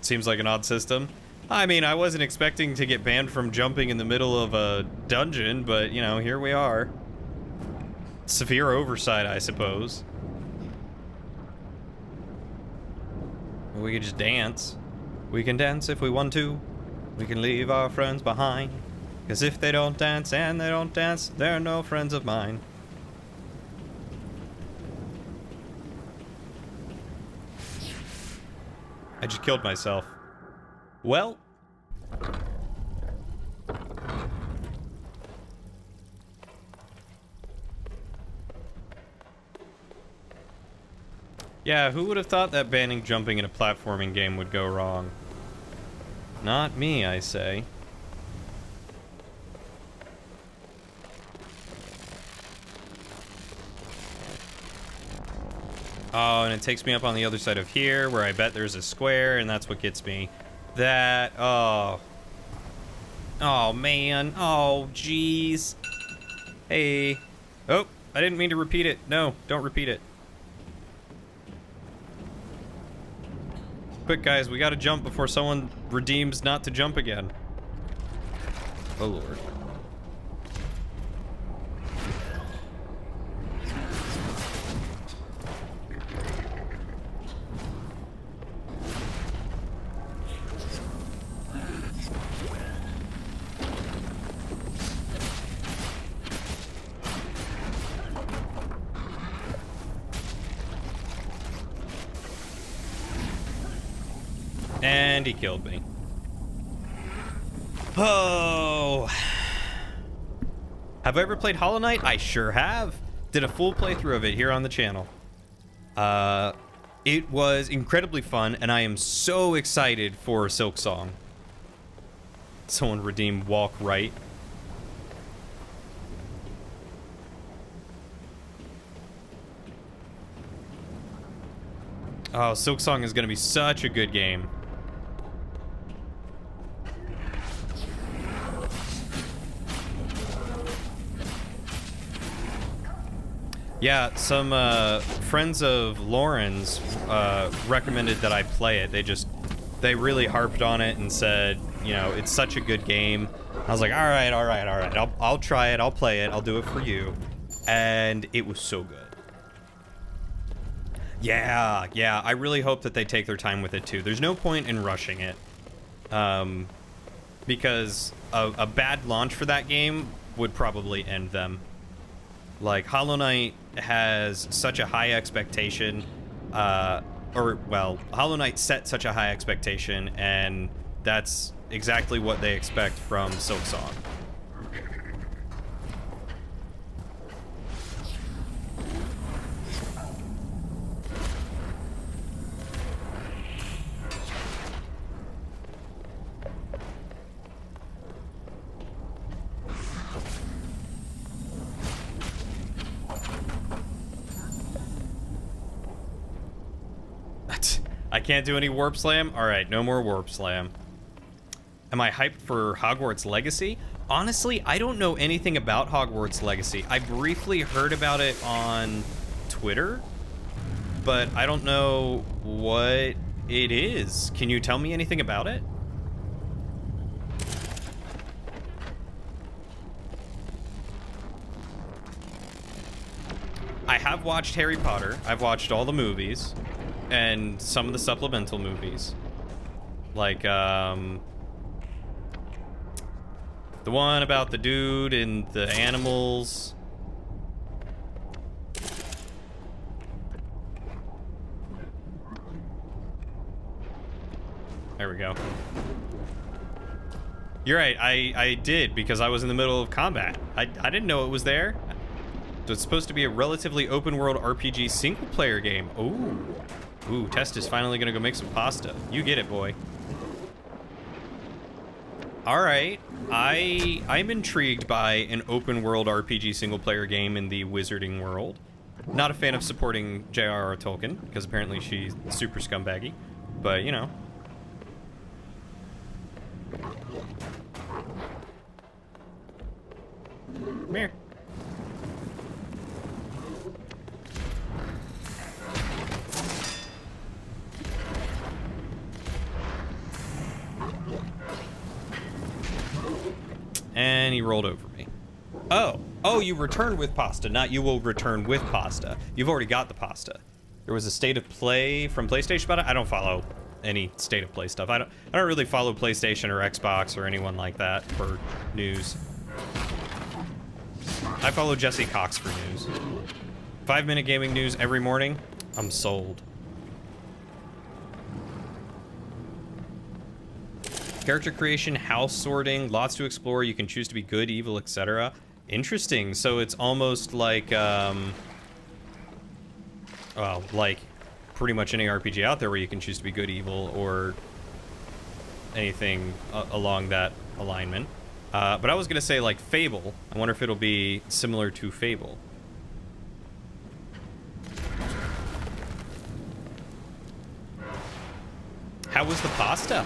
Seems like an odd system. I mean, I wasn't expecting to get banned from jumping in the middle of a dungeon, but, you know, here we are. Severe oversight, I suppose. We could just dance. We can dance if we want to. We can leave our friends behind. 'Cause if they don't dance and they don't dance, they're no friends of mine. I just killed myself. Well. Yeah, who would have thought that banning jumping in a platforming game would go wrong? Not me, I say. Oh, and it takes me up on the other side of here, where I bet there's a square, and that's what gets me. That, oh. Oh, man. Oh, jeez. Hey. Oh, I didn't mean to repeat it. No, don't repeat it. Quick, guys, we gotta jump before someone redeems not to jump again. Oh, Lord. And he killed me. Oh. Have I ever played Hollow Knight? I sure have. Did a full playthrough of it here on the channel. It was incredibly fun, and I am so excited for Silksong. Someone redeem Walk Right. Oh, Silksong is going to be such a good game. Yeah, some friends of Lauren's recommended that I play it. They really harped on it and said, you know, it's such a good game. I was like, all right. I'll try it. I'll play it. I'll do it for you. And it was so good. Yeah. I really hope that they take their time with it too. There's no point in rushing it, because a bad launch for that game would probably end them. Like, Hollow Knight has such a high expectation, Hollow Knight set such a high expectation, and that's exactly what they expect from Silksong. I can't do any Warp Slam? Alright, no more Warp Slam. Am I hyped for Hogwarts Legacy? Honestly, I don't know anything about Hogwarts Legacy. I briefly heard about it on Twitter, but I don't know what it is. Can you tell me anything about it? I have watched Harry Potter. I've watched all the movies. And some of the supplemental movies. Like, the one about the dude and the animals. There we go. You're right, I did, because I was in the middle of combat. I didn't know it was there. So it's supposed to be a relatively open-world RPG single-player game. Ooh, Test is finally gonna go make some pasta. You get it, boy. Alright, I'm intrigued by an open-world RPG single-player game in the wizarding world. Not a fan of supporting J.R.R. Tolkien, because apparently she's super scumbaggy. But, you know. Come here. And he rolled over me. Oh, you returned with pasta, not you will return with pasta. You've already got the pasta. There was a state of play from PlayStation about it. I don't follow any state of play stuff. I don't really follow PlayStation or Xbox or anyone like that for news. I follow Jesse Cox for news. 5-minute gaming news every morning. I'm sold. Character creation, house sorting, lots to explore. You can choose to be good, evil, etc. Interesting. So it's almost like, well, like pretty much any RPG out there where you can choose to be good, evil, or anything along that alignment. But I was gonna say like Fable. I wonder if it'll be similar to Fable. How was the pasta?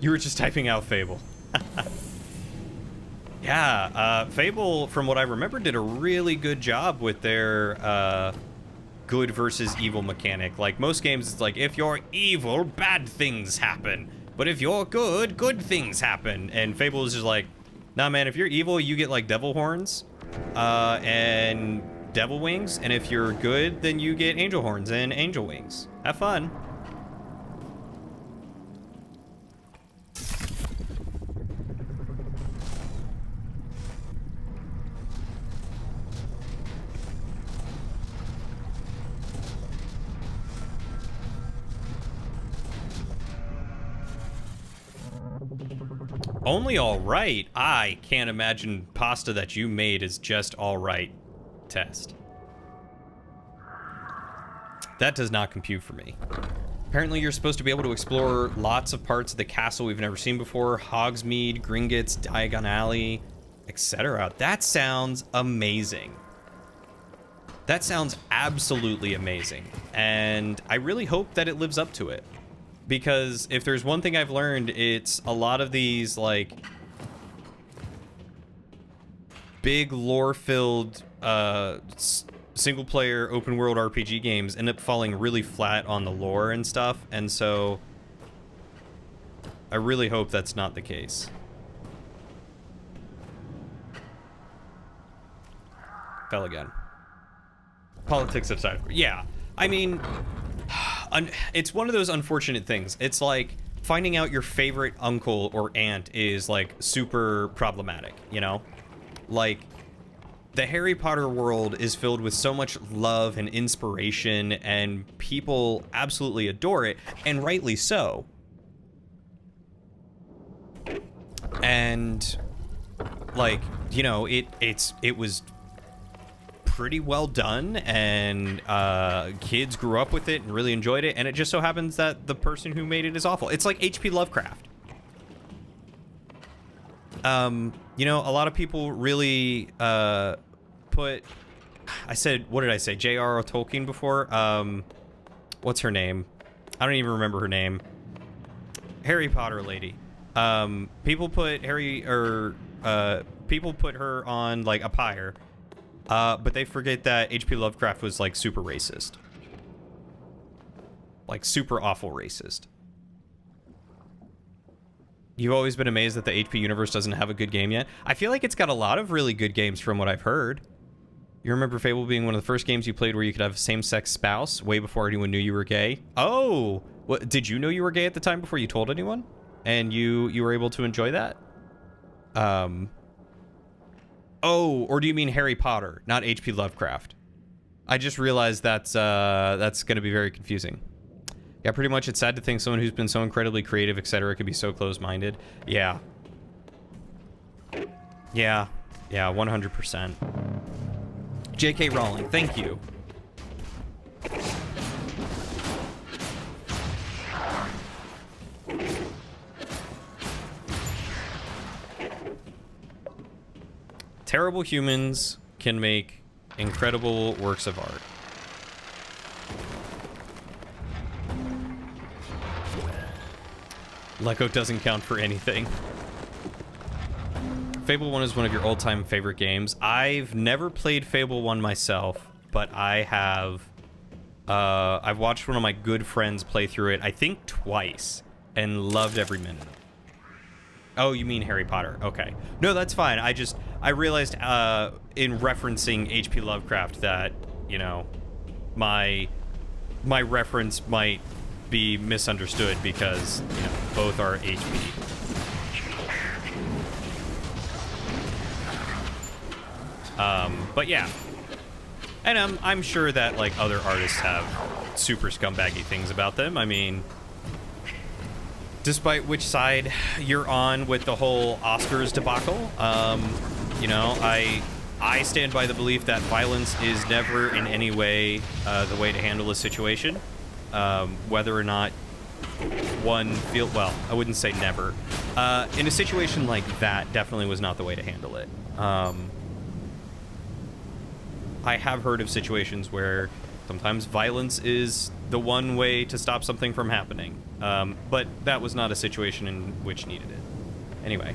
You were just typing out Fable. Yeah, Fable, from what I remember, did a really good job with their good versus evil mechanic. Like, most games, it's like, if you're evil, bad things happen. But if you're good, good things happen. And Fable is just like, nah, man, if you're evil, you get, like, devil horns and devil wings. And if you're good, then you get angel horns and angel wings. Have fun. Only all right? I can't imagine pasta that you made is just all right. Test. That does not compute for me. Apparently you're supposed to be able to explore lots of parts of the castle we've never seen before. Hogsmeade, Gringotts, Diagon Alley, etc. That sounds amazing. That sounds absolutely amazing. And I really hope that it lives up to it. Because if there's one thing I've learned, it's a lot of these, like, big lore-filled single-player open-world RPG games end up falling really flat on the lore and stuff, and so I really hope that's not the case. Fell again. Politics aside. Yeah, I mean... it's one of those unfortunate things. It's like finding out your favorite uncle or aunt is like super problematic, you know? Like, the Harry Potter world is filled with so much love and inspiration, and people absolutely adore it, and rightly so. And like, you know, it was pretty well done, and kids grew up with it and really enjoyed it, and it just so happens that the person who made it is awful. It's like H.P. Lovecraft. You know, a lot of people really what did I say, J.R.R. Tolkien before? What's her name? I don't even remember her name. Harry Potter lady. People put her on like a pyre. But they forget that H.P. Lovecraft was, like, super racist. Like, super awful racist. You've always been amazed that the HP universe doesn't have a good game yet? I feel like it's got a lot of really good games from what I've heard. You remember Fable being one of the first games you played where you could have a same-sex spouse way before anyone knew you were gay? Oh! What, did you know you were gay at the time before you told anyone? And you were able to enjoy that? Oh, or do you mean Harry Potter, not H.P. Lovecraft? I just realized that's going to be very confusing. Yeah, pretty much it's sad to think someone who's been so incredibly creative, etc., could be so close-minded. Yeah. Yeah. Yeah, 100%. J.K. Rowling, thank you. Terrible humans can make incredible works of art. Lego doesn't count for anything. Fable 1 is one of your all-time favorite games. I've never played Fable 1 myself, but I have... I've watched one of my good friends play through it, I think twice, and loved every minute. Oh, you mean Harry Potter. Okay. No, that's fine. I realized in referencing H.P. Lovecraft that, you know, my reference might be misunderstood because, you know, both are H.P. But yeah. And I'm sure that, like, other artists have super scumbaggy things about them. I mean... Despite which side you're on with the whole Oscars debacle, you know, I stand by the belief that violence is never in any way the way to handle a situation. Whether or not one well, I wouldn't say never. In a situation like that, definitely was not the way to handle it. I have heard of situations where sometimes violence is the one way to stop something from happening. But that was not a situation in which needed it. Anyway.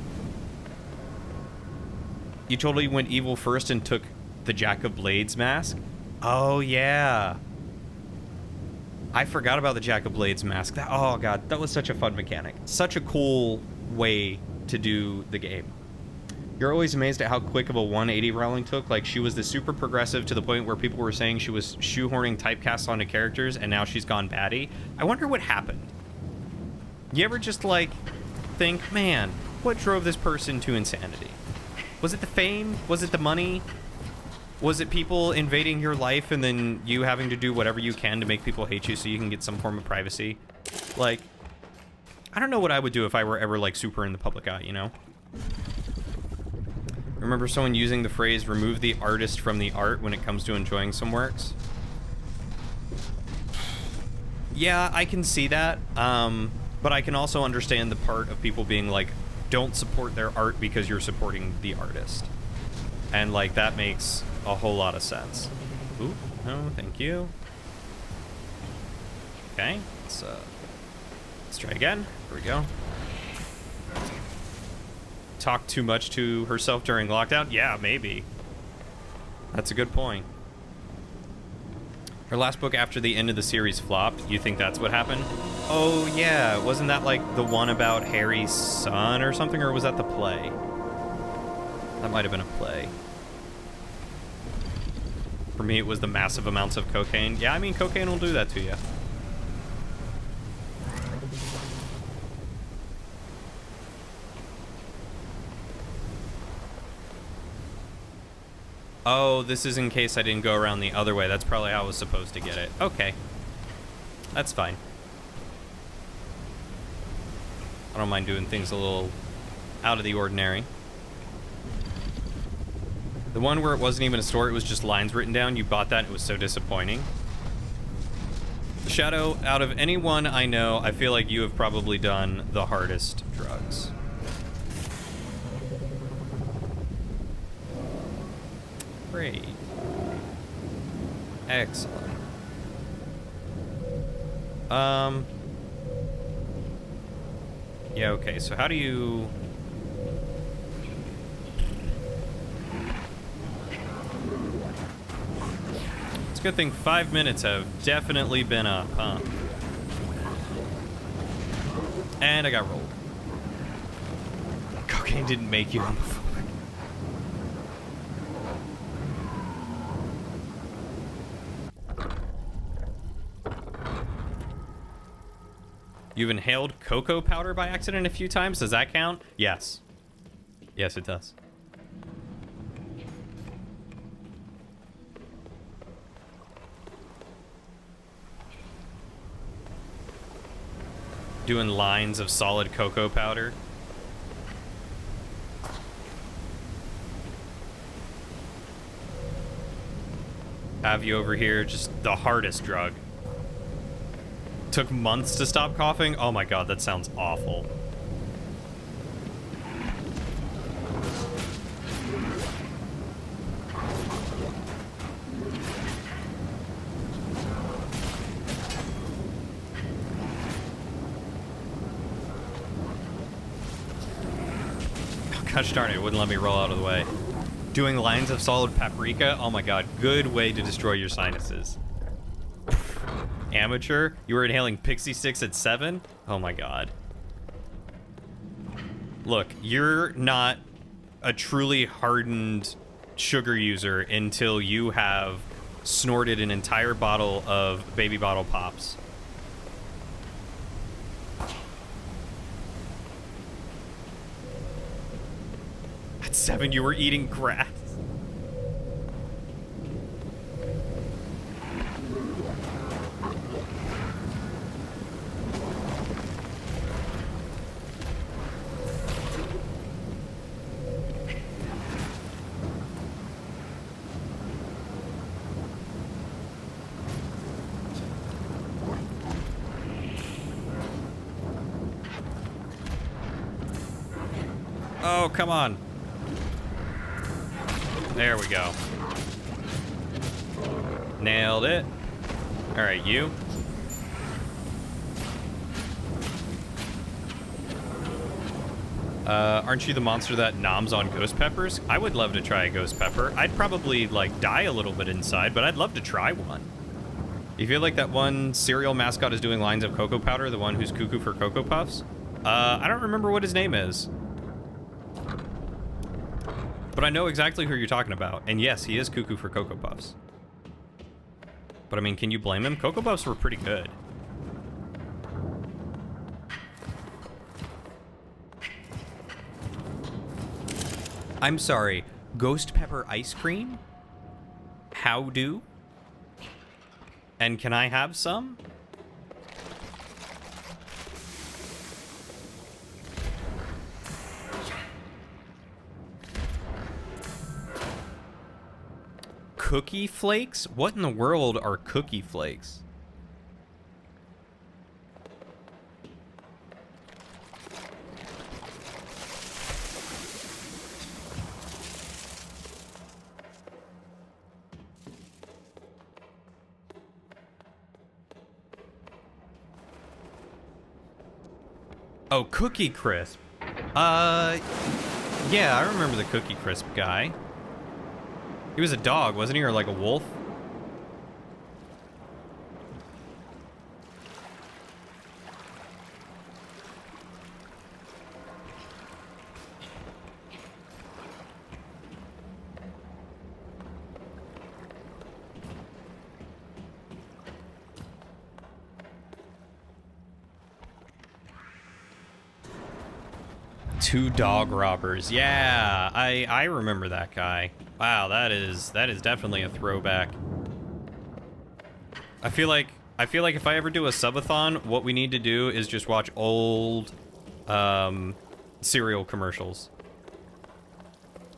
You totally went evil first and took the Jack of Blades mask? Oh, yeah. I forgot about the Jack of Blades mask. Oh, God, that was such a fun mechanic. Such a cool way to do the game. You're always amazed at how quick of a 180 Rowling took. Like, she was the super progressive to the point where people were saying she was shoehorning typecasts onto characters, and now she's gone baddie. I wonder what happened. You ever just, like, think, man, what drove this person to insanity? Was it the fame? Was it the money? Was it people invading your life and then you having to do whatever you can to make people hate you so you can get some form of privacy? Like, I don't know what I would do if I were ever, like, super in the public eye, you know? Remember someone using the phrase, remove the artist from the art when it comes to enjoying some works? Yeah, I can see that, but I can also understand the part of people being like, don't support their art because you're supporting the artist. And, like, that makes a whole lot of sense. Ooh, no, thank you. Okay, let's try again. Here we go. Talk too much to herself during lockdown? Yeah, maybe. That's a good point. Her last book after the end of the series flopped. You think that's what happened? Oh, yeah. Wasn't that, like, the one about Harry's son or something? Or was that the play? That might have been a play. For me, it was the massive amounts of cocaine. Yeah, I mean, cocaine will do that to you. Oh, this is in case I didn't go around the other way. That's probably how I was supposed to get it. Okay. That's fine. I don't mind doing things a little out of the ordinary. The one where it wasn't even a store, it was just lines written down. You bought that, and it was so disappointing. Shadow, out of anyone I know, I feel like you have probably done the hardest drugs. Great. Excellent. Yeah, okay, so how do you... It's a good thing 5 minutes have definitely been up, huh? And I got rolled. Cocaine didn't make you homophobic. You've inhaled cocoa powder by accident a few times? Does that count? Yes. Yes, it does. Doing lines of solid cocoa powder. Have you over here, just the hardest drug. Took months to stop coughing? Oh my god, that sounds awful. Oh, gosh darn it, it wouldn't let me roll out of the way. Doing lines of solid paprika? Oh my god, good way to destroy your sinuses. Amateur? You were inhaling pixie sticks at 7? Oh my god. Look, you're not a truly hardened sugar user until you have snorted an entire bottle of Baby Bottle Pops. At 7, you were eating grass. Oh, come on. There we go. Nailed it. All right, you. Aren't you the monster that noms on ghost peppers? I would love to try a ghost pepper. I'd probably, like, die a little bit inside, but I'd love to try one. You feel like that one cereal mascot is doing lines of cocoa powder, the one who's cuckoo for Cocoa Puffs? I don't remember what his name is. But I know exactly who you're talking about. And yes, he is cuckoo for Cocoa Puffs. But I mean, can you blame him? Cocoa Puffs were pretty good. I'm sorry, ghost pepper ice cream? How do? And can I have some? Cookie flakes? What in the world are cookie flakes? Oh, Cookie Crisp. Yeah, I remember the Cookie Crisp guy. He was a dog, wasn't he? Or like a wolf? Two dog robbers. Yeah, I remember that guy. Wow, that is definitely a throwback. I feel like if I ever do a subathon, what we need to do is just watch old cereal commercials.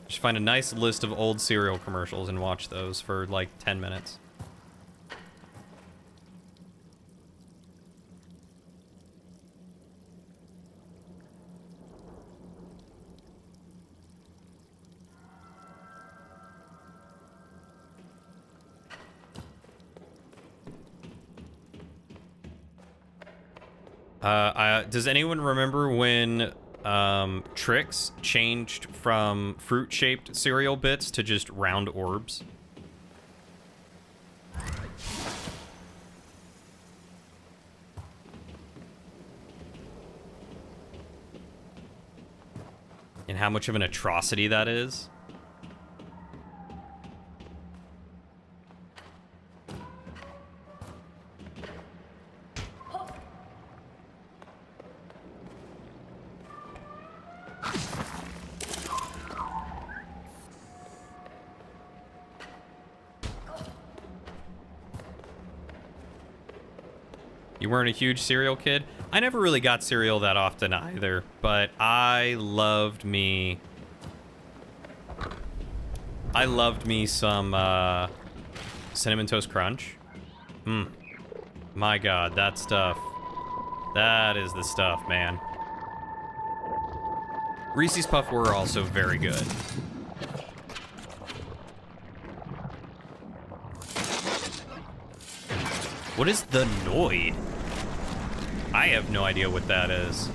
Just find a nice list of old cereal commercials and watch those for like 10 minutes. Does anyone remember when Trix changed from fruit-shaped cereal bits to just round orbs? And how much of an atrocity that is? You weren't a huge cereal kid? I never really got cereal that often either, but I loved me some Cinnamon Toast Crunch. My God, that stuff. That is the stuff, man. Reese's Puff were also very good. What is the Noid? I have no idea what that is.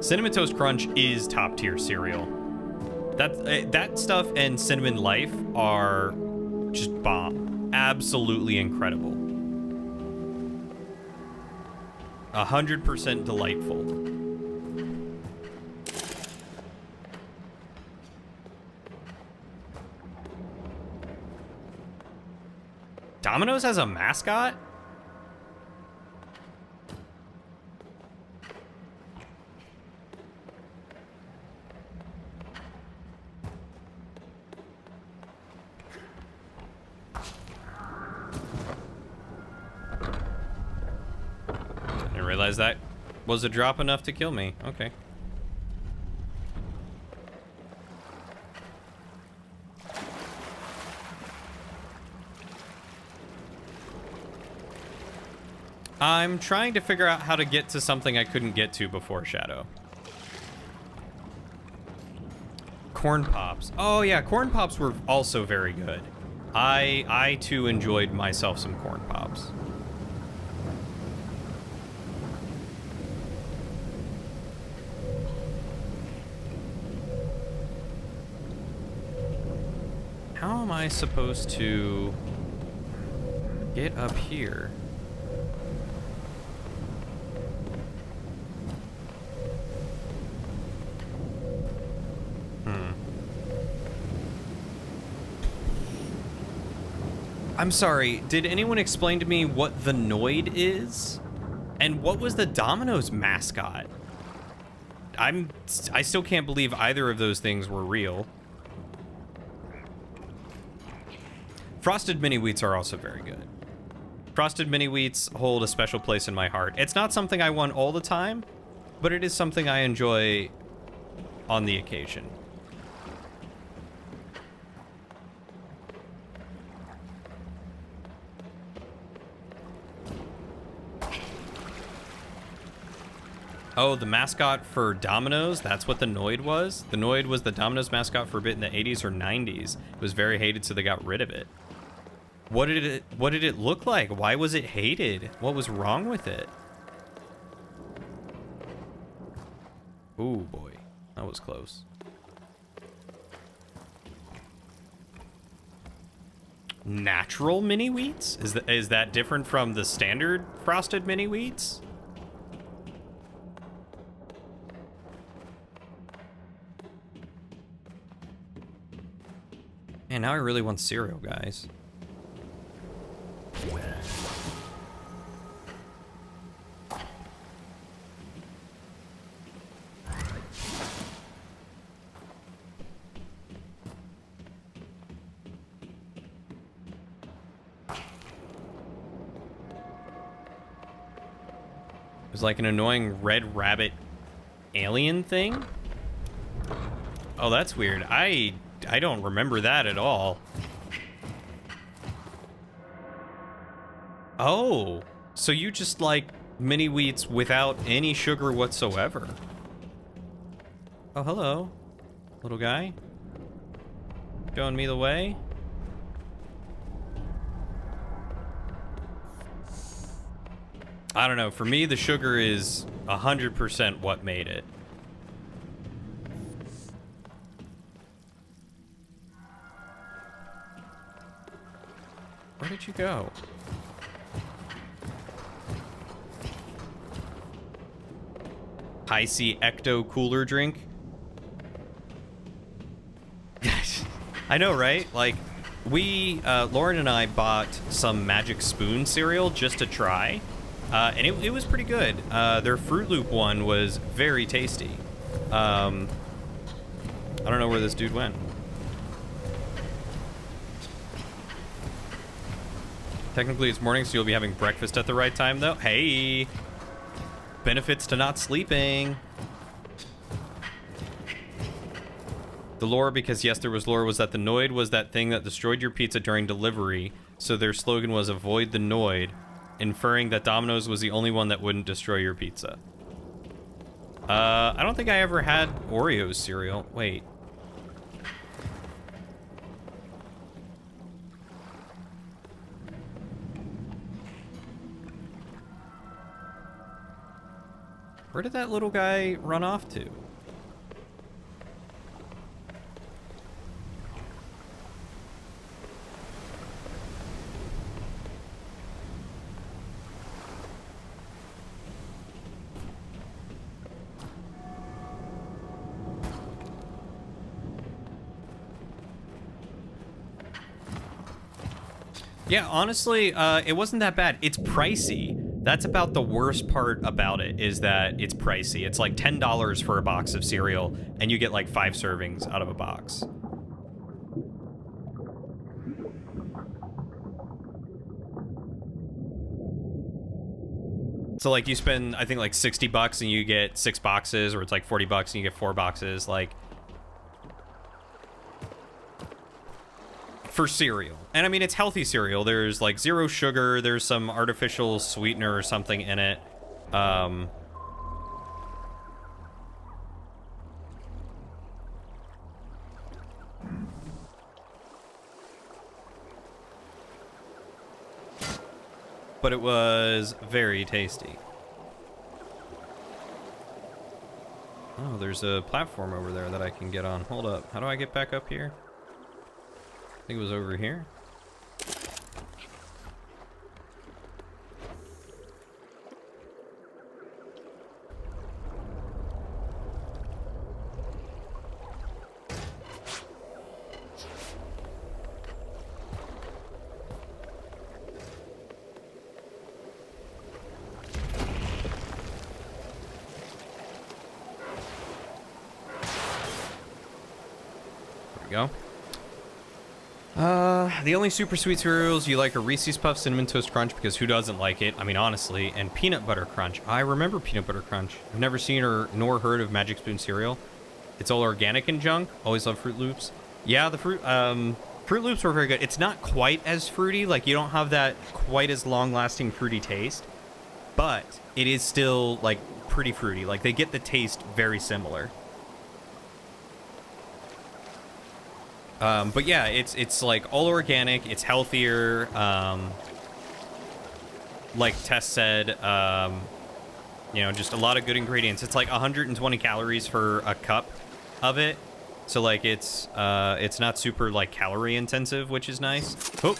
Cinnamon Toast Crunch is top tier cereal. That stuff and Cinnamon Life are just bomb. Absolutely incredible. 100% delightful. Domino's has a mascot? Didn't realize that was a drop enough to kill me. Okay. I'm trying to figure out how to get to something I couldn't get to before Shadow. Corn Pops. Oh yeah, Corn Pops were also very good. I too enjoyed myself some Corn Pops. I supposed to get up here? I'm sorry, did anyone explain to me what the Noid is? And what was the Domino's mascot? I still can't believe either of those things were real. Frosted mini wheats are also very good. Frosted mini wheats hold a special place in my heart. It's not something I want all the time, but it is something I enjoy on the occasion. Oh, the mascot for Domino's? That's what the Noid was? The Noid was the Domino's mascot for a bit in the 80s or 90s. It was very hated, so they got rid of it. What did it look like? Why was it hated? What was wrong with it? Ooh, boy. That was close. Natural mini wheats? Is that different from the standard frosted mini wheats? Man, now I really want cereal, guys. It was like an annoying red rabbit alien thing? Oh, that's weird. I don't remember that at all. Oh, so you just like mini wheats without any sugar whatsoever. Oh, hello, little guy. Showing me the way. I don't know, for me the sugar is 100% what made it. Where did you go? Icy Ecto cooler drink. I know, right? Like, Lauren and I bought some Magic Spoon cereal just to try. And it was pretty good. Their Fruit Loop one was very tasty. I don't know where this dude went. Technically it's morning, so you'll be having breakfast at the right time, though. Hey! Benefits to not sleeping. The lore, because yes, there was lore, was that the Noid was that thing that destroyed your pizza during delivery, so their slogan was avoid the Noid, inferring that Domino's was the only one that wouldn't destroy your pizza. I don't think I ever had Oreos cereal. Wait. Where did that little guy run off to? Yeah, honestly, it wasn't that bad. It's pricey. That's about the worst part about it, is that it's pricey. It's like $10 for a box of cereal, and you get like 5 servings out of a box. So like you spend, I think like 60 bucks and you get 6 boxes, or it's like 40 bucks and you get 4 boxes, like, for cereal. And I mean, it's healthy cereal. There's like 0 sugar, there's some artificial sweetener or something in it. But it was very tasty. Oh, there's a platform over there that I can get on. Hold up. How do I get back up here? I think it was over here. Go. The only super sweet cereals you like are Reese's Puffs Cinnamon Toast Crunch, because who doesn't like it? I mean, honestly, and Peanut Butter Crunch. I remember Peanut Butter Crunch. I've never seen or nor heard of Magic Spoon cereal. It's all organic and junk. Always love Fruit Loops. Yeah, the Fruit Loops were very good. It's not quite as fruity. Like, you don't have that quite as long-lasting fruity taste, but it is still, like, pretty fruity. Like, they get the taste very similar. But yeah, it's like all organic. It's healthier. Like Tess said, you know, just a lot of good ingredients. It's like 120 calories for a cup of it. So like it's not super like calorie intensive, which is nice. Oh.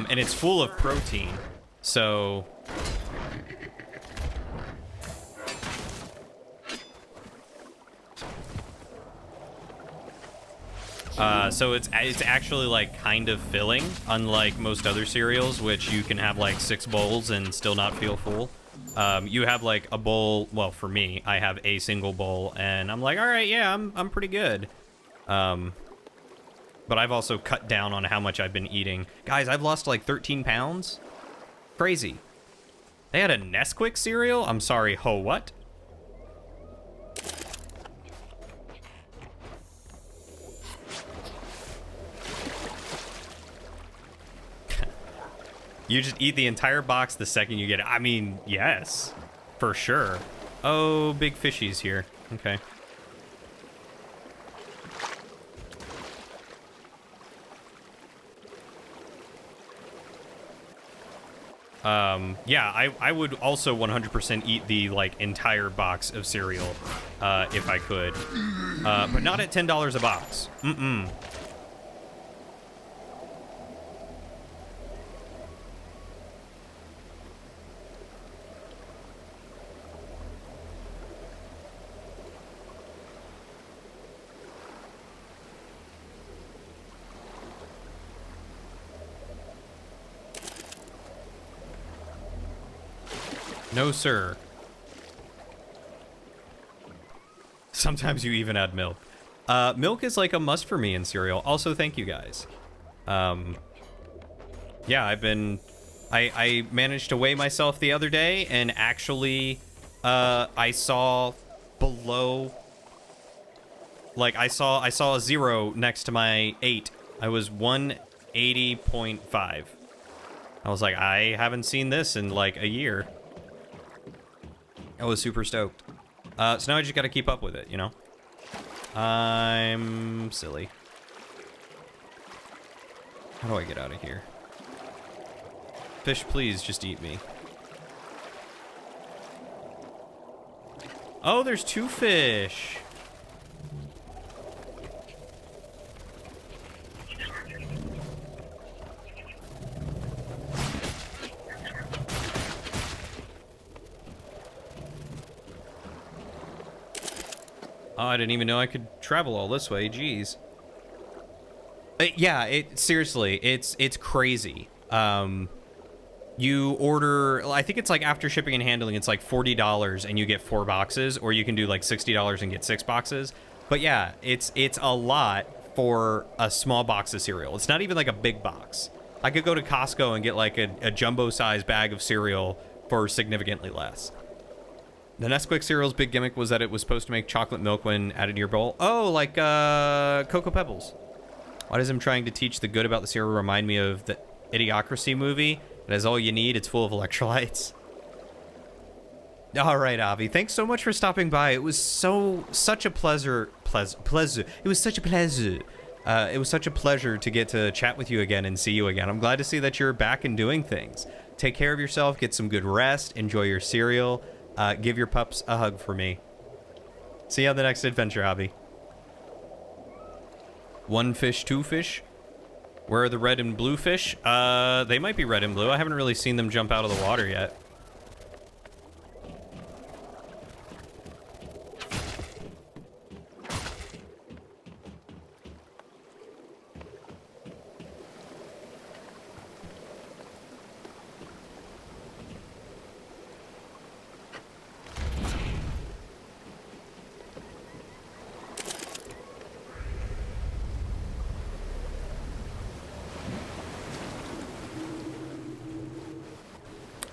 And it's full of protein, so it's actually like kind of filling, unlike most other cereals, which you can have like 6 bowls and still not feel full. You have like a bowl. Well, for me, I have a single bowl, and I'm like, all right, yeah, I'm pretty good. But I've also cut down on how much I've been eating. Guys, I've lost like 13 pounds. Crazy. They had a Nesquik cereal? I'm sorry, ho what? You just eat the entire box the second you get it. I mean, yes, for sure. Oh, big fishies here. Okay. Yeah, I would also 100% eat the, like, entire box of cereal, if I could. But not at $10 a box. Mm-mm. No, sir. Sometimes you even add milk. Milk is like a must for me in cereal. Also, thank you guys. Yeah, I managed to weigh myself the other day, and actually, I saw below, like, I saw a 0 next to my 8. I was 180.5. I was like, I haven't seen this in like a year. I was super stoked. So now I just gotta keep up with it, you know? I'm silly. How do I get out of here? Fish, please just eat me. Oh, there's 2 fish. Oh, I didn't even know I could travel all this way. Jeez. Yeah, seriously, it's crazy. You order, I think it's like after shipping and handling, it's like $40 and you get 4 boxes, or you can do like $60 and get 6 boxes. But yeah, it's a lot for a small box of cereal. It's not even like a big box. I could go to Costco and get like a jumbo-sized bag of cereal for significantly less. The Nesquik cereal's big gimmick was that it was supposed to make chocolate milk when added to your bowl. Oh, like Cocoa Pebbles. Why does him trying to teach the good about the cereal remind me of the Idiocracy movie? It has all you need. It's full of electrolytes. All right, Avi. Thanks so much for stopping by. It was such a pleasure. It was such a pleasure It was such a pleasure to get to chat with you again and see you again. I'm glad to see that you're back and doing things. Take care of yourself, get some good rest, enjoy your cereal, give your pups a hug for me. See you on the next adventure, Hobby. One fish, two fish. Where are the red and blue fish? They might be red and blue. I haven't really seen them jump out of the water yet.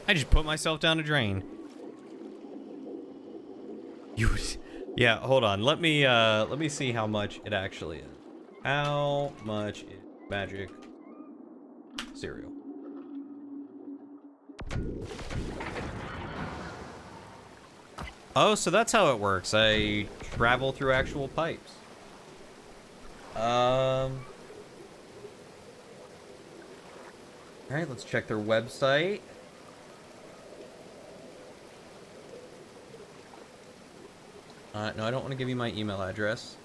I just put myself down a drain. Yeah, hold on. Let me see how much it actually is. How much is magic cereal? Oh, so that's how it works. I travel through actual pipes. All right, let's check their website. No, I don't want to give you my email address.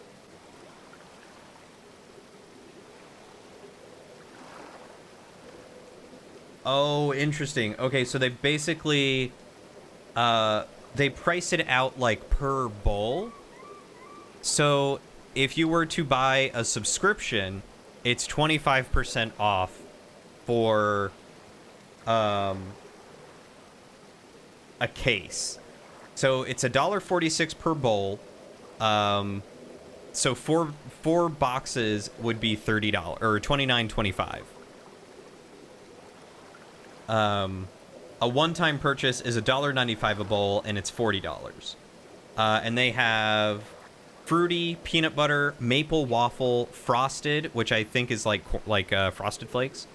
Oh, interesting. Okay, so they basically, they price it out like per bowl. So if you were to buy a subscription, it's 25% off for, a case. So it's $1.46 per bowl. So four boxes would be $30 or $29.25. A one-time purchase is $1.95 a bowl, and it's $40. And they have fruity, peanut butter, maple waffle, frosted, which I think is like Frosted Flakes,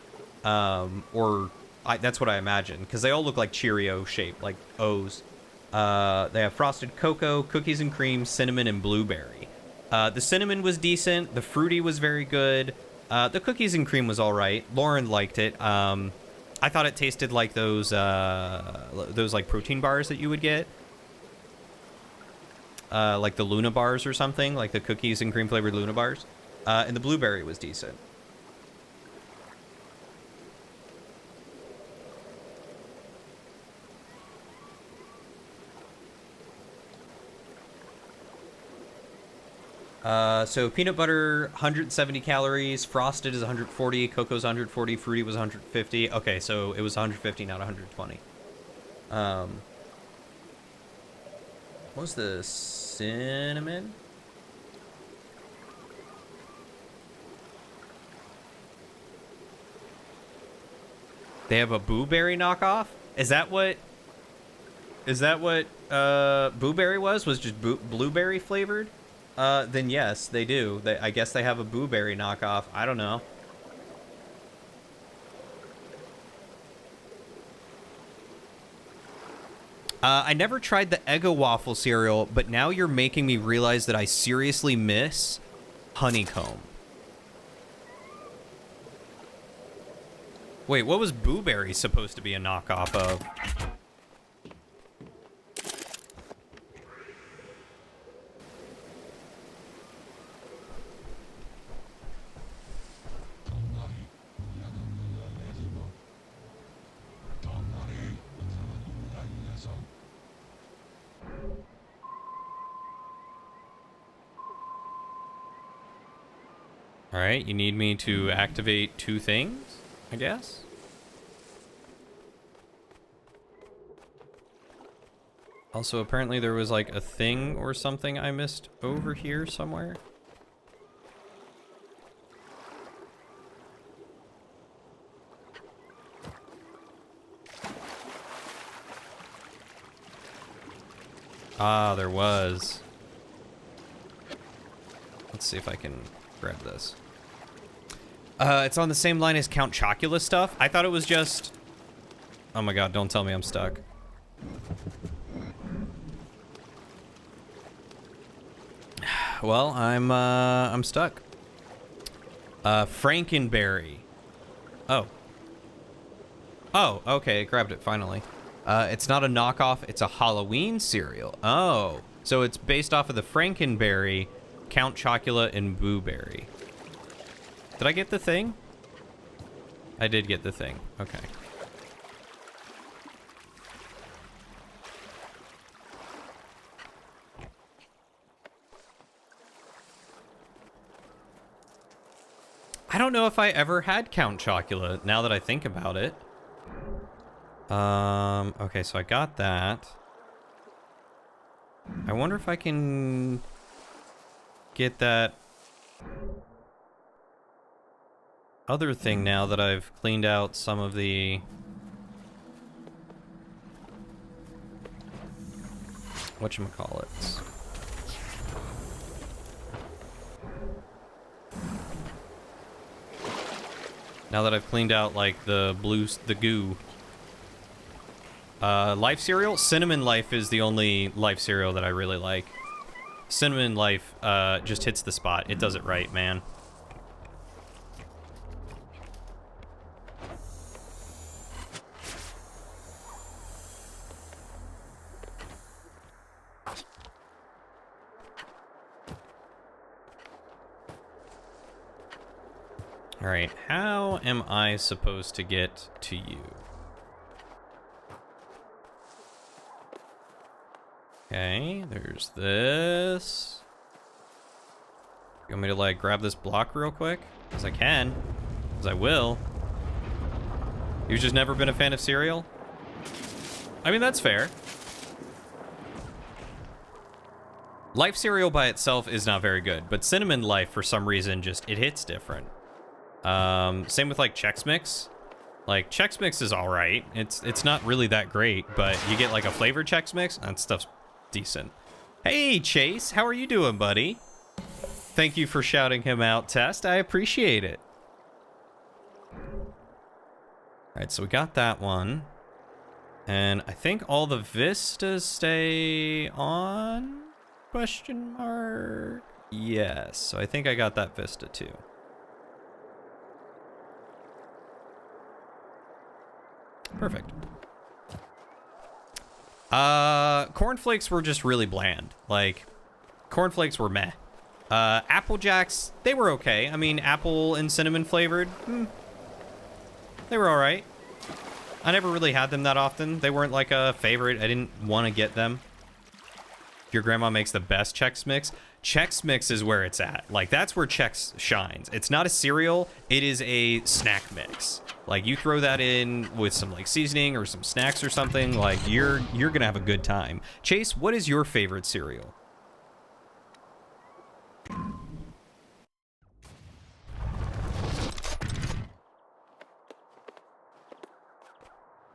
that's what I imagine, because they all look like Cheerio shaped, like O's. They have frosted cocoa, cookies and cream, cinnamon, and blueberry. The cinnamon was decent. The fruity was very good. The cookies and cream was all right. Lauren liked it. I thought it tasted like those like protein bars that you would get, like the Luna bars or something, like the cookies and cream flavored Luna bars. And the blueberry was decent. So peanut butter, 170 calories, frosted is 140, cocoa's 140, fruity was 150. Okay, so it was 150, not 120. What was the cinnamon? They have a blueberry knockoff? Is that what blueberry was? Was just blueberry flavored? Then yes, they do. I guess they have a blueberry knockoff. I don't know. I never tried the Eggo waffle cereal, but now you're making me realize that I seriously miss honeycomb. Wait, what was blueberry supposed to be a knockoff of? All right, you need me to activate two things, I guess? Also, apparently there was like a thing or something I missed over here somewhere. Ah, there was. Let's see if I can grab this. It's on the same line as Count Chocula stuff. I thought it was just... Oh my god, don't tell me I'm stuck. Well, I'm stuck. Frankenberry. Oh. Oh, okay, grabbed it finally. It's not a knockoff, it's a Halloween cereal. Oh, so it's based off of the Frankenberry, Count Chocula, and Boo Berry. Did I get the thing? I did get the thing, okay. I don't know if I ever had Count Chocula, now that I think about it. Okay, so I got that. I wonder if I can get that other thing now that I've cleaned out some of the... whatchamacallits. Now that I've cleaned out, like, the goo. Life cereal? Cinnamon Life is the only life cereal that I really like. Cinnamon Life, just hits the spot. It does it right, man. Alright, how am I supposed to get to you? Okay, there's this. You want me to, like, grab this block real quick? Because I can. Because I will. You've just never been a fan of cereal? I mean, that's fair. Life cereal by itself is not very good, but Cinnamon Life, for some reason, just, it hits different. Same with, like, Chex Mix. Like, Chex Mix is alright. It's not really that great, but you get, like, a flavored Chex Mix, and stuff's decent. Hey, Chase, how are you doing, buddy? Thank you for shouting him out, Test. I appreciate it. Alright, so we got that one. And I think all the vistas stay on? Question mark? Yes, so I think I got that vista too. Perfect. Cornflakes were just really bland. Like, cornflakes were meh. Apple Jacks, they were okay. I mean, apple and cinnamon flavored, they were alright. I never really had them that often. They weren't like a favorite. I didn't want to get them. Your grandma makes the best Chex Mix. Chex Mix is where it's at. Like, that's where Chex shines. It's not a cereal. It is a snack mix. Like, you throw that in with some, like, seasoning or some snacks or something, like, you're gonna have a good time. Chase, what is your favorite cereal?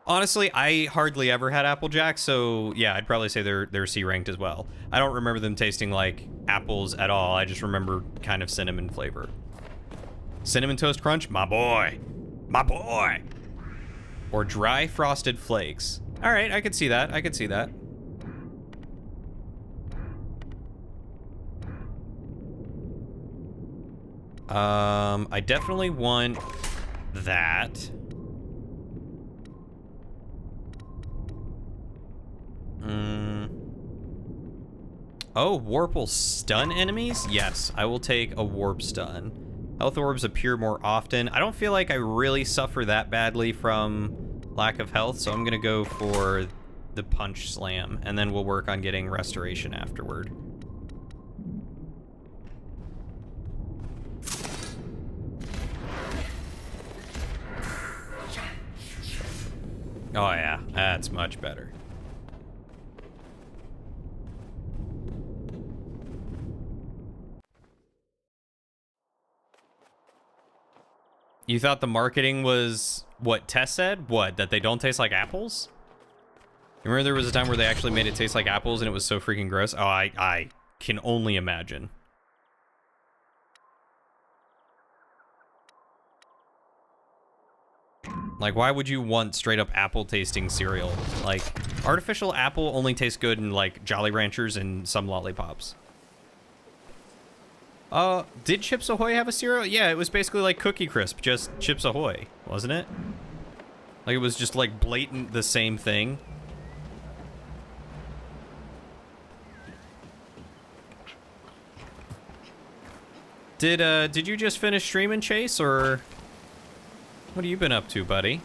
Honestly, I hardly ever had Apple Jacks, so yeah, I'd probably say they're C-ranked as well. I don't remember them tasting like apples at all. I just remember kind of cinnamon flavor. Cinnamon Toast Crunch, my boy. My boy. Or Dry Frosted Flakes. All right, I could see that. I could see that. I definitely want that. Oh, Warp will stun enemies? Yes, I will take a Warp stun. Health orbs appear more often. I don't feel like I really suffer that badly from lack of health, so I'm gonna go for the Punch Slam, and then we'll work on getting restoration afterward. Oh yeah, that's much better. You thought the marketing was what Tess said? What, that they don't taste like apples? You remember there was a time where they actually made it taste like apples and it was so freaking gross? Oh, I can only imagine. Like, why would you want straight up apple tasting cereal? Like, artificial apple only tastes good in like Jolly Ranchers and some lollipops. Did Chips Ahoy have a cereal? Yeah, it was basically like Cookie Crisp, just Chips Ahoy, wasn't it? Like it was just like blatant the same thing. Did you just finish streaming, Chase, or what have you been up to, buddy?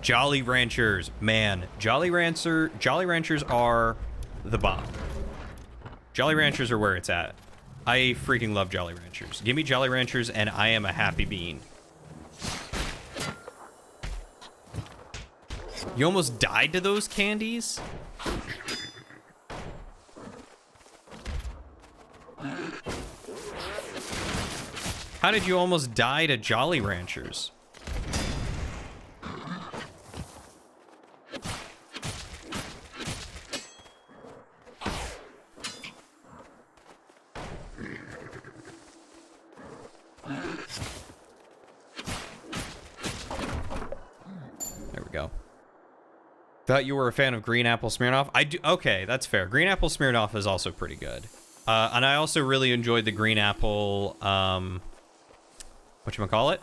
Jolly Ranchers, man, Jolly Ranchers are the bomb. Jolly Ranchers are where it's at. I freaking love Jolly Ranchers. Give me Jolly Ranchers and I am a happy bean. You almost died to those candies? How did you almost die to Jolly Ranchers? There we go. Thought you were a fan of Green Apple Smirnoff. I do. Okay, that's fair. Green Apple Smirnoff is also pretty good. And I also really enjoyed the Green Apple, whatchamacallit?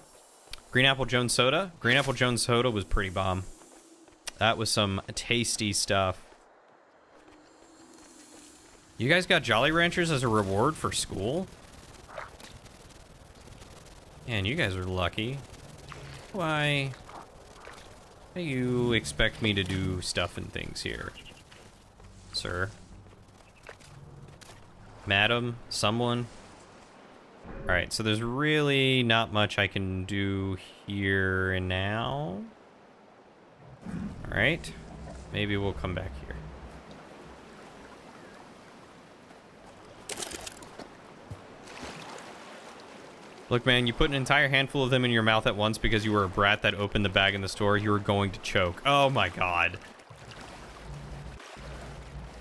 Green Apple Jones Soda. Green Apple Jones Soda was pretty bomb. That was some tasty stuff. You guys got Jolly Ranchers as a reward for school? Man, you guys are lucky. Why do you expect me to do stuff and things here, sir? Madam? Someone? Alright, so there's really not much I can do here and now. Alright. Maybe we'll come back here. Look, man, you put an entire handful of them in your mouth at once because you were a brat that opened the bag in the store. You were going to choke. Oh my god.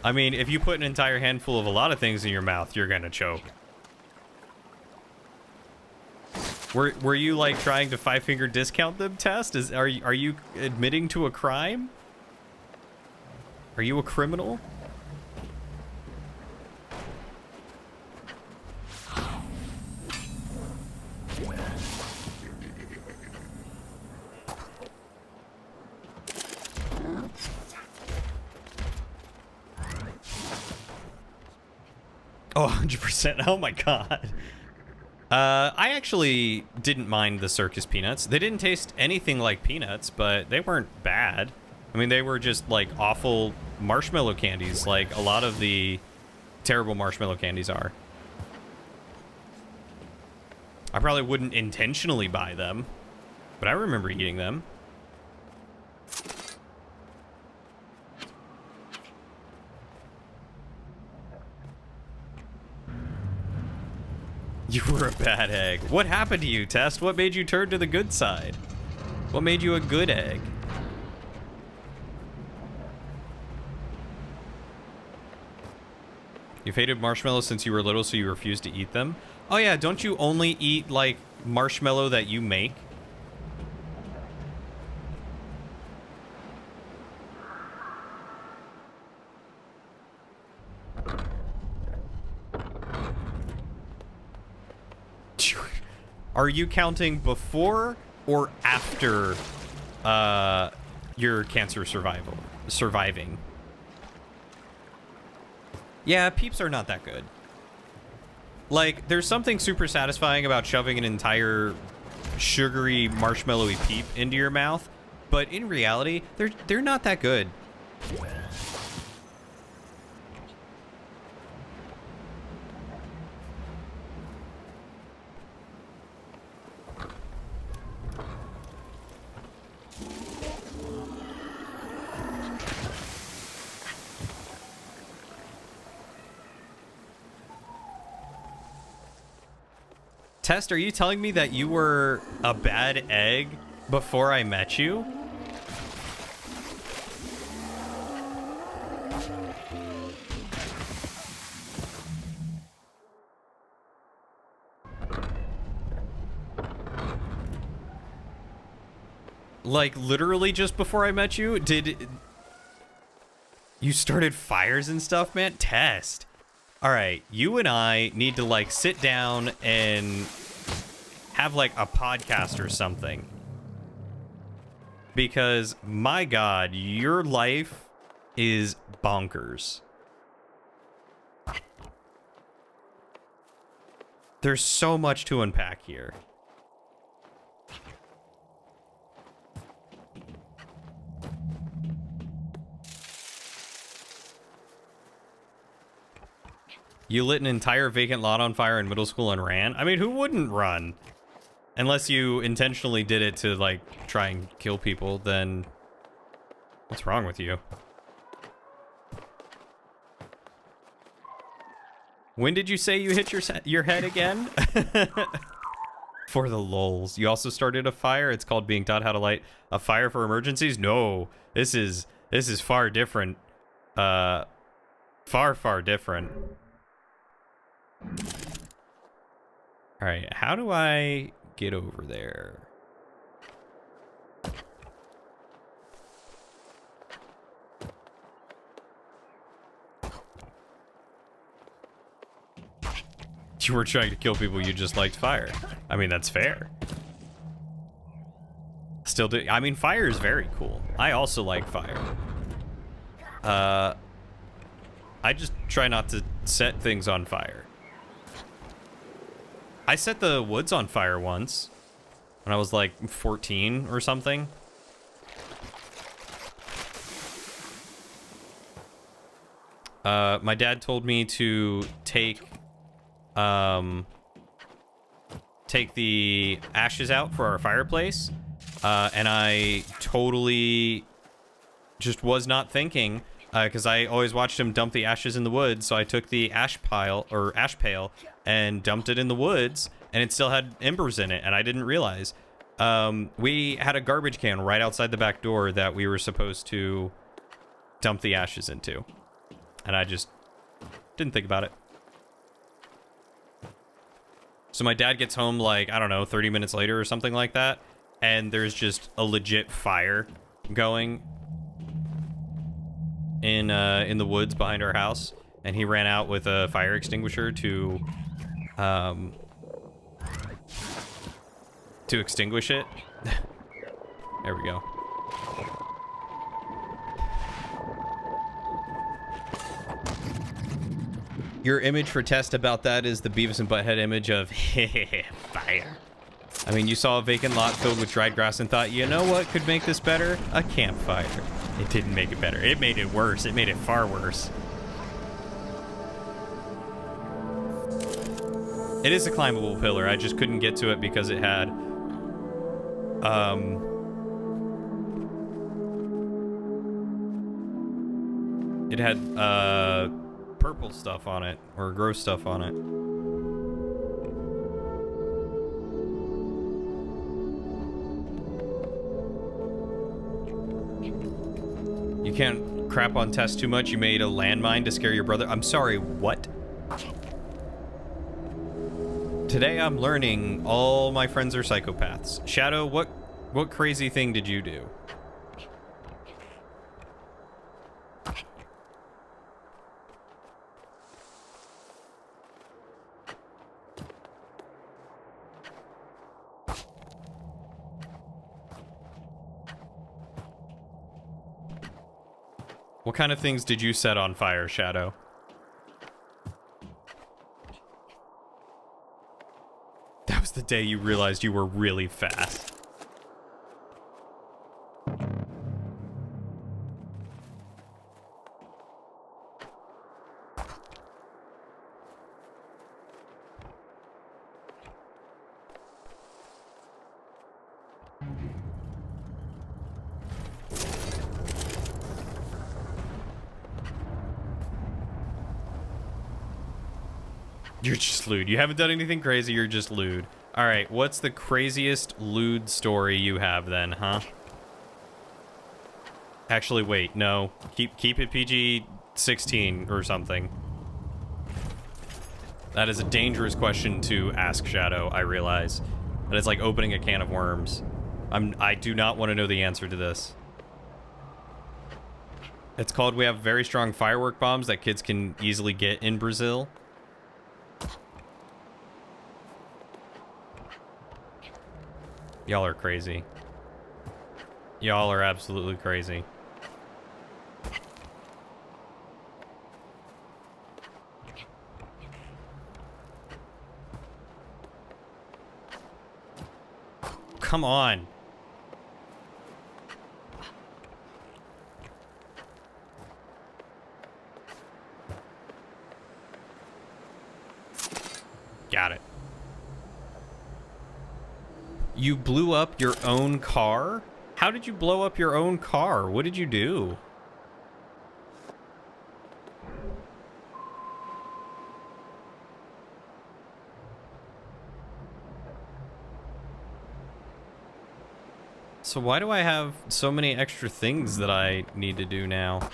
I mean, if you put an entire handful of a lot of things in your mouth, you're gonna choke. Were you like trying to 5-finger discount them, Test? Are you admitting to a crime? Are you a criminal? Oh, 100%. Oh my god. I actually didn't mind the circus peanuts. They didn't taste anything like peanuts, but they weren't bad. I mean, they were just like awful marshmallow candies, like a lot of the terrible marshmallow candies are. I probably wouldn't intentionally buy them, but I remember eating them. You were a bad egg. What happened to you, Test? What made you turn to the good side? What made you a good egg? You've hated marshmallows since you were little, so you refused to eat them? Oh yeah, don't you only eat, like, marshmallow that you make? Are you counting before or after your cancer surviving? Yeah, Peeps are not that good. Like, there's something super satisfying about shoving an entire sugary marshmallowy Peep into your mouth, but in reality, they're not that good. Test, are you telling me that you were a bad egg before I met you? Like, literally just before I met you? Did you started fires and stuff, man? Test. All right, you and I need to like sit down and have like a podcast or something. Because my God, your life is bonkers. There's so much to unpack here. You lit an entire vacant lot on fire in middle school and ran? I mean, who wouldn't run? Unless you intentionally did it to, like, try and kill people, then what's wrong with you? When did you say you hit your head again? For the lulz. You also started a fire? It's called being taught how to light a fire for emergencies? No, this is far different. Far, far different. All right, how do I get over there? You were trying to kill people, you just liked fire. I mean, that's fair. Still do. I mean, fire is very cool. I also like fire. I just try not to set things on fire. I set the woods on fire once when I was like 14 or something. My dad told me to take the ashes out for our fireplace, and I totally just was not thinking, because I always watched him dump the ashes in the woods. So I took the ash pail and dumped it in the woods, and it still had embers in it, and I didn't realize. We had a garbage can right outside the back door that we were supposed to dump the ashes into, and I just didn't think about it. So my dad gets home like, I don't know, 30 minutes later or something like that, and there's just a legit fire going in the woods behind our house, and he ran out with a fire extinguisher to extinguish it. There we go. Your image for test about that is the Beavis and Butthead image of fire. I mean, you saw a vacant lot filled with dried grass and thought, you know what could make this better? A campfire. It didn't make it better. It made it worse. It made it far worse. It is a climbable pillar. I just couldn't get to it because it had purple stuff on it, or gross stuff on it. You can't crap on Tess too much. You made a landmine to scare your brother. I'm sorry, what? Today I'm learning all my friends are psychopaths. Shadow, what crazy thing did you do? What kind of things did you set on fire, Shadow? That was the day you realized you were really fast. You're just lewd. You haven't done anything crazy, you're just lewd. Alright, what's the craziest lewd story you have then, huh? Actually, wait, no. Keep it PG-16 or something. That is a dangerous question to ask, Shadow, I realize. That is like opening a can of worms. I do not want to know the answer to this. It's called We Have Very Strong Firework Bombs that kids can easily get in Brazil. Y'all are crazy. Y'all are absolutely crazy. Come on. Got it. You blew up your own car? How did you blow up your own car? What did you do? So why do I have so many extra things that I need to do now?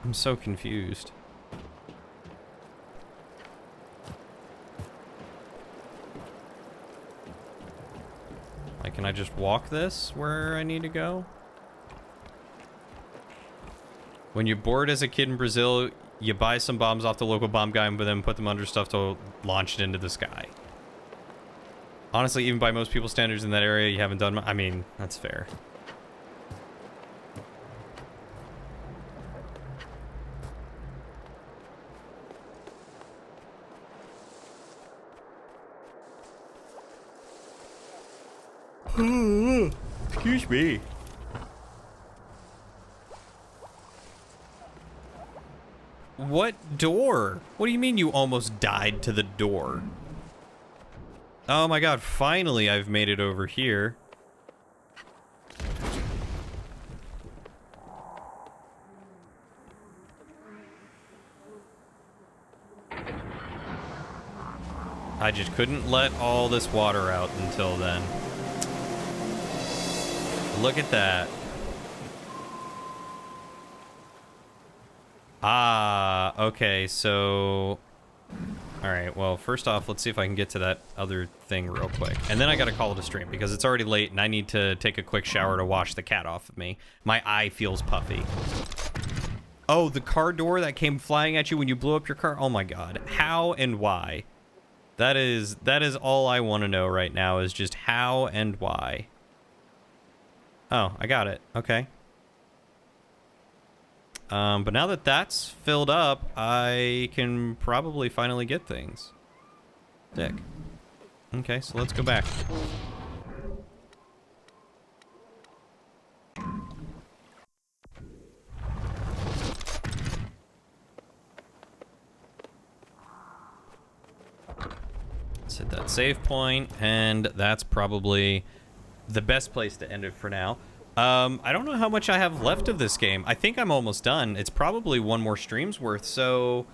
I'm so confused. Like, can I just walk this where I need to go? When you're bored as a kid in Brazil, you buy some bombs off the local bomb guy and then put them under stuff to launch it into the sky. Honestly, even by most people's standards in that area, you haven't done... I mean, that's fair. Excuse me. What door? What do you mean you almost died to the door? Oh my god, finally I've made it over here. I just couldn't let all this water out until then. Look at that. Ah, okay, so... Alright, well, first off, let's see if I can get to that other thing real quick. And then I gotta call it a stream, because it's already late, and I need to take a quick shower to wash the cat off of me. My eye feels puffy. Oh, the car door that came flying at you when you blew up your car? Oh my god. How and why? That is all I want to know right now, is just how and why. Oh, I got it. Okay. But now that that's filled up, I can probably finally get things. Sick. Okay, so let's go back. Let's hit that save point, and that's probably the best place to end it for now. I don't know how much I have left of this game. I think I'm almost done. It's probably one more stream's worth, so...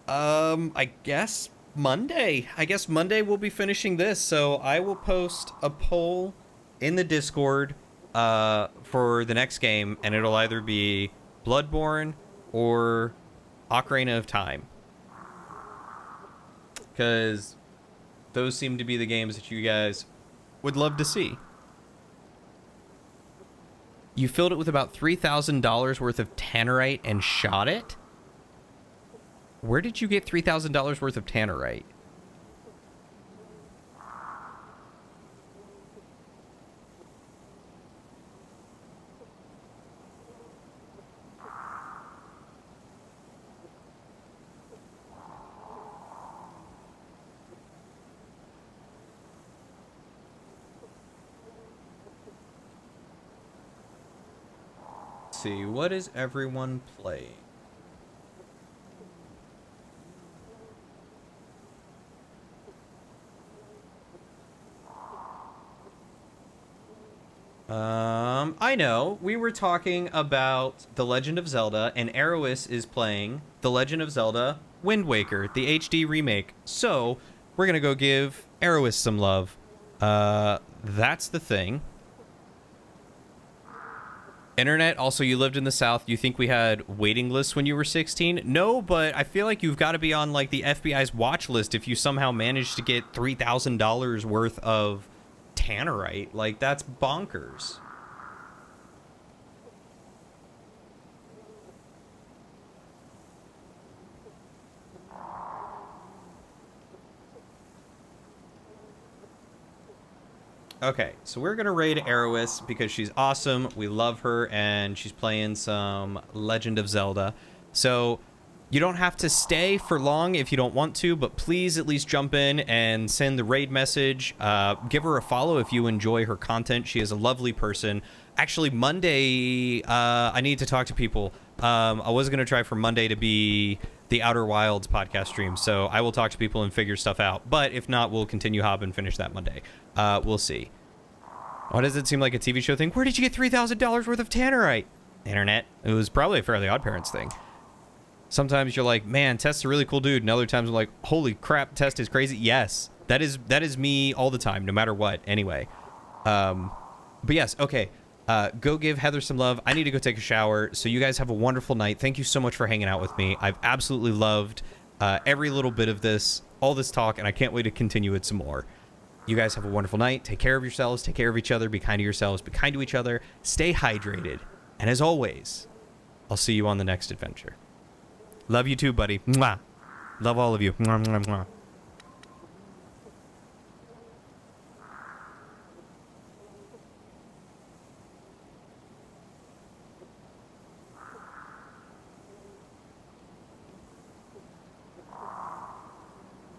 I guess Monday. I guess Monday we'll be finishing this, so I will post a poll in the Discord, for the next game, and it'll either be Bloodborne or Ocarina of Time. Because those seem to be the games that you guys would love to see. You filled it with about $3,000 worth of tannerite and shot it? Where did you get $3,000 worth of tannerite? See, what is everyone playing? I know. We were talking about The Legend of Zelda, and Aerois is playing The Legend of Zelda Wind Waker, the HD remake. So, we're gonna go give Aerois some love. That's the thing. Internet, also, you lived in the South. You think we had waiting lists when you were 16? No, but I feel like you've got to be on, like, the FBI's watch list if you somehow managed to get $3,000 worth of tannerite. Like, that's bonkers. Okay, so we're gonna raid Eris because she's awesome. We love her, and she's playing some Legend of Zelda. So you don't have to stay for long if you don't want to, but please at least jump in and send the raid message. Give her a follow if you enjoy her content. She is a lovely person. Actually, Monday, I need to talk to people. I was gonna try for Monday to be the Outer Wilds podcast stream, so I will talk to people and figure stuff out. But if not, we'll continue Hob and finish that Monday. We'll see. Why does it seem like a TV show thing? Where did you get $3,000 worth of tannerite? Internet. It was probably a Fairly Odd Parents thing. Sometimes you're like, man, Test's a really cool dude, and other times I'm like, holy crap, Test is crazy. Yes, that is me all the time, no matter what. Anyway, but yes, okay. Go give Heather some love. I need to go take a shower. So you guys have a wonderful night. Thank you so much for hanging out with me. I've absolutely loved every little bit of this, all this talk, and I can't wait to continue it some more. You guys have a wonderful night. Take care of yourselves. Take care of each other. Be kind to yourselves. Be kind to each other. Stay hydrated. And as always, I'll see you on the next adventure. Love you too, buddy. Mwah. Love all of you. Mwah, mwah, mwah.